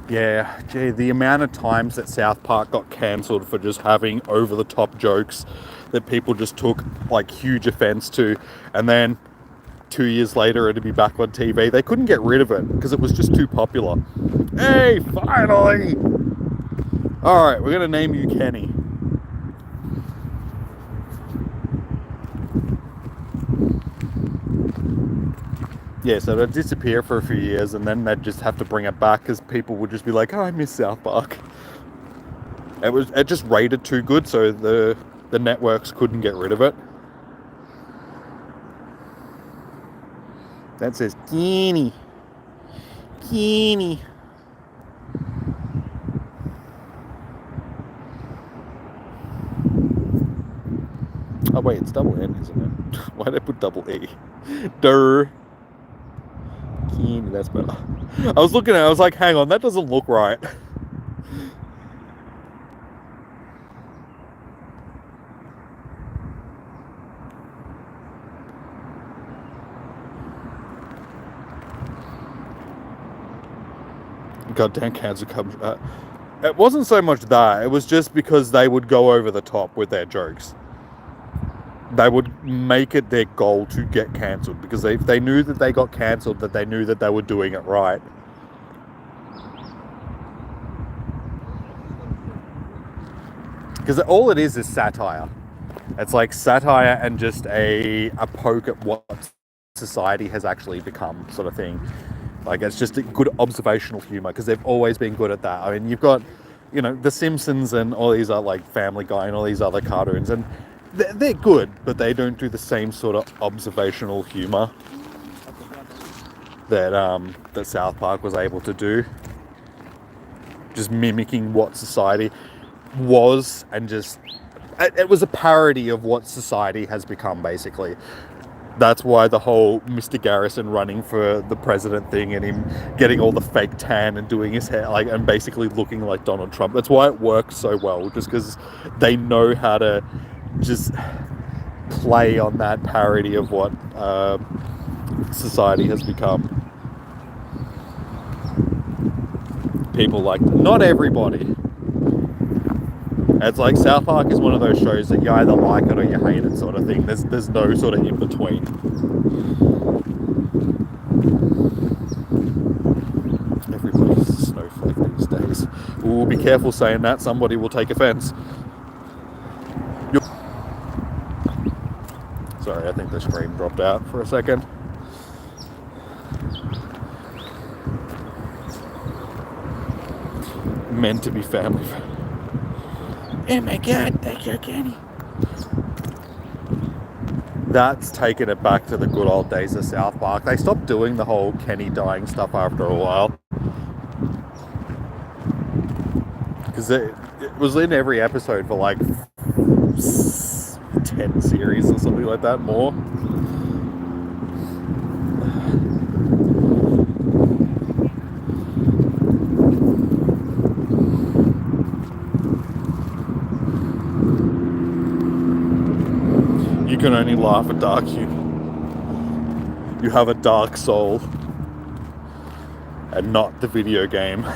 Yeah, gee, the amount of times that South Park got cancelled for just having over-the-top jokes that people just took like huge offense to, and then 2 years later it'd be back on TV. They couldn't get rid of it because it was just too popular. Hey, finally! Alright, we're gonna name you Kenny. Yeah, so it'd disappear for a few years and then they'd just have to bring it back because people would just be like, oh, I miss South Park. It just rated too good, so the networks couldn't get rid of it. That says Kenny. Kenny. Oh wait, it's double N, isn't it? Why'd I put double E? Durr. Kenny. that's better. I was looking at it, I was like, hang on, that doesn't look right. Goddamn cancer comes. It wasn't so much that, it was just because they would go over the top with their jokes. They would make it their goal to get cancelled, because if they knew that they got cancelled, that they knew that they were doing it right. Because all it is satire. It's like satire and just a poke at what society has actually become, sort of thing. Like, it's just a good observational humour, because they've always been good at that. I mean, you've got, you know, The Simpsons and all these other, like, Family Guy and all these other cartoons, and they're good, but they don't do the same sort of observational humour that South Park was able to do. Just mimicking what society was, and just... It was a parody of what society has become, basically. That's why the whole Mr. Garrison running for the president thing, and him getting all the fake tan and doing his hair, like, and basically looking like Donald Trump. That's why it works so well, just because they know how to just play on that parody of what society has become. People like, not everybody. It's like South Park is one of those shows that you either like it or you hate it, sort of thing. There's no sort of in between. Everybody's a snowflake these days. Ooh, be careful saying that. Somebody will take offense. Sorry, I think the stream dropped out for a second. Meant to be family. Oh my god, that's so candy. That's taken it back to the good old days of South Park. They stopped doing the whole Kenny dying stuff after a while. Because it was in every episode for like 10 series or something like that, more. You can only laugh at dark humor. You have a dark soul, and not the video game.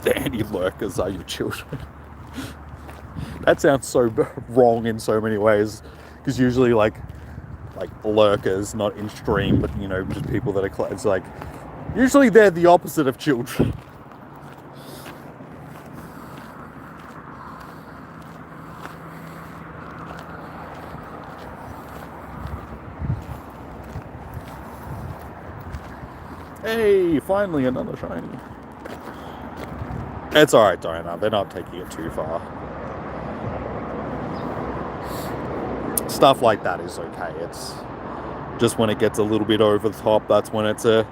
The anti-lurkers are your children. That sounds so wrong in so many ways, because usually like lurkers, not in stream, but you know, just people that are, it's like, usually they're the opposite of children. Hey, finally another shiny. It's alright, Diana. They're not taking it too far. Stuff like that is okay. It's just when it gets a little bit over the top, that's when it's a...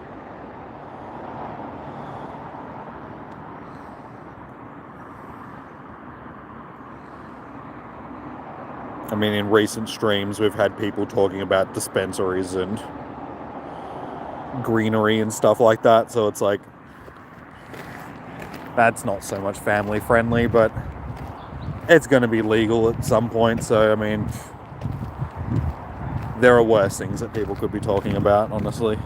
I mean, in recent streams, we've had people talking about dispensaries and greenery and stuff like that, so it's like, that's not so much family friendly, but it's going to be legal at some point, so I mean, there are worse things that people could be talking about, honestly.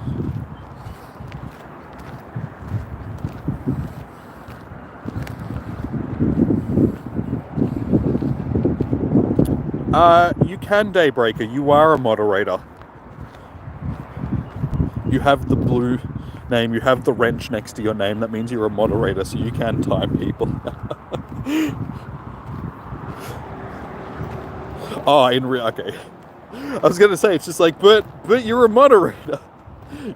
You can, Daybreaker, you are a moderator. You have the blue name, you have the wrench next to your name, that means you're a moderator, so you can time people. Oh, okay. I was gonna say, it's just like, but you're a moderator.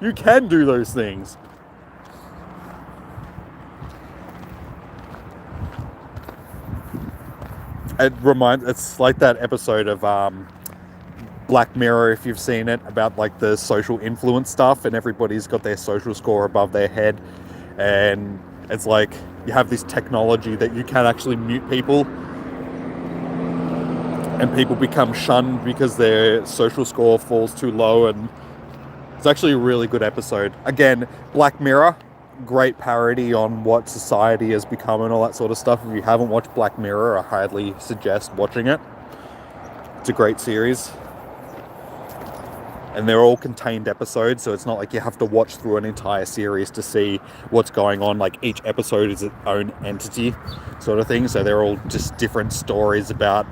You can do those things. It's like that episode of Black Mirror, if you've seen it, about like the social influence stuff, and everybody's got their social score above their head, and it's like you have this technology that you can actually mute people, and people become shunned because their social score falls too low, and it's actually a really good episode. Again, Black Mirror, great parody on what society has become and all that sort of stuff. If you haven't watched Black Mirror, I highly suggest watching it. It's a great series. And they're all contained episodes, so it's not like you have to watch through an entire series to see what's going on. Like, each episode is its own entity sort of thing, so they're all just different stories about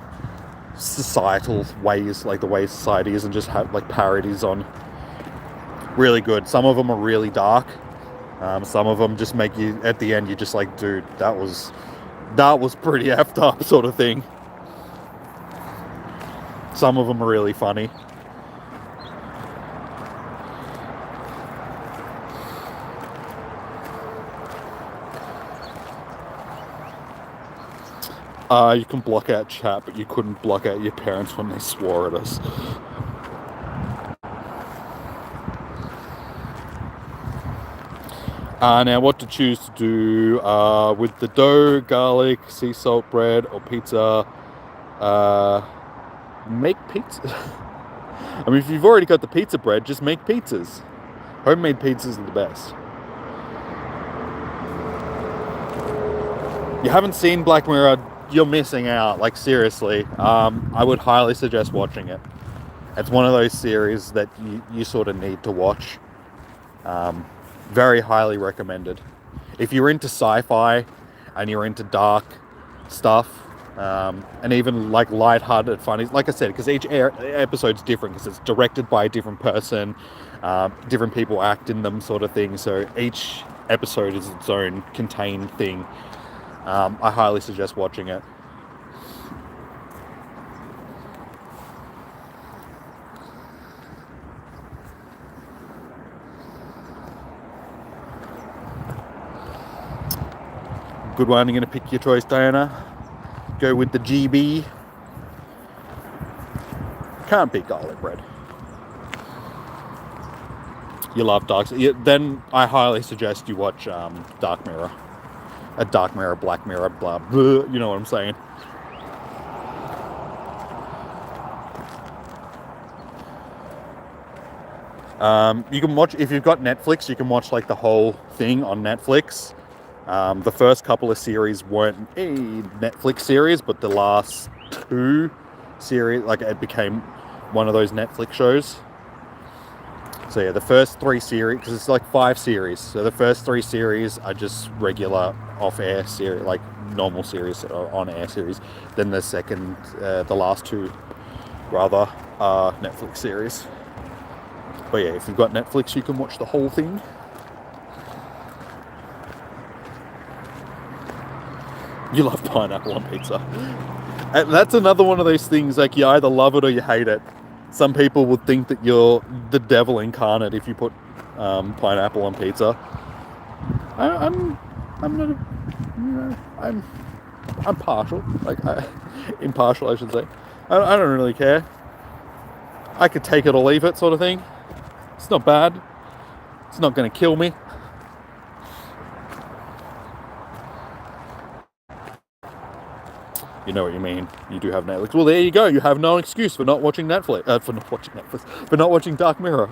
societal ways, like the way society is, and just have like parodies on. Really good. Some of them are really dark. Some of them just make you, at the end, you're just like, dude, that was pretty effed up sort of thing. Some of them are really funny. You can block out chat, but you couldn't block out your parents when they swore at us. Now, what to choose to do with the dough, garlic, sea salt bread, or pizza? Make pizza. I mean, if you've already got the pizza bread, just make pizzas. Homemade pizzas are the best. You haven't seen Black Mirror, you're missing out. Like, seriously, I would highly suggest watching it. It's one of those series that you sort of need to watch. Very highly recommended. If you're into sci-fi and you're into dark stuff, and even like light-hearted, funny, like I said, because each episode's different, because it's directed by a different person, different people act in them, sort of thing. So each episode is its own contained thing. I highly suggest watching it. Good one. You're going to pick your choice, Diana. Go with the GB. Can't beat garlic bread. You love dark. Then I highly suggest you watch Dark Mirror. Dark Mirror, Black Mirror, blah, blah. You know what I'm saying. You can watch, if you've got Netflix, you can watch like the whole thing on Netflix. The first couple of series weren't a Netflix series, but the last two series, like, it became one of those Netflix shows. So yeah, the first 3 series, because it's like 5 series. So the first 3 series are just regular off-air series, like normal series or on-air series. Then the second, the last 2 rather, are Netflix series. But yeah, if you've got Netflix, you can watch the whole thing. You love pineapple on pizza. And that's another one of those things, like, you either love it or you hate it. Some people would think that you're the devil incarnate if you put pineapple on pizza. I'm not, I'm partial, like, impartial, I should say. I don't really care. I could take it or leave it, sort of thing. It's not bad. It's not going to kill me. You know what you mean. You do have Netflix. Well, there you go. You have no excuse for not watching Netflix. For not watching Dark Mirror.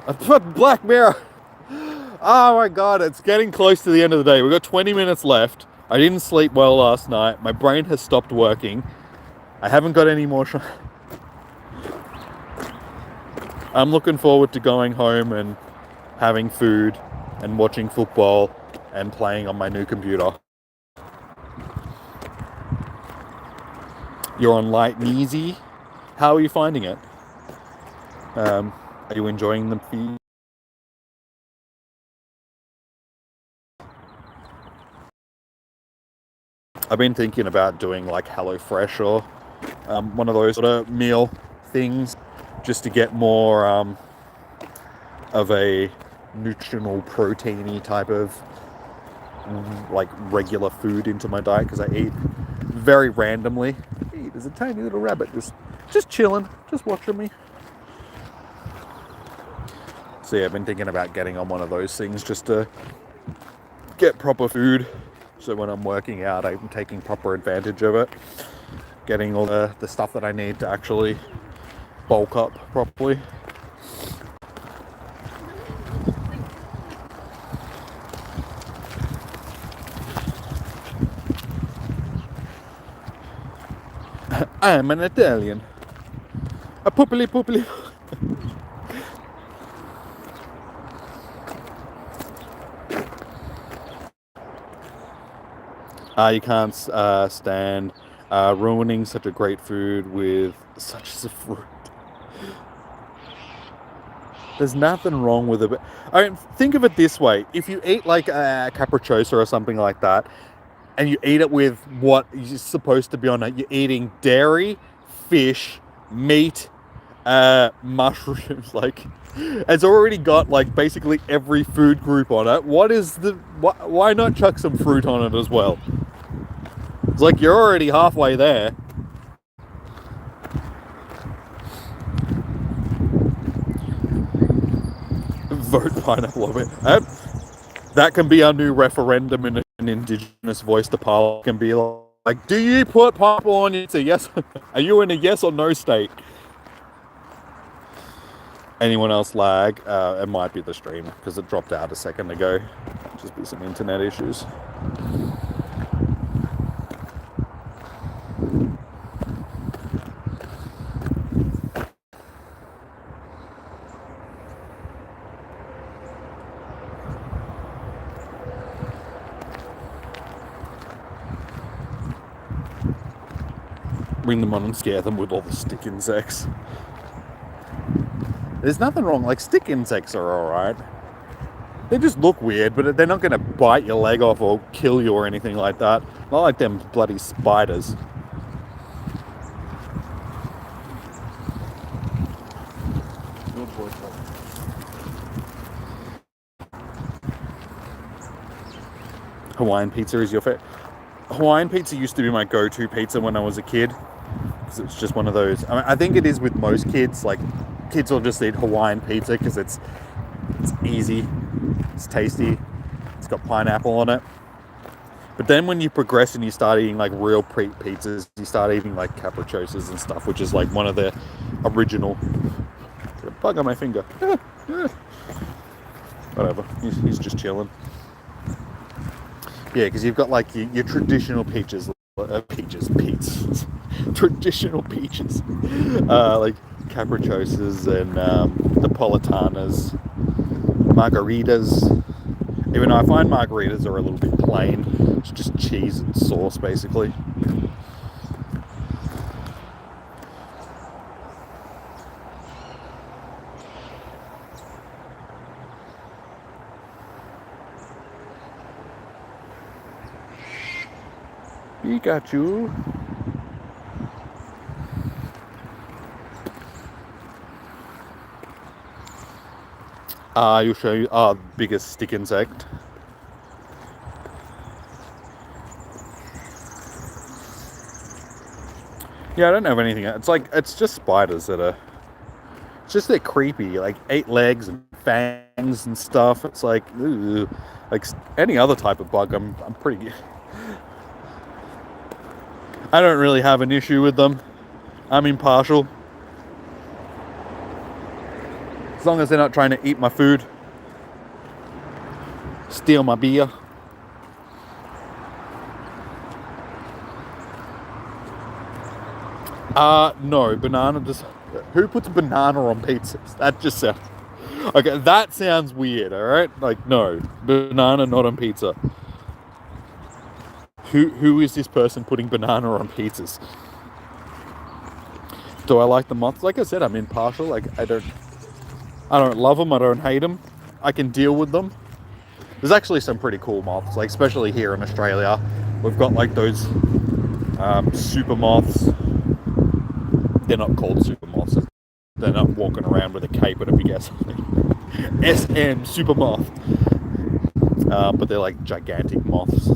Black Mirror. Oh my god, it's getting close to the end of the day. We've got 20 minutes left. I didn't sleep well last night. My brain has stopped working. I haven't got any more. I'm looking forward to going home and having food and watching football and playing on my new computer. You're on light and easy. How are you finding it? Are you enjoying the feed? I've been thinking about doing like HelloFresh or one of those sort of meal things, just to get more of a nutritional, proteiny type of like regular food into my diet, because I eat very randomly. Hey, there's a tiny little rabbit just chilling, just watching me. So yeah, I've been thinking about getting on one of those things just to get proper food, so when I'm working out, I'm taking proper advantage of it. getting all the stuff that I need to actually bulk up properly. I'm an Italian. A poopily poopily. You can't stand ruining such a great food with such as a fruit. There's nothing wrong with it. I mean, think of it this way. If you eat like a capriciosa or something like that, and you eat it with what is supposed to be on it, you're eating dairy, fish, meat, mushrooms. Like, it's already got like basically every food group on it. Why not chuck some fruit on it as well? It's like you're already halfway there. Vote pineapple over it. That can be our new referendum in an indigenous voice to parliament. Can be like, do you put pineapple on it? Yes. Are you in a yes or no state? Anyone else lag? It might be the stream because it dropped out a second ago. Might just be some internet issues. Bring them on and scare them with all the stick insects. There's nothing wrong, like stick insects are alright. They just look weird, but they're not going to bite your leg off or kill you or anything like that. Not like them bloody spiders. Hawaiian pizza is your favorite? Hawaiian pizza used to be my go-to pizza when I was a kid. Because it's just one of those. I think it is with most kids. Like, kids will just eat Hawaiian pizza because it's easy, it's tasty, it's got pineapple on it. But then when you progress and you start eating like real pizzas, you start eating like caprichosas and stuff, which is like one of the original. A bug on my finger. Whatever. He's just chilling. Yeah, because you've got like your traditional pizzas, traditional peaches, like caprichosas and Napolitanas, margaritas. Even though I find margaritas are a little bit plain, it's just cheese and sauce basically. Pikachu. You'll show you our biggest stick insect. Yeah, I don't have anything. It's just spiders that are. It's just they're creepy, like 8 legs and fangs and stuff. It's like, ooh, like any other type of bug. I'm pretty. I don't really have an issue with them. I'm impartial. As long as they're not trying to eat my food, steal my beer. No, banana just... Who puts banana on pizzas? That just sounds... Okay, that sounds weird, alright? Like, no, banana not on pizza. Who is this person putting banana on pizzas? Do I like the moths? Like I said, I'm impartial. Like, I don't love them. I don't hate them. I can deal with them. There's actually some pretty cool moths, like especially here in Australia. We've got like those super moths. They're not called super moths. They're not walking around with a cape and a big ass. SM super moth. But they're like gigantic moths.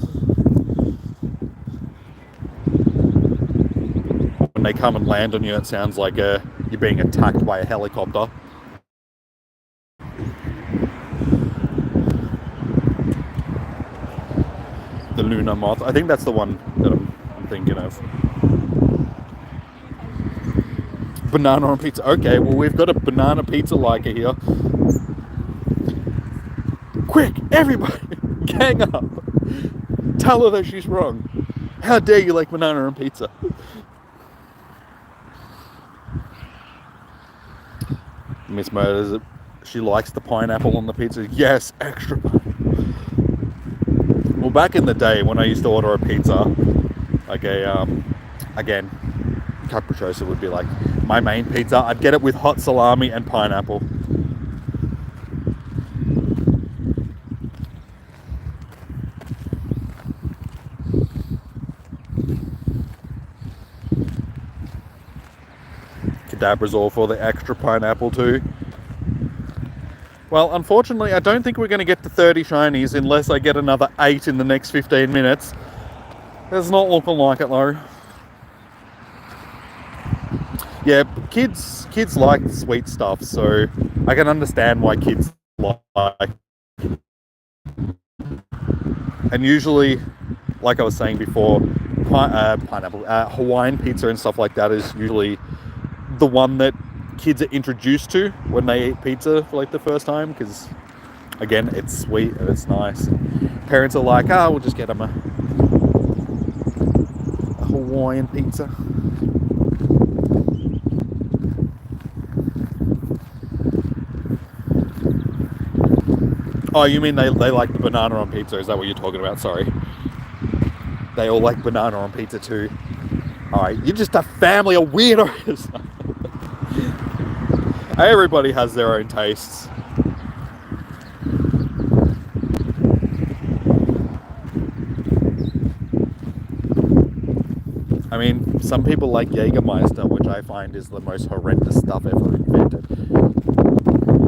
When they come and land on you, it sounds like you're being attacked by a helicopter. The lunar moth. I think that's the one that I'm thinking of. banana on pizza. Okay, well, we've got a banana pizza liker here. Quick, everybody, gang up. Tell her that she's wrong. How dare you like banana on pizza? Miss Murders, she likes the pineapple on the pizza. Yes, extra pineapple. Well, back in the day when I used to order a pizza, like again, capricciosa would be like my main pizza. I'd get it with hot salami and pineapple. Cadabrazole for the extra pineapple too. Well, unfortunately, I don't think we're going to get to 30 shinies unless I get another 8 in the next 15 minutes. It's not looking like it though. Yeah, kids like sweet stuff, so I can understand why kids like. And usually, like I was saying before, pineapple, Hawaiian pizza and stuff like that is usually the one that kids are introduced to when they eat pizza for like the first time, because again, it's sweet and it's nice. Parents are like, we'll just get them a Hawaiian pizza. Oh, you mean they like the banana on pizza? Is that what you're talking about? Sorry. They all like banana on pizza too. Alright, you're just a family of weirdos. Everybody has their own tastes. I mean, some people like Jägermeister, which I find is the most horrendous stuff ever invented.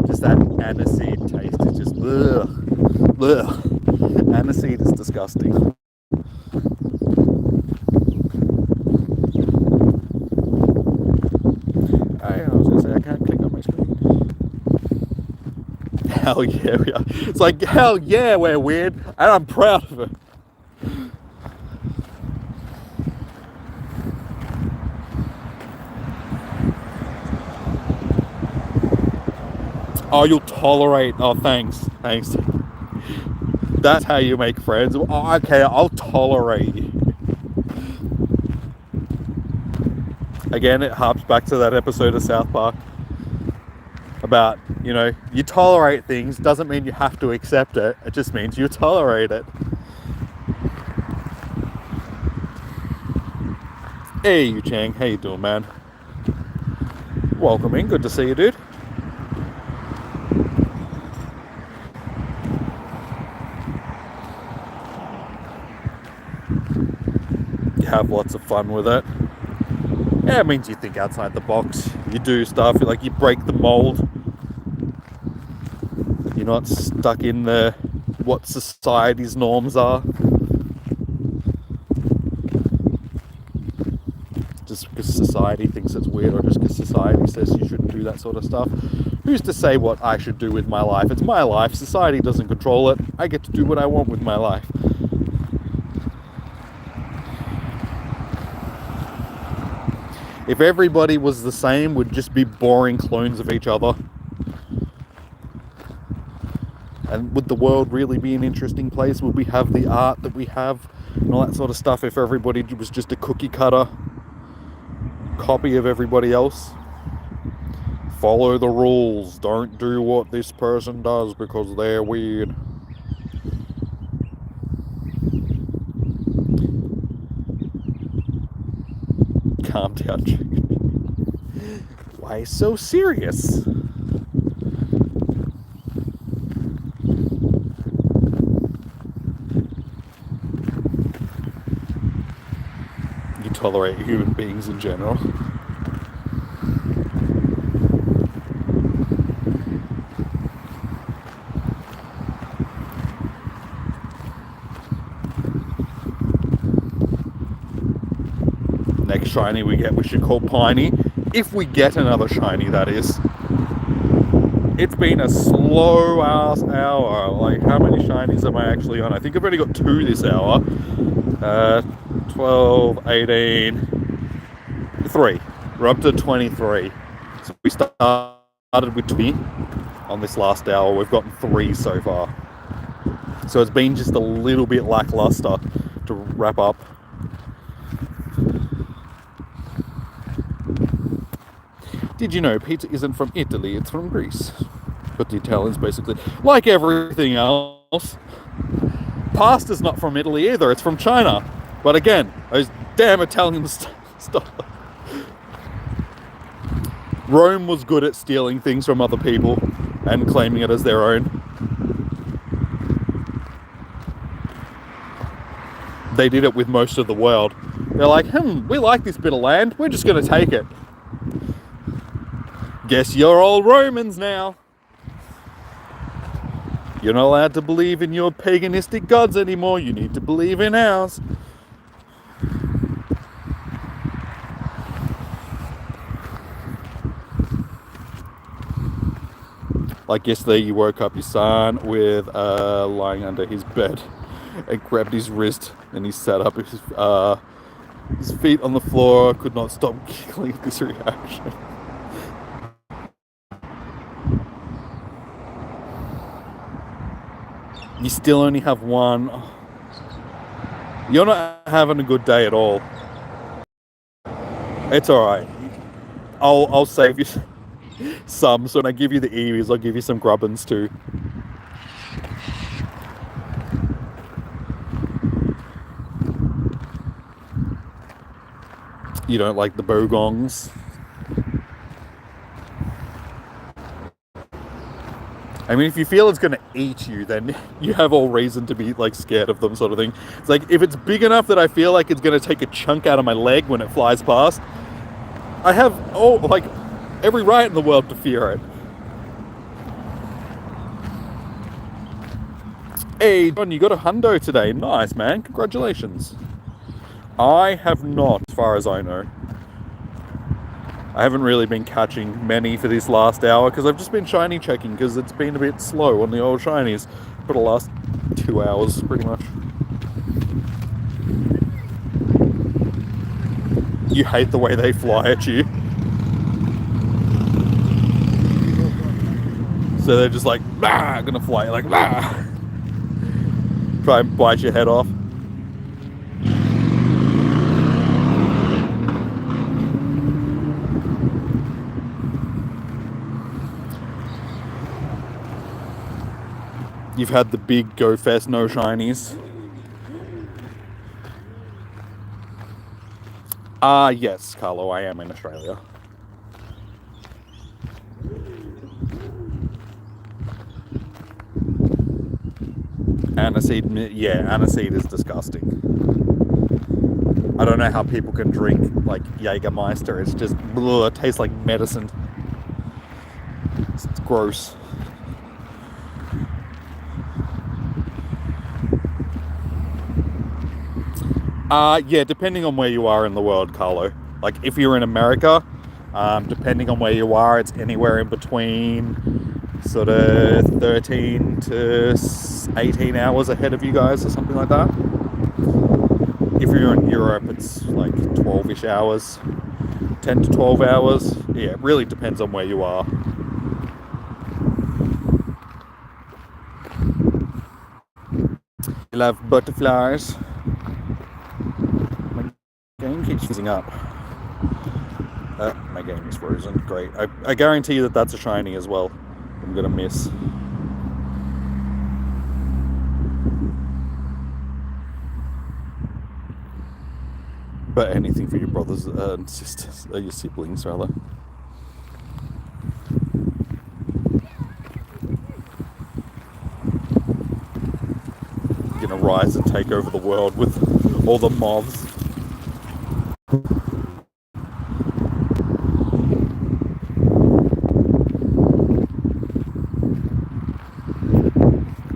Just that aniseed taste is just ugh. Aniseed is disgusting. I was gonna say I can't click on my screen. Hell yeah, we are. It's like, hell yeah, we're weird, and I'm proud of it. Oh, you'll tolerate. Oh, thanks. That's how you make friends. Oh, okay, I'll tolerate you. Again, it harps back to that episode of South Park about, you tolerate things doesn't mean you have to accept it. It just means you tolerate it. Hey, you Chang. How you doing, man? Welcome in. Good to see you, dude. You have lots of fun with it. Yeah, it means you think outside the box. You do stuff, like you break the mold. You're not stuck in what society's norms are. Just because society thinks it's weird, or just because society says you shouldn't do that sort of stuff. Who's to say what I should do with my life? It's my life. Society doesn't control it. I get to do what I want with my life. If everybody was the same, we'd just be boring clones of each other. And would the world really be an interesting place? Would we have the art that we have and all that sort of stuff if everybody was just a cookie cutter copy of everybody else? Follow the rules. Don't do what this person does because they're weird. Calm down, chicken. Why so serious? You tolerate human beings in general. Next shiny we should call Piney. If we get another shiny, that is. It's been a slow ass hour. Like, how many shinies am I actually on? I think I've only got 2 this hour. 12, 18, 3. We're up to 23. So we started with 20 on this last hour. We've gotten 3 so far. So it's been just a little bit lackluster to wrap up. Did you know pizza isn't from Italy, it's from Greece? But the Italians basically, like everything else, pasta's not from Italy either, it's from China. But again, those damn Italians stuff. Rome was good at stealing things from other people and claiming it as their own. They did it with most of the world. They're like, we like this bit of land, we're just going to take it. Guess you're all Romans now. You're not allowed to believe in your paganistic gods anymore, you need to believe in ours. Like yesterday, you woke up your son with lying under his bed and grabbed his wrist, and he sat up, his feet on the floor, could not stop giggling at this reaction. You still only have one. You're not having a good day at all. It's alright. I'll save you some, so when I give you the Eevees, I'll give you some Grubbins too. You don't like the Bogongs? I mean, if you feel it's going to eat you, then you have all reason to be, like, scared of them, sort of thing. It's like, if it's big enough that I feel like it's going to take a chunk out of my leg when it flies past, I have, every right in the world to fear it. Hey, John, you got a hundo today. Nice, man. Congratulations. I have not, as far as I know. I haven't really been catching many for this last hour because I've just been shiny checking because it's been a bit slow on the old shinies for the last 2 hours, pretty much. You hate the way they fly at you. So they're just like, bah, gonna fly, like, bah. Try and bite your head off. You've had the big Go Fest no shinies. Yes, Carlo, I am in Australia. Aniseed, yeah, aniseed is disgusting. I don't know how people can drink, like, Jägermeister. It's just, it tastes like medicine. It's gross. Yeah, depending on where you are in the world, Carlo. Like, if you're in America, depending on where you are, it's anywhere in between sort of 13 to 18 hours ahead of you guys or something like that. If you're in Europe, it's like 12-ish hours, 10 to 12 hours. Yeah, it really depends on where you are. You love butterflies. My game keeps freezing up. My game is frozen. Great. I guarantee you that that's a shiny as well. I'm gonna miss. But anything for your brothers and sisters, your siblings rather. You're gonna rise and take over the world with all the moths.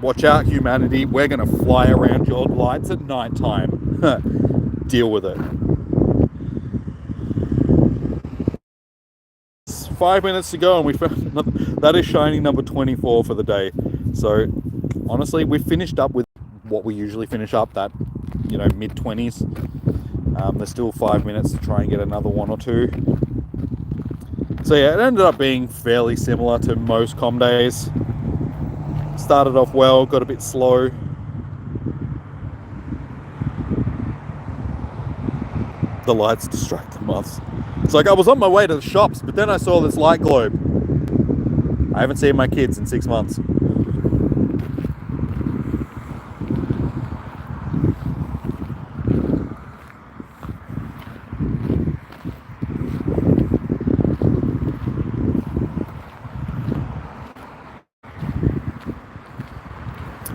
Watch out, humanity. We're gonna fly around your lights at night time. Deal with it. 5 minutes to go and we found that is shiny number 24 for the day. So honestly, we've finished up with what we usually finish up, that, you know, mid-20s. There's still 5 minutes to try and get another one or two. So yeah, it ended up being fairly similar to most com days. Started off well, got a bit slow. The lights distracted us. It's like I was on my way to the shops, but then I saw this light globe. I haven't seen my kids in 6 months.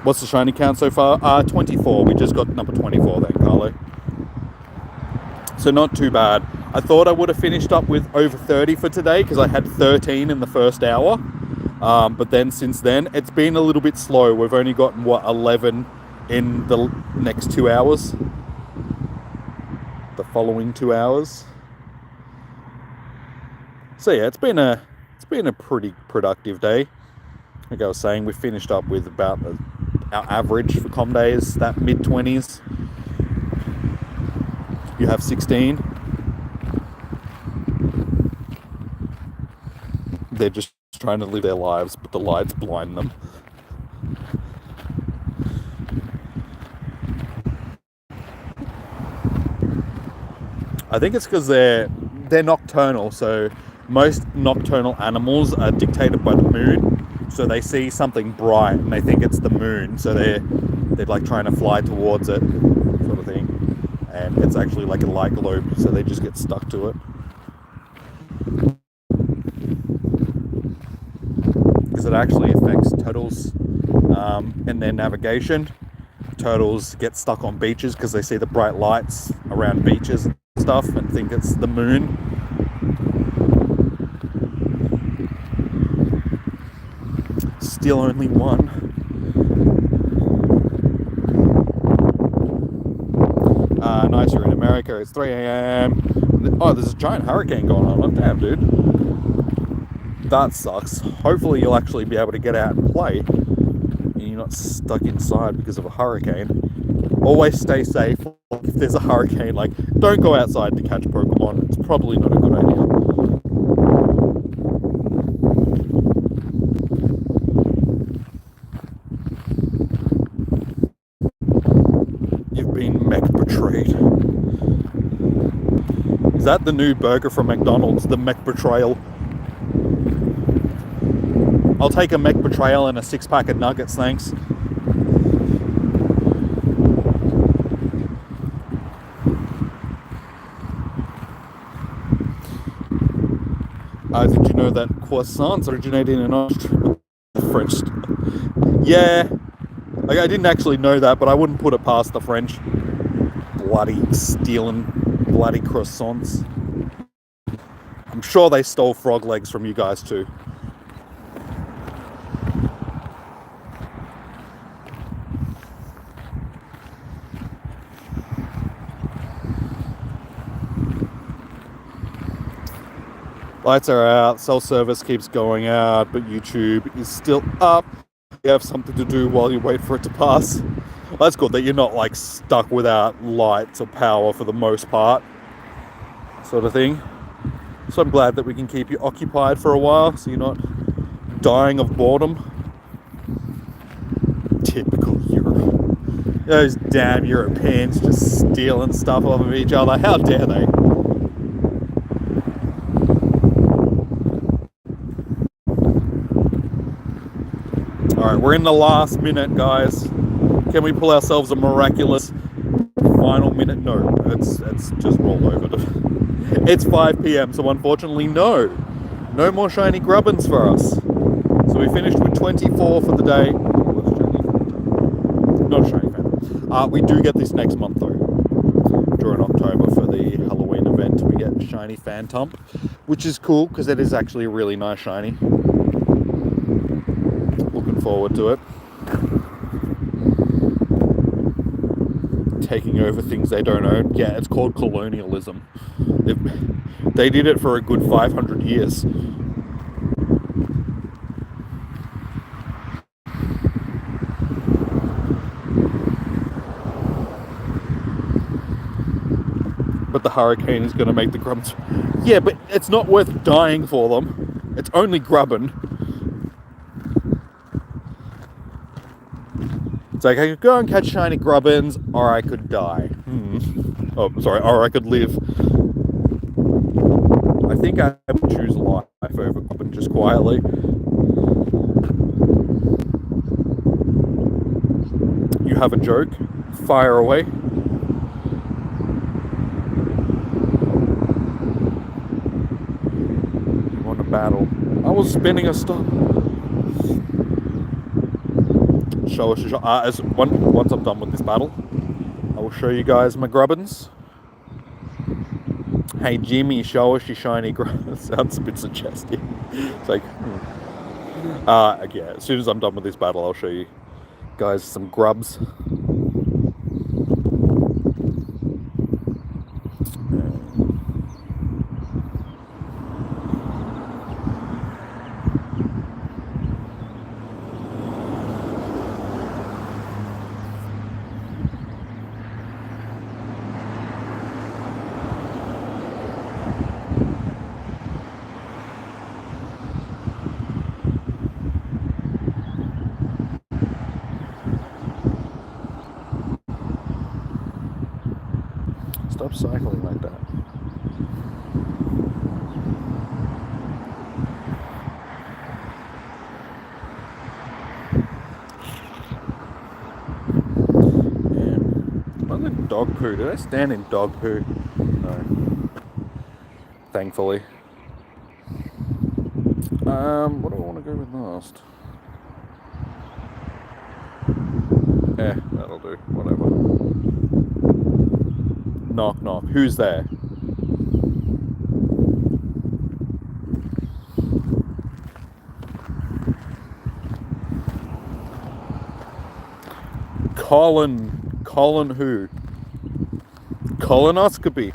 What's the shiny count so far? 24. We just got number 24 then, Carlo. So not too bad. I thought I would have finished up with over 30 for today because I had 13 in the first hour. But then since then, it's been a little bit slow. We've only gotten, 11 in the next 2 hours. The following 2 hours. So yeah, it's been a pretty productive day. Like I was saying, we finished up with about our average for com days, that mid-20s. You have 16. They're just trying to live their lives, but the lights blind them. I think it's because they're nocturnal, so most nocturnal animals are dictated by the moon. So they see something bright and they think it's the moon, so they're like trying to fly towards it, sort of thing. And it's actually like a light globe, so they just get stuck to it. Because it actually affects turtles and their navigation. Turtles get stuck on beaches because they see the bright lights around beaches and stuff and think it's the moon. Still only one. Nice, you're in America. It's 3 a.m. Oh, there's a giant hurricane going on. Oh, damn, dude. That sucks. Hopefully you'll actually be able to get out and play. And you're not stuck inside because of a hurricane. Always stay safe. If there's a hurricane, like, don't go outside to catch Pokemon. It's probably not a good idea. Been mech betrayed. Is that the new burger from McDonald's? The mech betrayal. I'll take a mech betrayal and a 6-pack of nuggets, thanks. Did you know that croissants originated in Austria? French. Yeah. Like, I didn't actually know that, but I wouldn't put it past the French. Bloody stealing bloody croissants. I'm sure they stole frog legs from you guys too. Lights are out, cell service keeps going out, but YouTube is still up. You have something to do while you wait for it to pass. Well, that's good that you're not like stuck without lights or power for the most part, sort of thing. So I'm glad that we can keep you occupied for a while so you're not dying of boredom. Typical Europe. Those damn Europeans just stealing stuff off of each other. How dare they? Alright, we're in the last minute, guys. Can we pull ourselves a miraculous final minute? No, it's just roll over. It's 5 p.m, so unfortunately, no more shiny Grubbins for us. So we finished with 24 for the day. Not a shiny fan. We do get this next month though. During October for the Halloween event, we get shiny Phantump, which is cool because it is actually a really nice shiny. Looking forward to it. Taking over things they don't own. Yeah, it's called colonialism. They did it for a good 500 years. But the hurricane is going to make the Grubs Yeah, but it's not worth dying for them. It's only Grubbin. It's like I could go and catch shiny Grubbins, or I could die. Oh, sorry, or I could live. I think I would choose life over Grubbin just quietly. You have a joke? Fire away. You want a battle? I was spinning a stop. Show us. Once I'm done with this battle, I will show you guys my Grubbins. Hey Jimmy, show us your shiny Grubbins. Sounds a bit suggestive. It's like, yeah. As soon as I'm done with this battle, I'll show you guys some grubs. Stop cycling like that. Wasn't it dog poo? Did I stand in dog poo? No. Thankfully. What do I want to go with last? That'll do. Whatever. Knock, knock. Who's there? Colin who? Colonoscopy.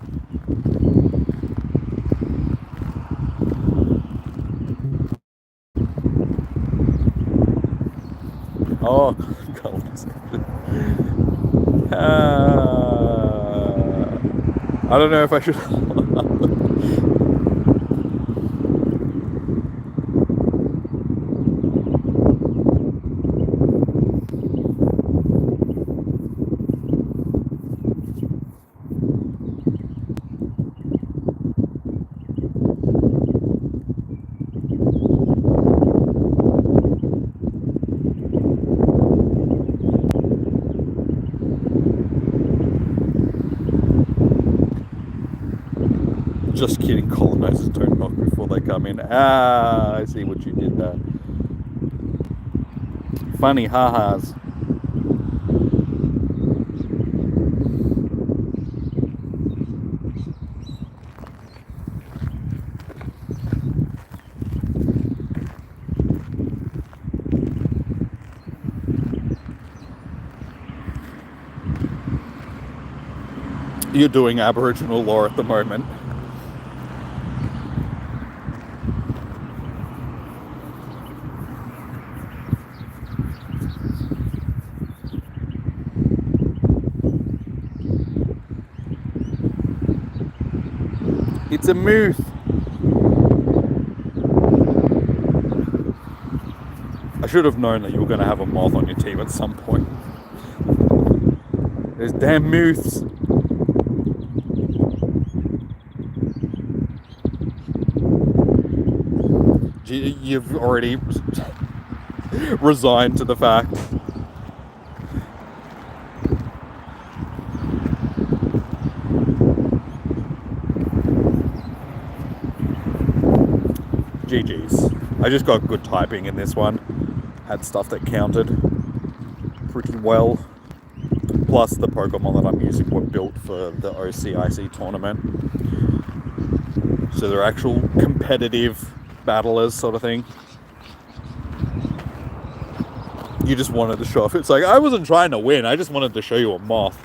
Oh, colonoscopy. I don't know if I should. Just kidding, colonizers don't knock before they come in. I see what you did there. Funny ha-has. You're doing Aboriginal lore at the moment. It's a moose. I should have known that you were going to have a moth on your team at some point. There's damn moose. You've already resigned to the fact. GG's. I just got good typing in this one. Had stuff that counted pretty well. Plus the Pokemon that I'm using were built for the OCIC tournament. So they're actual competitive battlers sort of thing. You just wanted to show off. It's like, I wasn't trying to win. I just wanted to show you a moth.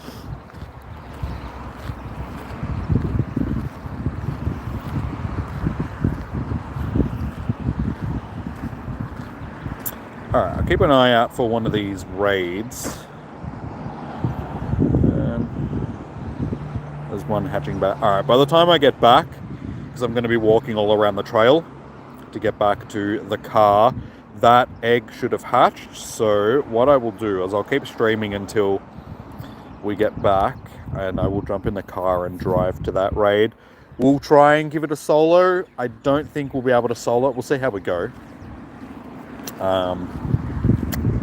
Alright, I'll keep an eye out for one of these raids. There's one hatching back. Alright, by the time I get back, because I'm going to be walking all around the trail to get back to the car. That egg should have hatched, so what I will do is I'll keep streaming until we get back, and I will jump in the car and drive to that raid. We'll try and give it a solo. I don't think we'll be able to solo it. We'll see how we go.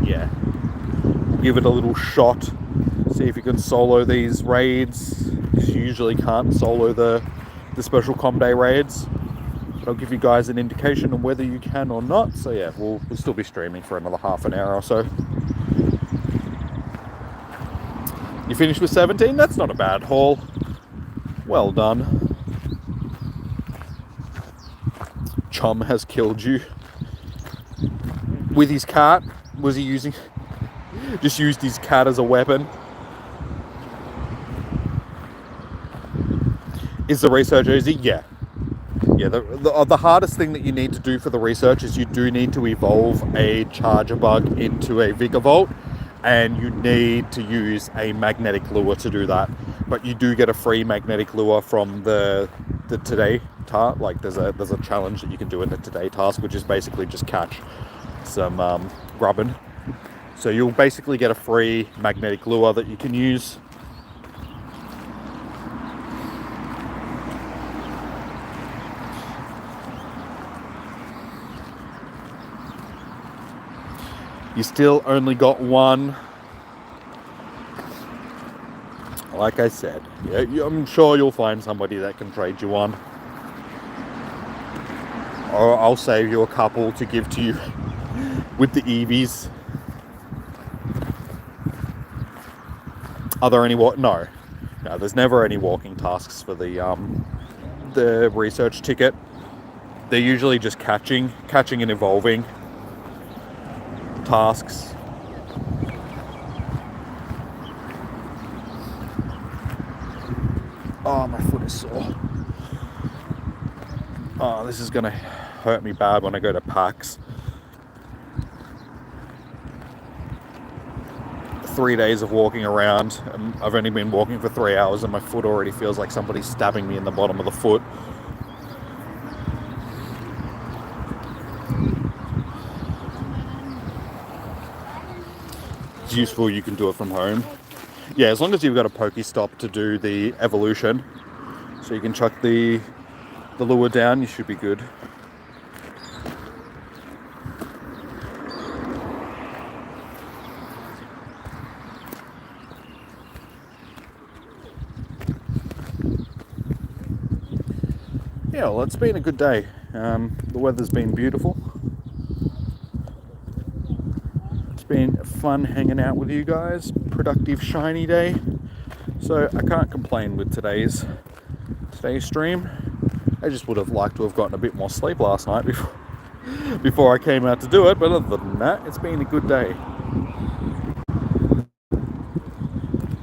Yeah, give it a little shot, see if you can solo these raids, because you usually can't solo the special com day raids, but I'll give you guys an indication on whether you can or not. So yeah, we'll still be streaming for another half an hour or so. You finished with 17? That's not a bad haul. Well done. Chum has killed you with his cat. Was he using... just used his cat as a weapon? Is the research easy? Yeah. Yeah, the hardest thing that you need to do for the research is you do need to evolve a charger bug into a Vigavolt, and you need to use a magnetic lure to do that. But you do get a free magnetic lure from the today task. Like there's a challenge that you can do in the today task, which is basically just catch some grubbin. So you'll basically get a free magnetic lure that you can use. You still only got one. Like I said, yeah, I'm sure you'll find somebody that can trade you one. Or I'll save you a couple to give to you with the EVs. Are there any No, there's never any walking tasks for the research ticket. They're usually just catching and evolving tasks. Oh, my foot is sore. Oh, this is gonna hurt me bad when I go to PAX. 3 days of walking around, and I've only been walking for 3 hours, and my foot already feels like somebody's stabbing me in the bottom of the foot. It's useful, you can do it from home. Yeah, as long as you've got a Pokestop to do the evolution, so you can chuck the lure down, you should be good. Yeah, well, it's been a good day. The weather's been beautiful. It's been fun hanging out with you guys. Productive, shiny day. So I can't complain with today's stream. I just would have liked to have gotten a bit more sleep last night before I came out to do it. But other than that, it's been a good day.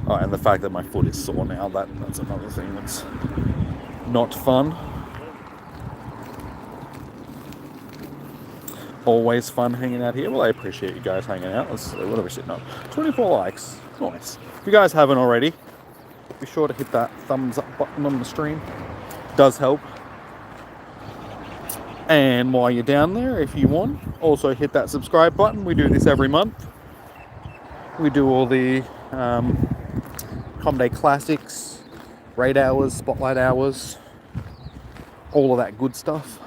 Oh, and the fact that my foot is sore now, that's another thing that's not fun. Always fun hanging out here. Well, I appreciate you guys hanging out. What are we sitting on? 24 likes. Nice. If you guys haven't already, be sure to hit that thumbs up button on the stream. It does help. And while you're down there, if you want, also hit that subscribe button. We do this every month. We do all the Com Day classics, raid hours, spotlight hours, all of that good stuff.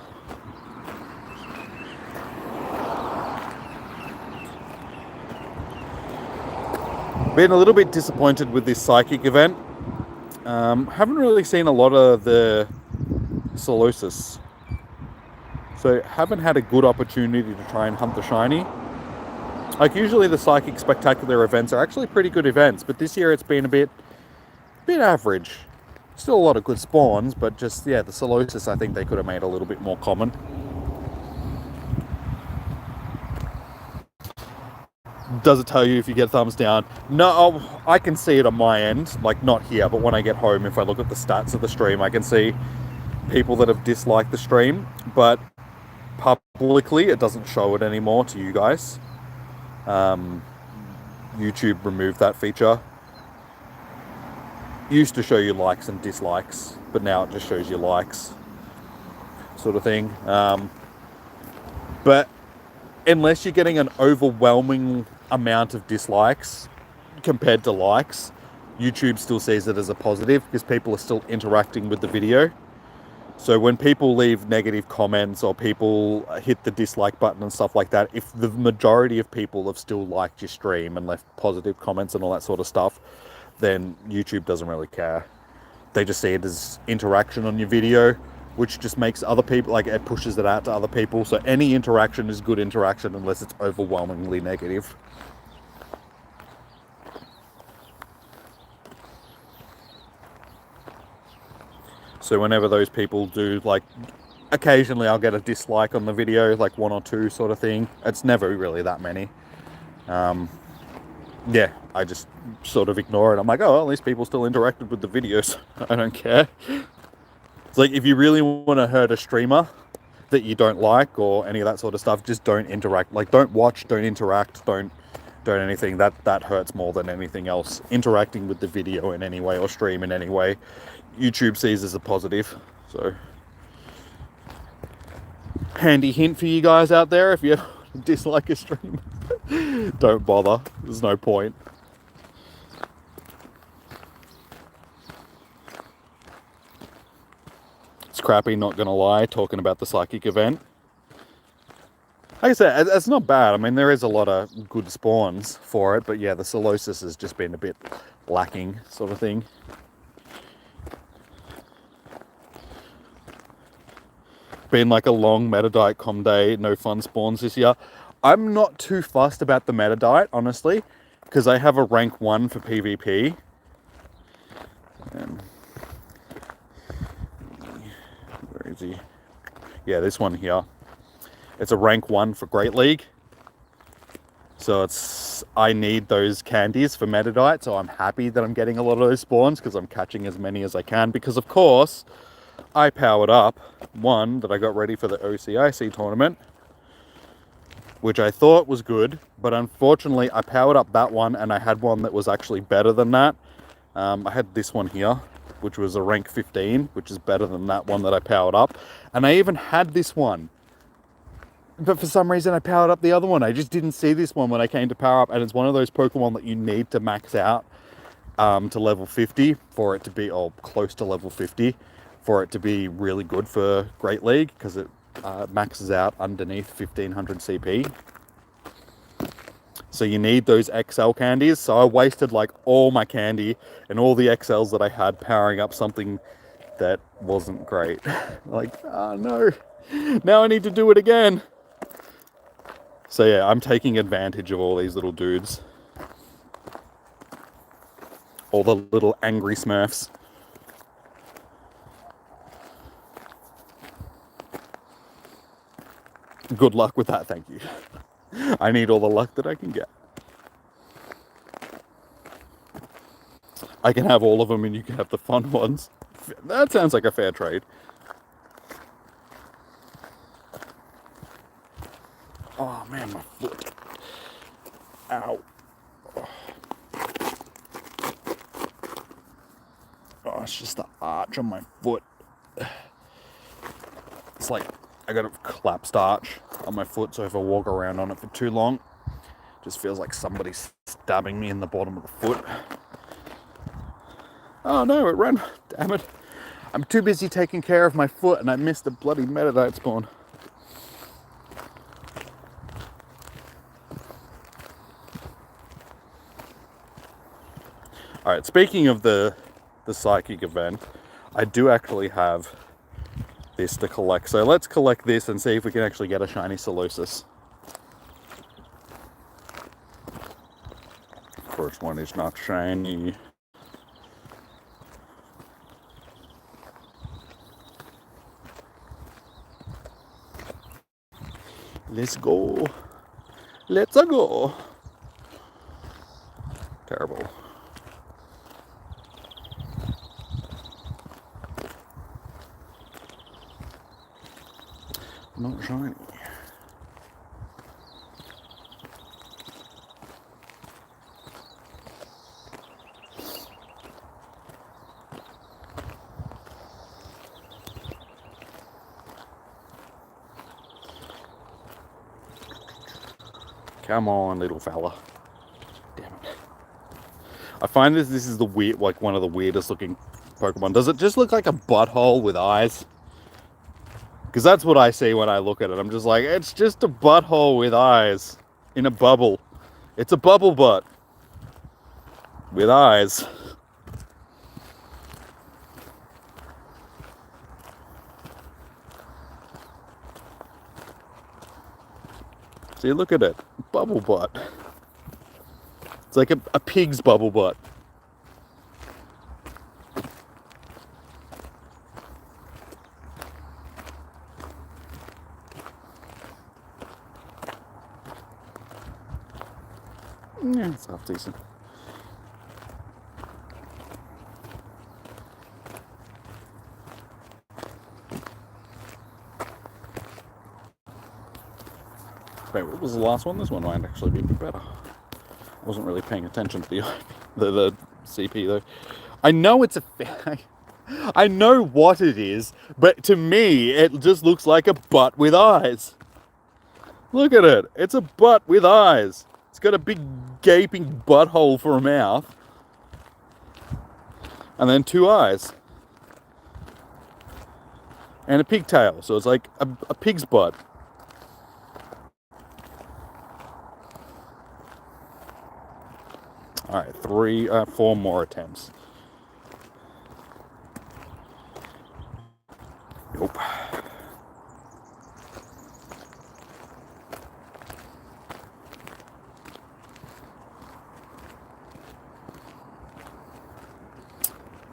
Been a little bit disappointed with this psychic event. Haven't really seen a lot of the Solosis. So haven't had a good opportunity to try and hunt the shiny. Like usually the psychic spectacular events are actually pretty good events, but this year it's been a bit average. Still a lot of good spawns, but just, yeah, the Solosis I think they could have made a little bit more common. Does it tell you if you get thumbs down? No, I can see it on my end, like not here, but when I get home, if I look at the stats of the stream, I can see people that have disliked the stream, but publicly it doesn't show it anymore to you guys. YouTube removed that feature. Used to show you likes and dislikes, but now it just shows you likes. sort of thing. But unless you're getting an overwhelming amount of dislikes compared to likes, YouTube still sees it as a positive because people are still interacting with the video. So when people leave negative comments or people hit the dislike button and stuff like that, if the majority of people have still liked your stream and left positive comments and all that sort of stuff, then YouTube doesn't really care. They just see it as interaction on your video, which just makes other people, like, it pushes it out to other people. So any interaction is good interaction unless it's overwhelmingly negative. So whenever those people do, like, occasionally I'll get a dislike on the video, like 1 or 2 sort of thing. It's never really that many. Yeah, I just sort of ignore it. I'm like, oh, well, at least people still interacted with the videos. I don't care. It's like, if you really want to hurt a streamer that you don't like or any of that sort of stuff, just don't interact. Like, don't watch, don't interact, don't anything. That hurts more than anything else. Interacting with the video in any way or stream in any way, YouTube sees as a positive. So, handy hint for you guys out there: if you dislike a stream, don't bother. There's no point. It's crappy, not gonna lie, talking about the psychic event. Like I said, it's not bad. I mean, there is a lot of good spawns for it, but yeah, the Solosis has just been a bit lacking, sort of thing. Been like a long meta diet com day, no fun spawns this year. I'm not too fussed about the meta diet, honestly, because I have a rank 1 for PvP. Where is he? Yeah, this one here. It's a rank 1 for Great League. So I need those candies for meta diet, so I'm happy that I'm getting a lot of those spawns because I'm catching as many as I can, because of course I powered up one that I got ready for the OCIC tournament, which I thought was good, but unfortunately I powered up that one and I had one that was actually better than that. I had this one here, which was a rank 15, which is better than that one that I powered up. And I even had this one, but for some reason I powered up the other one. I just didn't see this one when I came to power up, and it's one of those Pokemon that you need to max out to level 50 for it to be, or close to level 50, for it to be really good for Great League, because it maxes out underneath 1500 CP. So you need those XL candies. So I wasted like all my candy and all the XLs that I had powering up something that wasn't great. Like, oh no, now I need to do it again. So yeah, I'm taking advantage of all these little dudes. All the little angry Smurfs. Good luck with that, thank you. I need all the luck that I can get. I can have all of them and you can have the fun ones. That sounds like a fair trade. Oh man, my foot. Ow. Oh, it's just the arch on my foot. It's like I got a collapsed arch on my foot, so if I walk around on it for too long, it just feels like somebody's stabbing me in the bottom of the foot. Oh no, it ran. Damn it. I'm too busy taking care of my foot and I missed the bloody Metadite spawn. Alright, speaking of the psychic event, I do actually have this to collect. So let's collect this and see if we can actually get a shiny Solosis. First one is not shiny. Let's go. Let's go. Terrible. Not shiny. Come on, little fella. Damn it. I find this is the weird, like one of the weirdest looking Pokemon. Does it just look like a butthole with eyes? Because that's what I see when I look at it. I'm just like, it's just a butthole with eyes in a bubble. It's a bubble butt with eyes. See, look at it. Bubble butt. It's like a pig's bubble butt. Yeah, it's half decent. Wait, what was the last one? This one might actually be a bit better. I wasn't really paying attention to the CP though. I know it's I know what it is, but to me it just looks like a butt with eyes. Look at it. It's a butt with eyes. It's got a big gaping butthole for a mouth. And then 2 eyes. And a pigtail. So it's like a pig's butt. Alright, 4 more attempts. Nope.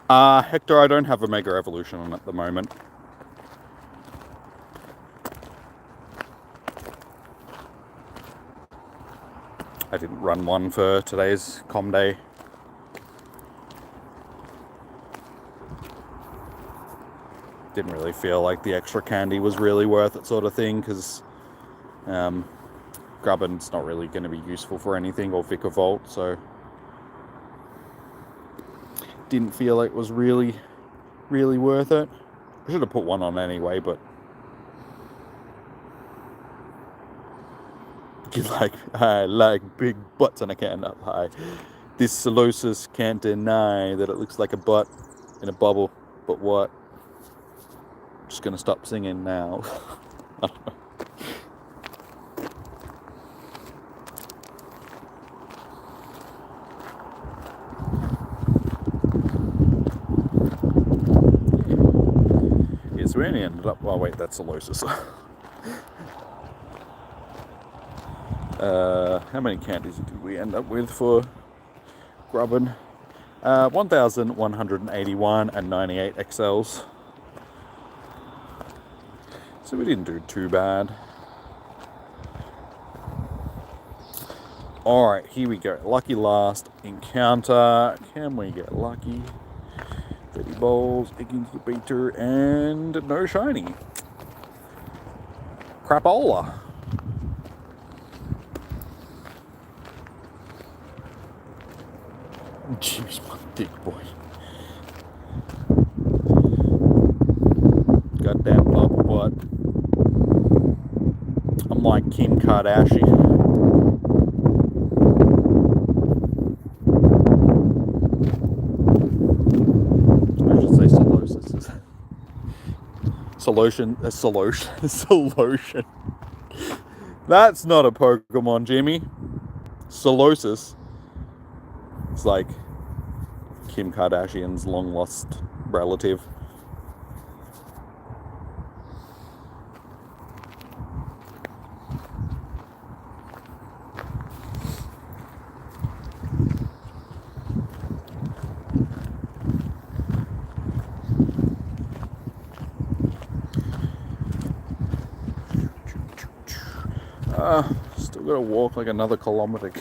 Hector, I don't have a Mega Evolution on at the moment. I didn't run one for today's Com Day. Didn't really feel like the extra candy was really worth it, sort of thing, because Grubbin's not really going to be useful for anything, or Vikavolt, so didn't feel like it was really worth it. I should have put one on anyway, but I like big butts and I can't lie. This Solosis can't deny that it looks like a butt in a bubble, but what? I'm just gonna stop singing now. I don't know. Yes, we only ended up. Oh wait, that's Solosis. How many candies did we end up with for Grubbin? 1,181 and 98 XLs. So we didn't do too bad. Alright, here we go. Lucky last encounter. Can we get lucky? 30 balls, against the beater, and no shiny. Crapola. Jeez, my dick boy. Goddamn bubble butt. I'm like Kim Kardashian. I should say Solosis. Solution. That's not a Pokemon, Jimmy. Solosis. It's like Kim Kardashian's long lost relative. Still gotta walk like another kilometer.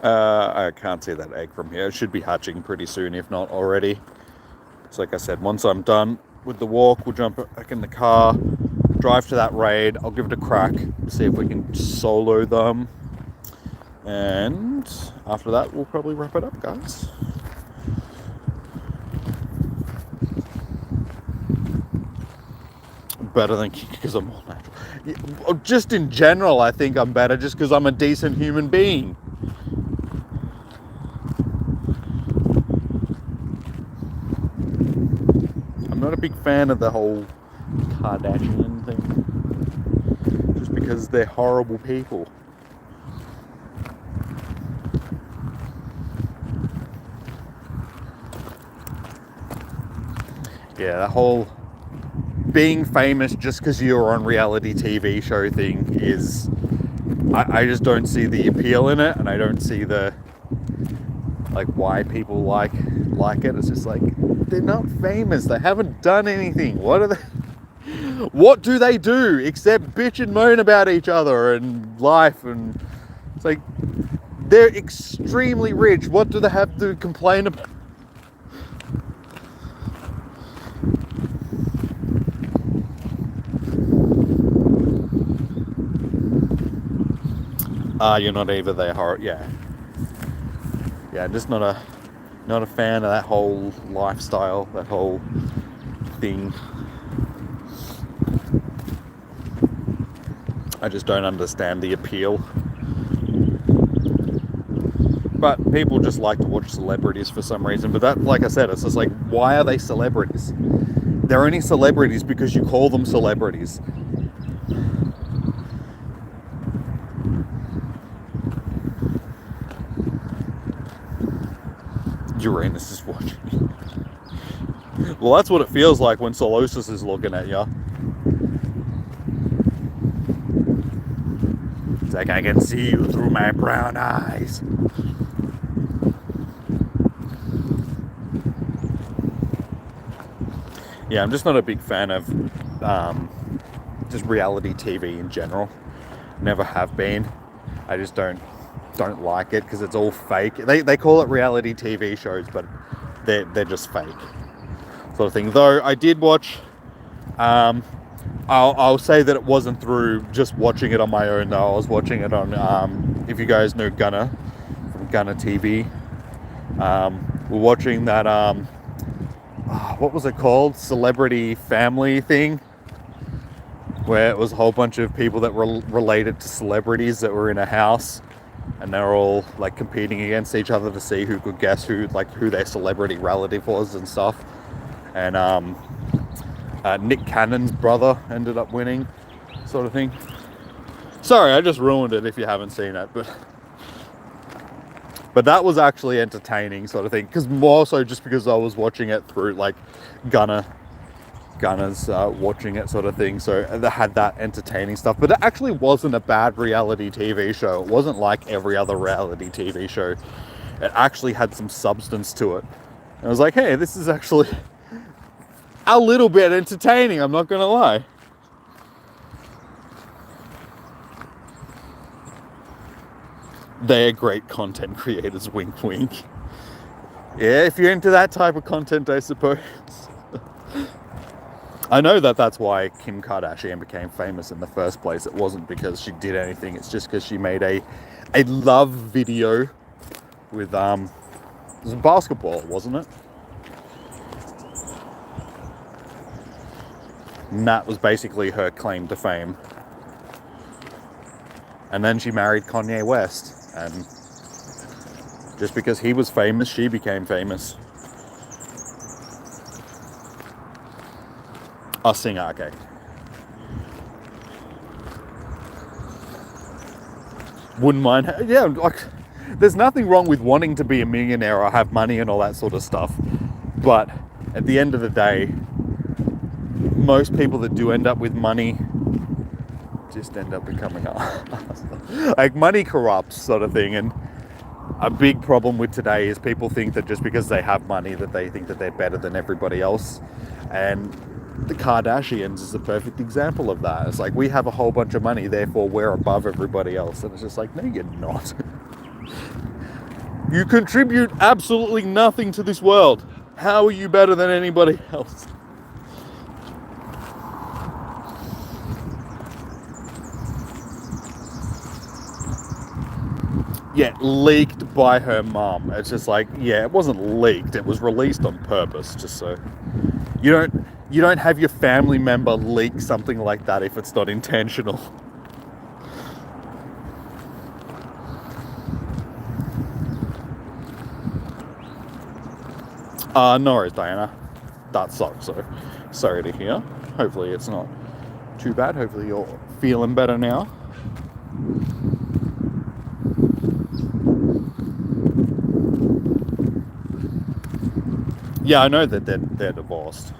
I can't see that egg from here. It should be hatching pretty soon, if not already. So like I said, once I'm done with the walk, we'll jump back in the car, drive to that raid. I'll give it a crack, see if we can solo them. And after that, we'll probably wrap it up, guys. Better than because I'm all natural. Just in general, I think I'm better just because I'm a decent human being. I'm not a big fan of the whole Kardashian thing, just because they're horrible people. Yeah, the whole being famous just because you're on reality TV show thing is, I just don't see the appeal in it, and I don't see the, like, why people like it. It's just like, they're not famous, they haven't done anything. What do they do except bitch and moan about each other and life? And it's like, they're extremely rich, what do they have to complain about? You're not either there, horror. Yeah, I'm just not a fan of that whole lifestyle, that whole thing. I just don't understand the appeal. But people just like to watch celebrities for some reason. But that, like I said, it's just like, why are they celebrities? They're only celebrities because you call them celebrities. Uranus is watching. Well, that's what it feels like when Solosis is looking at you. It's like, I can see you through my brown eyes. Yeah, I'm just not a big fan of just reality TV in general. Never have been. I just don't like it because it's all fake. They call it reality TV shows, but they're just fake, sort of thing. Though I did watch, I'll say that it wasn't through just watching it on my own though. I was watching it on, if you guys know Gunner from Gunner TV, we're watching that, what was it called? Celebrity Family thing, where it was a whole bunch of people that were related to celebrities that were in a house, and they're all like competing against each other to see who could guess who their celebrity relative was and stuff. And Nick Cannon's brother ended up winning, sort of thing. Sorry, I just ruined it if you haven't seen it, but that was actually entertaining, sort of thing. Because more so just because I was watching it through like Gunner's watching it, sort of thing. So they had that entertaining stuff, but it actually wasn't a bad reality TV show. It wasn't like every other reality TV show. It actually had some substance to it. And I was like, hey, this is actually a little bit entertaining, I'm not gonna lie. They're great content creators, wink wink. Yeah, if you're into that type of content, I suppose. I know that's why Kim Kardashian became famous in the first place. It wasn't because she did anything, it's just because she made a love video with, it was basketball, wasn't it? And that was basically her claim to fame. And then she married Kanye West. And just because he was famous, she became famous. A singer, okay. Wouldn't mind. Yeah, like, there's nothing wrong with wanting to be a millionaire or have money and all that sort of stuff. But at the end of the day, most people that do end up with money just end up becoming like, money corrupts, sort of thing. And a big problem with today is people think that just because they have money that they think that they're better than everybody else. And the Kardashians is a perfect example of that. It's like, we have a whole bunch of money, therefore we're above everybody else. And it's just like, no, you're not. You contribute absolutely nothing to this world. How are you better than anybody else? Yeah, leaked by her mum. It's just like, yeah, it wasn't leaked. It was released on purpose, just so you don't. you don't have your family member leak something like that if it's not intentional. No worries, Diana. That sucks, so sorry to hear. Hopefully it's not too bad. Hopefully you're feeling better now. Yeah, I know that they're divorced.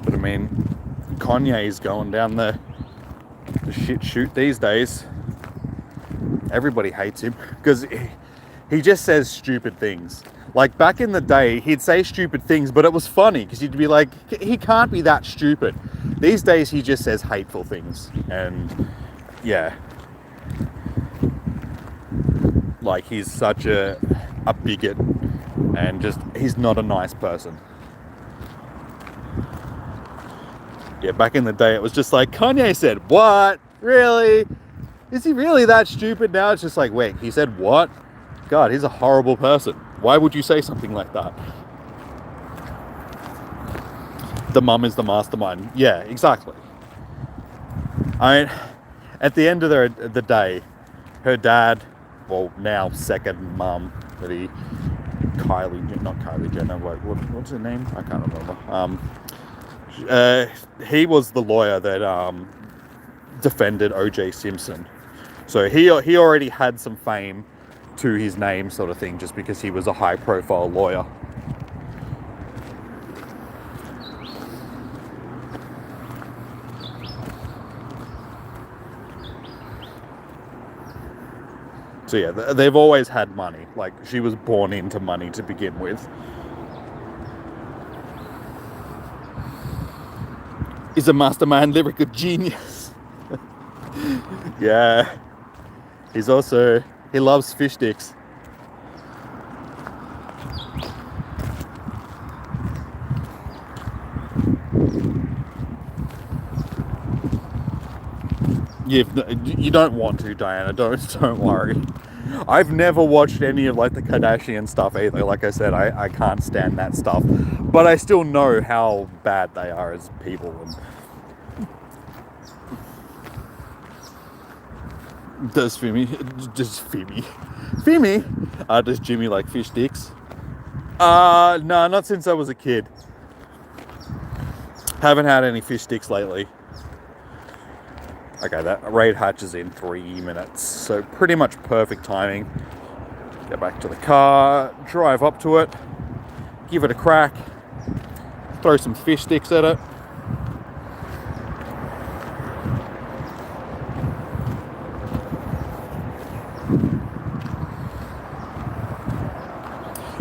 But I mean, Kanye's going down the shit chute these days. Everybody hates him because he just says stupid things. Like back in the day, he'd say stupid things, but it was funny because you'd be like, he can't be that stupid. These days, he just says hateful things. And yeah, like he's such a bigot and just, he's not a nice person. Yeah, back in the day, it was just like, Kanye said, what? Really? Is he really that stupid? Now it's just like, wait, he said what? God, he's a horrible person. Why would you say something like that? The mum is the mastermind. Yeah, exactly. I mean, at the end of the day, her dad, well, now second mum, not Kylie Jenner, what's her name? I can't remember. He was the lawyer that defended O.J. Simpson. So he already had some fame to his name, sort of thing, just because he was a high-profile lawyer. So yeah, they've always had money. Like, she was born into money to begin with. Is a mastermind lyrical genius. Yeah. He loves fish sticks. You don't want to, Diana. Don't worry. I've never watched any of like the Kardashian stuff either. Like I said, I can't stand that stuff. But I still know how bad they are as people. And does Fimi? Does Jimmy like fish sticks? No, not since I was a kid. Haven't had any fish sticks lately. Okay, that raid hatches in 3 minutes, so pretty much perfect timing. Get back to the car, drive up to it, give it a crack, throw some fish sticks at it.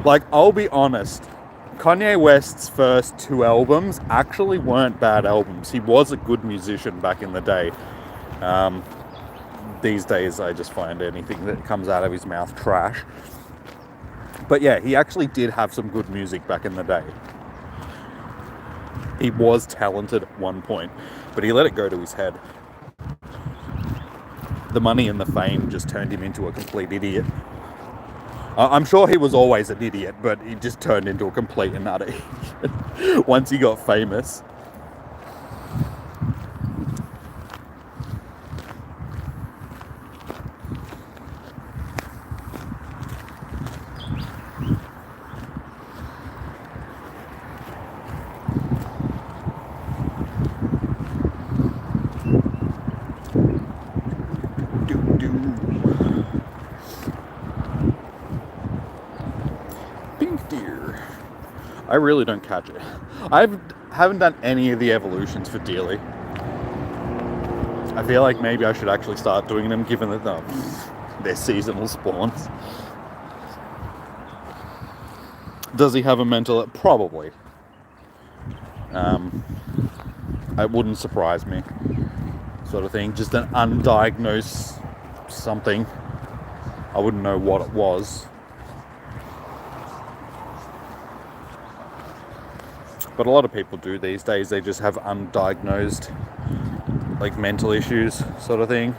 Like, I'll be honest, Kanye West's first 2 albums actually weren't bad albums. He was a good musician back in the day. These days I just find anything that comes out of his mouth trash. But yeah, he actually did have some good music back in the day. He was talented at one point, but he let it go to his head. The money and the fame just turned him into a complete idiot. I'm sure he was always an idiot, but he just turned into a complete and utter idiot once he got famous. I really don't catch it. I haven't done any of the evolutions for Dealy. I feel like maybe I should actually start doing them, given that they're seasonal spawns. Does he have a mental? Probably. It wouldn't surprise me. Sort of thing. Just an undiagnosed something. I wouldn't know what it was. But a lot of people do these days. They just have undiagnosed, like, mental issues, sort of thing.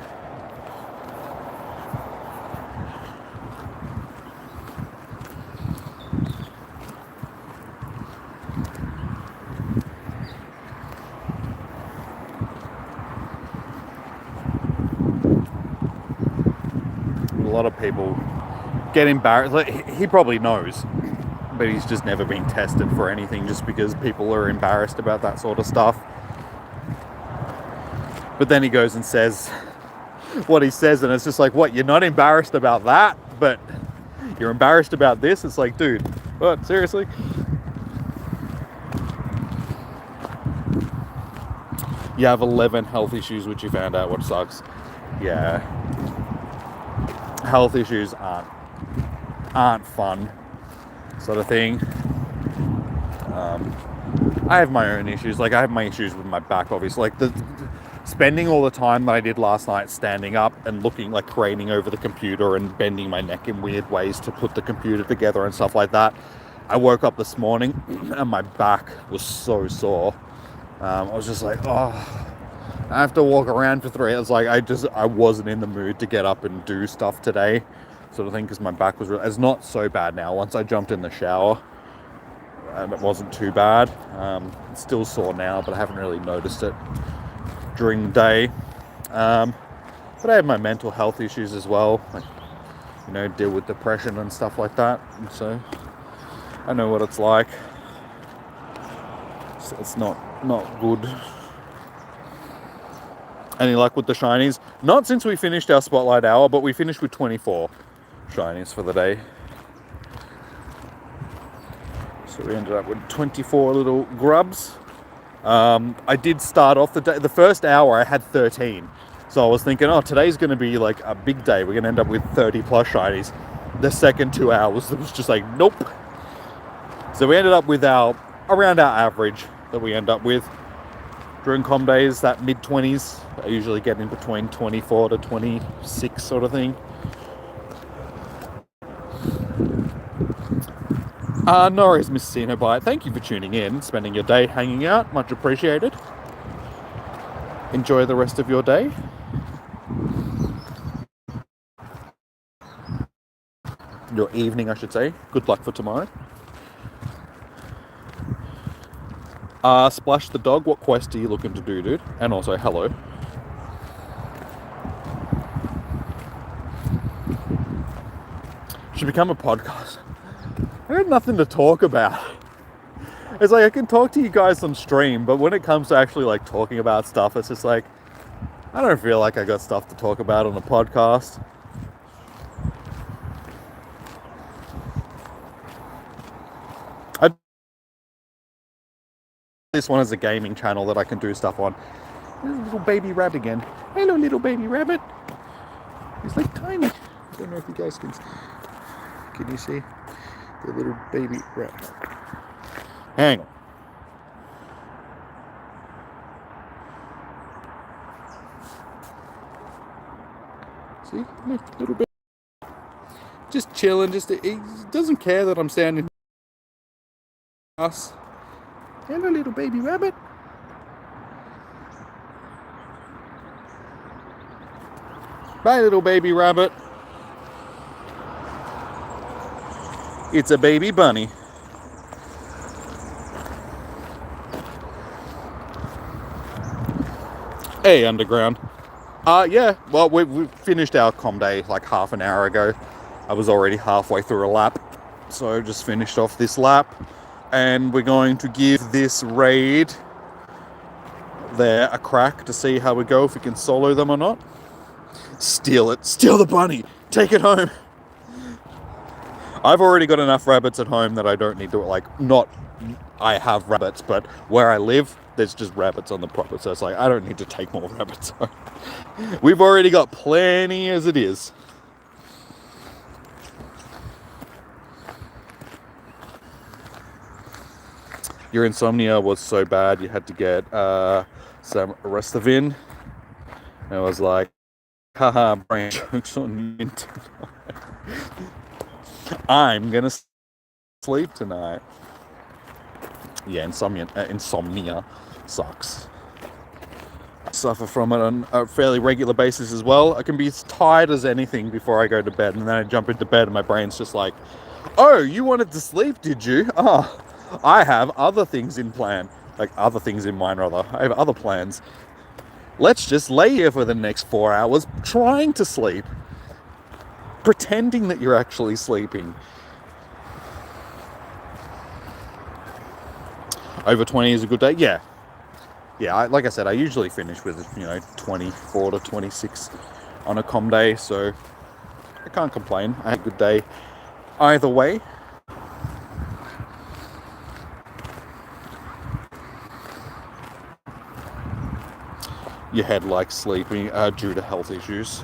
lot of people get embarrassed. Like, he probably knows, but he's just never been tested for anything just because people are embarrassed about that sort of stuff. But then he goes and says what he says, and it's just like, what, you're not embarrassed about that, but you're embarrassed about this? It's like, dude, what, seriously? You have 11 health issues, which you found out what sucks. Yeah. Health issues aren't fun, sort of thing. I have my own issues. Like, I have my issues with my back, obviously. Like, spending all the time that I did last night standing up and looking, like, craning over the computer and bending my neck in weird ways to put the computer together and stuff like that. I woke up this morning and my back was so sore. I was just like, oh, I have to walk around for 3 hours. Like, I wasn't in the mood to get up and do stuff today, sort of thing, because my back was it's not so bad now. Once I jumped in the shower, it wasn't too bad. It's still sore now, but I haven't really noticed it during the day. But I have my mental health issues as well, like, you know, deal with depression and stuff like that. And so I know what it's like. So it's not good. Any luck with the shinies? Not since we finished our spotlight hour, but we finished with 24 shinies for the day. So we ended up with 24 little grubs. I did start off the day, the first hour I had 13. So I was thinking, oh, today's going to be like a big day. We're going to end up with 30 plus shinies. The second 2 hours, it was just like, nope. So we ended up with around our average that we end up with during com days, that mid-20s. I usually get in between 24 to 26 sort of thing. No worries, Miss Cenobite. Thank you for tuning in, spending your day hanging out. Much appreciated. Enjoy the rest of your day. Your evening, I should say. Good luck for tomorrow. Splash the dog, what quest are you looking to do, dude? And also, hello. Should become a podcast. I have nothing to talk about. It's like, I can talk to you guys on stream, but when it comes to actually, like, talking about stuff, it's just like, I don't feel like I got stuff to talk about on a podcast. This one is a gaming channel that I can do stuff on. There's a little baby rabbit again. Hello, little baby rabbit. He's like tiny. I don't know if you guys can you see the little baby rabbit? Hang on. See, little bit. Just chilling. He doesn't care that I'm standing. Us. Hello, little baby rabbit. Bye, little baby rabbit. It's a baby bunny. Hey, Underground. Yeah, well, we finished our com day like half an hour ago. I was already halfway through a lap, so I just finished off this lap. And we're going to give this raid there a crack to see how we go, if we can solo them or not. Steal it. Steal the bunny. Take it home. I've already got enough rabbits at home that I don't need to, like, I have rabbits, but where I live, there's just rabbits on the property. So it's like, I don't need to take more rabbits home. We've already got plenty as it is. Your insomnia was so bad you had to get some Restavin. And I was like, haha, brain jokes on you tonight. I'm gonna sleep tonight. Yeah, insomnia sucks. I suffer from it on a fairly regular basis as well. I can be as tired as anything before I go to bed, and then I jump into bed and my brain's just like, oh, you wanted to sleep, did you? Oh, I have other things in mind, rather. I have other plans. Let's just lay here for the next 4 hours trying to sleep. pretending that you're actually sleeping. Over 20 is a good day? Yeah. Yeah, like I said, I usually finish with, 24 to 26 on a com day, so I can't complain. I had a good day either way. Your head likes sleeping due to health issues.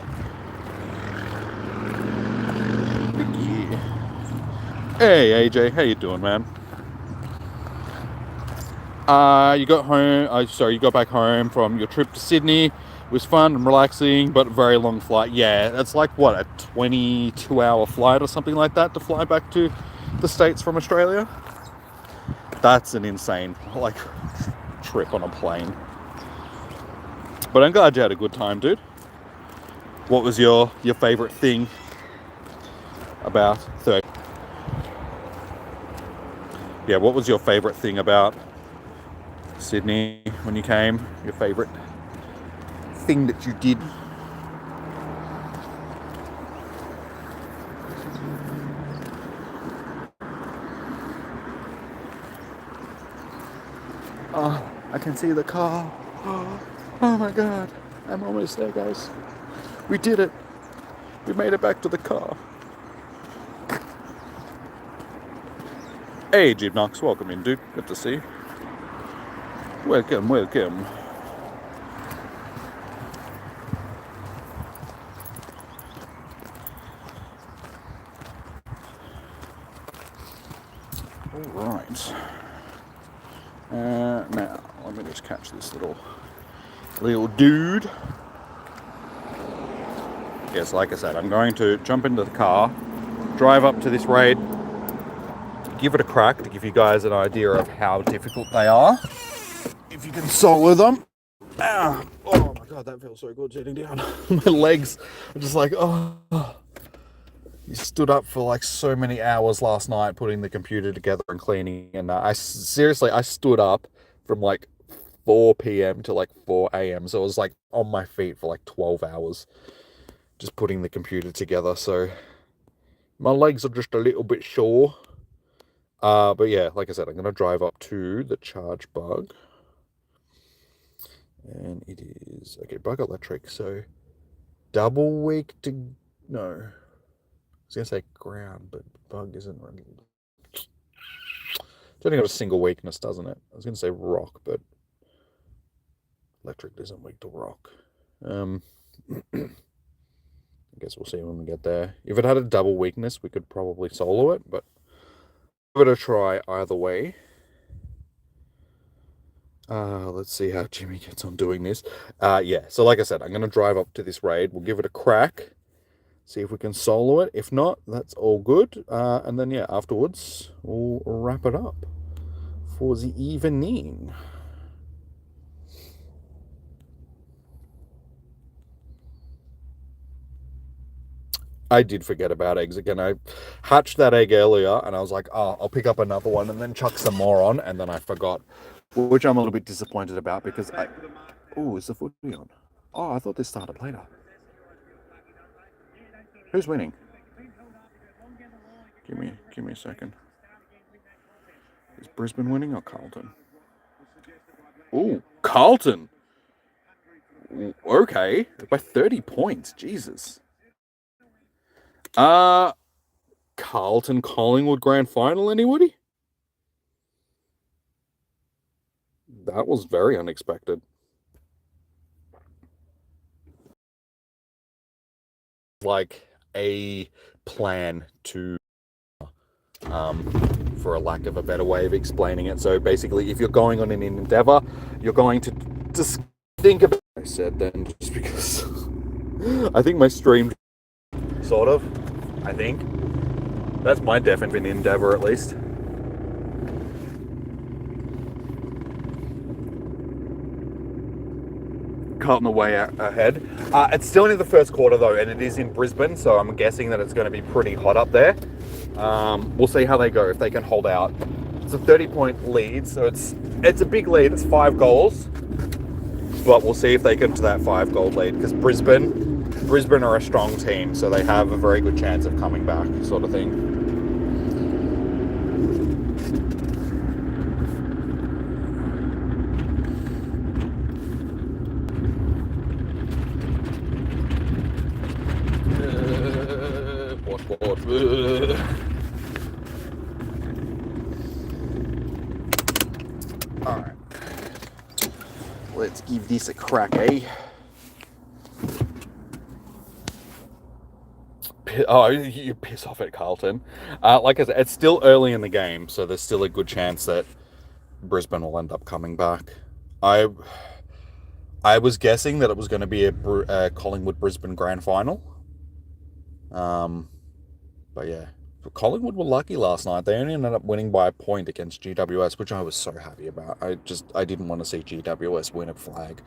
Yeah. Hey AJ, how you doing, man? You got home. You got back home from your trip to Sydney. It was fun and relaxing, but a very long flight. Yeah, it's like what, a 22-hour flight or something like that to fly back to the States from Australia. That's an insane trip on a plane. But I'm glad you had a good time, dude. What was your favorite thing about 30? Yeah, what was your favorite thing about Sydney when you came? Your favorite thing that you did? Oh, I can see the car. Oh my god, I'm almost there, guys. We did it. We made it back to the car. Hey, Gibnox, welcome in, dude. Good to see you. Welcome, welcome. Alright. Now, let me just catch this little dude. Yes, like I said, I'm going to jump into the car, drive up to this raid, give it a crack to give you guys an idea of how difficult they are. If you can solo them. Oh my god, that feels so good sitting down. My legs are just like, oh. You stood up for like so many hours last night putting the computer together and cleaning, and I stood up from like 4 p.m. to like 4 a.m. So I was like on my feet for like 12 hours just putting the computer together. So my legs are just a little bit sore. But yeah, like I said, I'm going to drive up to the charge bug. And it is, okay, bug electric. So double week to, no. I was going to say ground, but bug isn't really. It's only got a single weakness, doesn't it? I was going to say rock, but electric isn't weak to rock. I guess we'll see when we get there. If it had a double weakness, we could probably solo it, but give it a try either way. Let's see how Jimmy gets on doing this. Yeah, so like I said, I'm going to drive up to this raid. We'll give it a crack. See if we can solo it. If not, that's all good. And then, yeah, afterwards, we'll wrap it up for the evening. I did forget about eggs again. I hatched that egg earlier, and I was like, oh, I'll pick up another one and then chuck some more on, and then I forgot, which I'm a little bit disappointed about because Oh, is the footy on? Oh, I thought this started later. Who's winning? Give me a second. Is Brisbane winning or Carlton? Ooh, Carlton! Okay, by 30 points, Jesus. Carlton Collingwood grand final, anybody? That was very unexpected. Like a plan to, for a lack of a better way of explaining it. So basically, if you're going on an endeavor, you're going to just think about. I said then just because I think my stream, sort of. I think that's my definition of an endeavor, at least. Carlton away ahead. It's still in the first quarter though, and it is in Brisbane, so I'm guessing that it's going to be pretty hot up there. We'll see how they go, if they can hold out. It's a 30-point lead, so it's a big lead. It's 5 goals, but we'll see if they get to that 5-goal lead, because Brisbane Brisbane are a strong team, so they have a very good chance of coming back, sort of thing. Alright. Let's give this a crack, eh? Oh, you piss off at Carlton. Like I said, it's still early in the game, so there's still a good chance that Brisbane will end up coming back. I was guessing that it was going to be a Collingwood-Brisbane grand final. But yeah, Collingwood were lucky last night. They only ended up winning by a point against GWS, which I was so happy about. I didn't want to see GWS win a flag.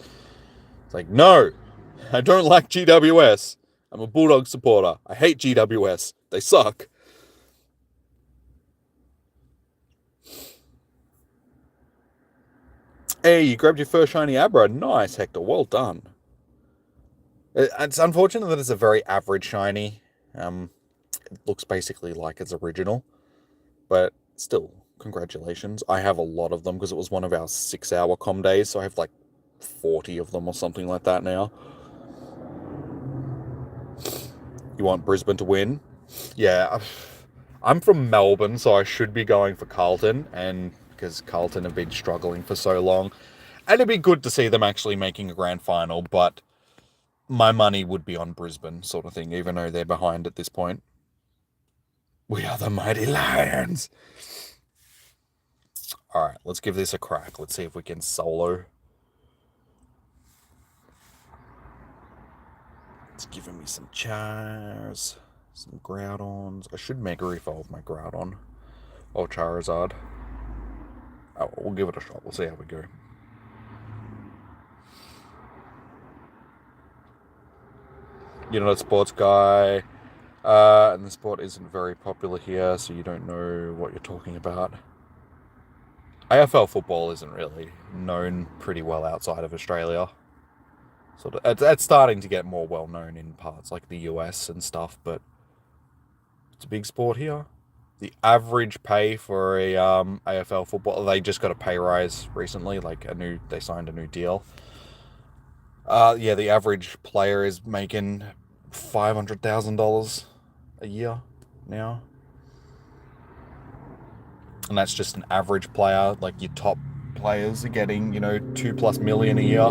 It's like, no, I don't like GWS. I'm a Bulldog supporter. I hate GWS. They suck. Hey, you grabbed your first shiny Abra. Nice, Hector. Well done. It's unfortunate that it's a very average shiny. It looks basically like its original. But still, congratulations. I have a lot of them because it was one of our 6-hour comm days, so I have like 40 of them or something like that now. You want Brisbane to win? Yeah, I'm from Melbourne, so I should be going for Carlton, and because Carlton have been struggling for so long. And it'd be good to see them actually making a grand final, but my money would be on Brisbane, sort of thing, even though they're behind at this point. We are the mighty Lions! Alright, let's give this a crack. Let's see if we can solo. It's giving me some Chars, some Groudons. I should Mega Evolve my Groudon. Or Charizard. Oh, we'll give it a shot. We'll see how we go. You're not a sports guy. And the sport isn't very popular here, so you don't know what you're talking about. AFL football isn't really known pretty well outside of Australia. Sort of, it's starting to get more well known in parts like the US and stuff, but it's a big sport here. The average pay for a AFL football, they just got a pay rise recently, like they signed a new deal. Yeah, the average player is making $500,000 a year now. And that's just an average player. Like your top players are getting, $2+ million a year.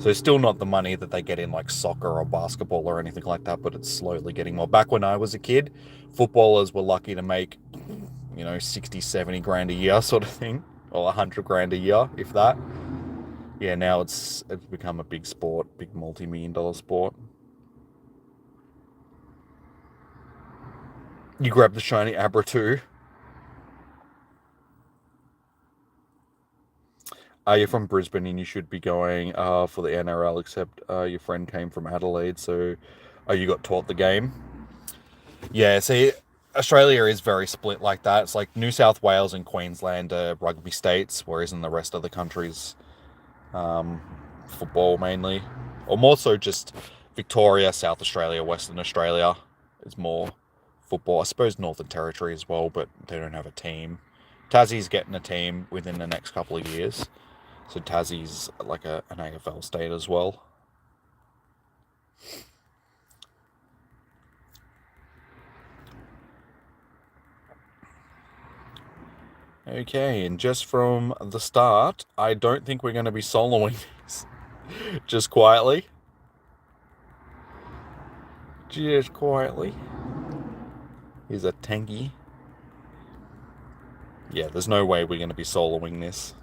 So still not the money that they get in like soccer or basketball or anything like that, but it's slowly getting more. Back when I was a kid, footballers were lucky to make, 60, 70 grand a year sort of thing, or 100 grand a year, if that. Yeah, now it's become a big sport, big multi-million-dollar sport. You grab the shiny Abra too. You're from Brisbane and you should be going for the NRL, except your friend came from Adelaide, so you got taught the game. Yeah, see, Australia is very split like that. It's like New South Wales and Queensland are rugby states, whereas in the rest of the countries, football mainly. Or more so just Victoria, South Australia, Western Australia is more football. I suppose Northern Territory as well, but they don't have a team. Tassie's getting a team within the next couple of years. So Tassie's like an AFL state as well. Okay, and just from the start, I don't think we're going to be soloing this. Just quietly. Just quietly. Here's a tanky. Yeah, there's no way we're going to be soloing this.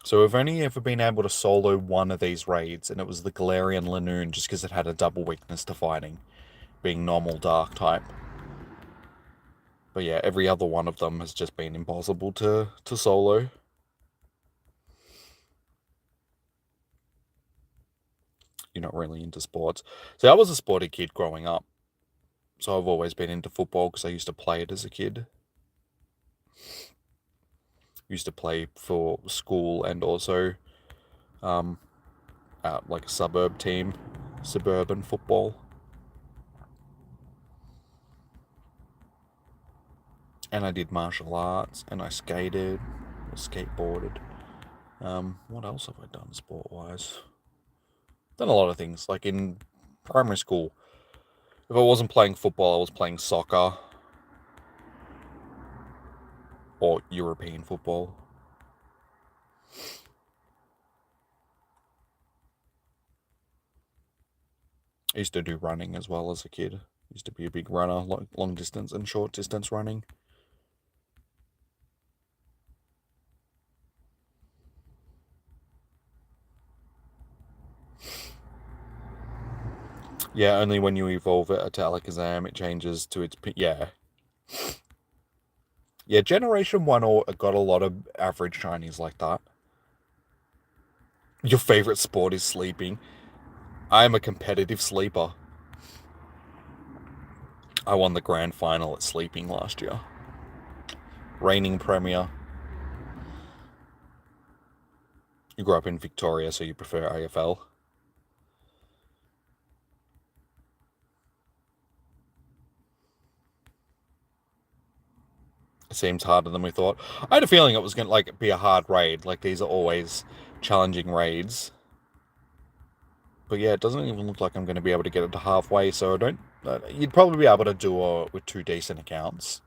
So we've only ever been able to solo one of these raids, and it was the Galarian Lanoon, just because it had a double weakness to fighting, being normal dark type. But yeah, every other one of them has just been impossible to solo. You're not really into sports. So I was a sporty kid growing up. So I've always been into football because I used to play it as a kid. Used to play for school and also at like a suburb team, suburban football. And I did martial arts, and I skated, skateboarded. What else have I done sport-wise? Done a lot of things. Like in primary school, if I wasn't playing football, I was playing soccer or European football. I used to do running as well as a kid. Used to be a big runner, long distance and short distance running. Yeah, only when you evolve it to Alakazam, it changes to its... Yeah. Yeah, Generation 1 got a lot of average shinies like that. Your favorite sport is sleeping. I'm a competitive sleeper. I won the grand final at sleeping last year. Reigning premier. You grew up in Victoria, so you prefer AFL? It seems harder than we thought. I had a feeling it was going to be a hard raid. Like, these are always challenging raids. But yeah, it doesn't even look like I'm going to be able to get it to halfway, so I don't... you'd probably be able to do it with 2 decent accounts.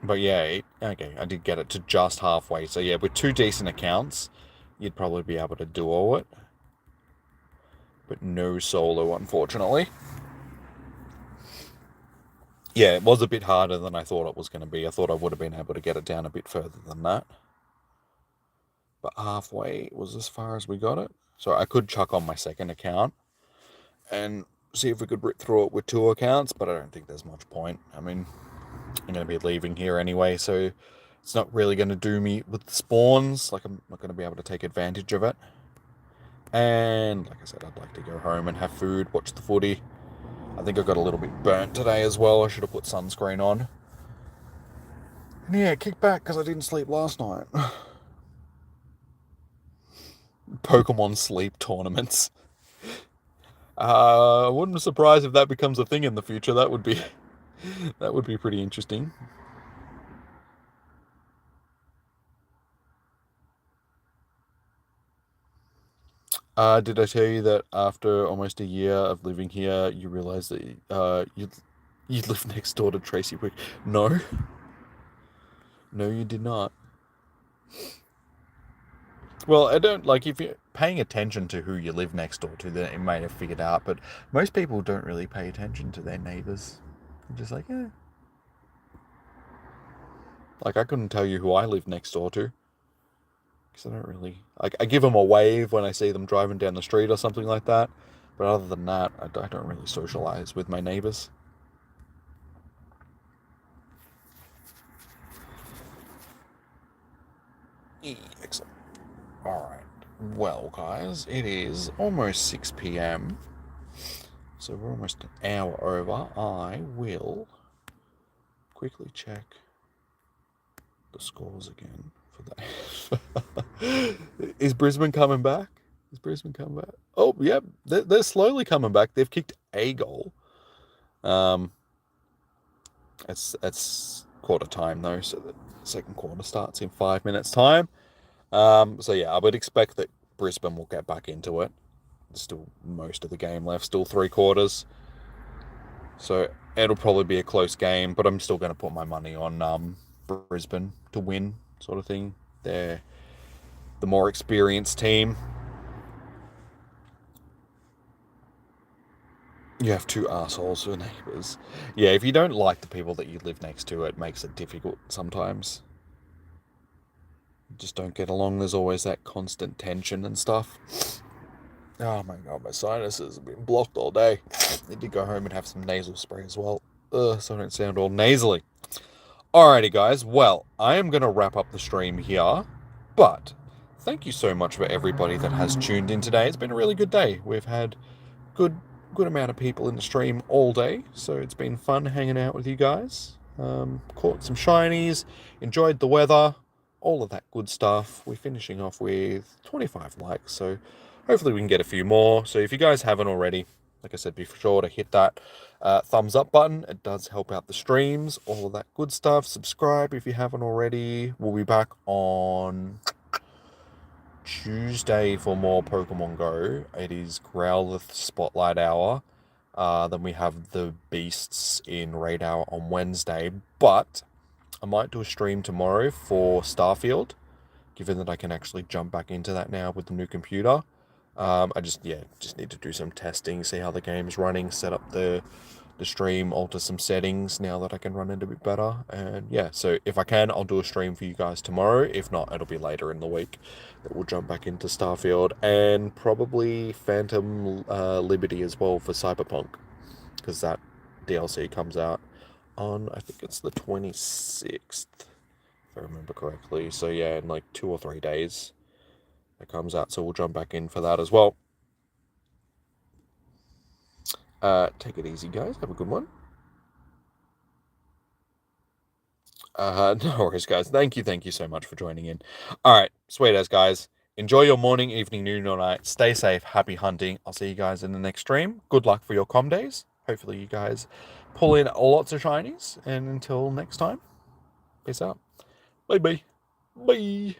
But yeah, okay, I did get it to just halfway. So yeah, with 2 decent accounts, you'd probably be able to duo it. But no solo, unfortunately. Yeah, it was a bit harder than I thought it was going to be. I thought I would have been able to get it down a bit further than that. But halfway was as far as we got it. So I could chuck on my second account and see if we could rip through it with 2 accounts, but I don't think there's much point. I mean, I'm going to be leaving here anyway, so it's not really going to do me with the spawns. Like, I'm not going to be able to take advantage of it. And like I said, I'd like to go home and have food, watch the footy. I think I got a little bit burnt today as well. I should have put sunscreen on. And yeah, kick back because I didn't sleep last night. Pokemon sleep tournaments. I wouldn't be surprised if that becomes a thing in the future. That would be pretty interesting. Did I tell you that after almost a year of living here, you realise that you live next door to Tracy Wick? No. No, you did not. Well, I don't, like, if you're paying attention to who you live next door to, then you may have figured out, but most people don't really pay attention to their neighbours. They're just like, eh. Like, I couldn't tell you who I live next door to. Because I don't really... Like, I give them a wave when I see them driving down the street or something like that. But other than that, I don't really socialise with my neighbours. Excellent. Alright. Well, guys, it is almost 6 p.m. So we're almost an hour over. I will quickly check the scores again for that. Is Brisbane coming back? Is Brisbane coming back? Oh, yeah, they're slowly coming back. They've kicked a goal. It's quarter time though, so the second quarter starts in 5 minutes time. So yeah, I would expect that Brisbane will get back into it. There's still most of the game left, still 3 quarters. So it'll probably be a close game, but I'm still going to put my money on Brisbane to win, sort of thing. They're the more experienced team. You have 2 assholes for neighbours. Yeah, if you don't like the people that you live next to, it makes it difficult sometimes. You just don't get along. There's always that constant tension and stuff. Oh my god, my sinuses have been blocked all day. Need to go home and have some nasal spray as well. So I don't sound all nasally. Alrighty, guys. Well, I am going to wrap up the stream here. But thank you so much for everybody that has tuned in today. It's been a really good day. We've had good amount of people in the stream all day, so it's been fun hanging out with you guys. Caught some shinies, enjoyed the weather, all of that good stuff. We're finishing off with 25 likes, so hopefully we can get a few more. So if you guys haven't already, like I said, be sure to hit that thumbs up button. It does help out the streams, all of that good stuff. Subscribe if you haven't already. We'll be back on Tuesday for more Pokemon Go. It is Growlithe Spotlight Hour. Then we have the Beasts in Raid Hour on Wednesday. But I might do a stream tomorrow for Starfield, given that I can actually jump back into that now with the new computer. I just need to do some testing, see how the game's running, set up the stream, alter some settings now that I can run it a bit better. And yeah, so if I can, I'll do a stream for you guys tomorrow. If not, it'll be later in the week that we'll jump back into Starfield, and probably Phantom Liberty as well for Cyberpunk, because that DLC comes out on, I think it's the 26th, if I remember correctly. So yeah, in like 2 or 3 days it comes out, so we'll jump back in for that as well. Take it easy, guys. Have a good one. No worries, guys. Thank you so much for joining in. All right, sweet as, guys. Enjoy your morning, evening, noon, or night. Stay safe. Happy hunting. I'll see you guys in the next stream. Good luck for your comm days. Hopefully you guys pull in lots of shinies. And until next time, peace out. Bye-bye. Bye.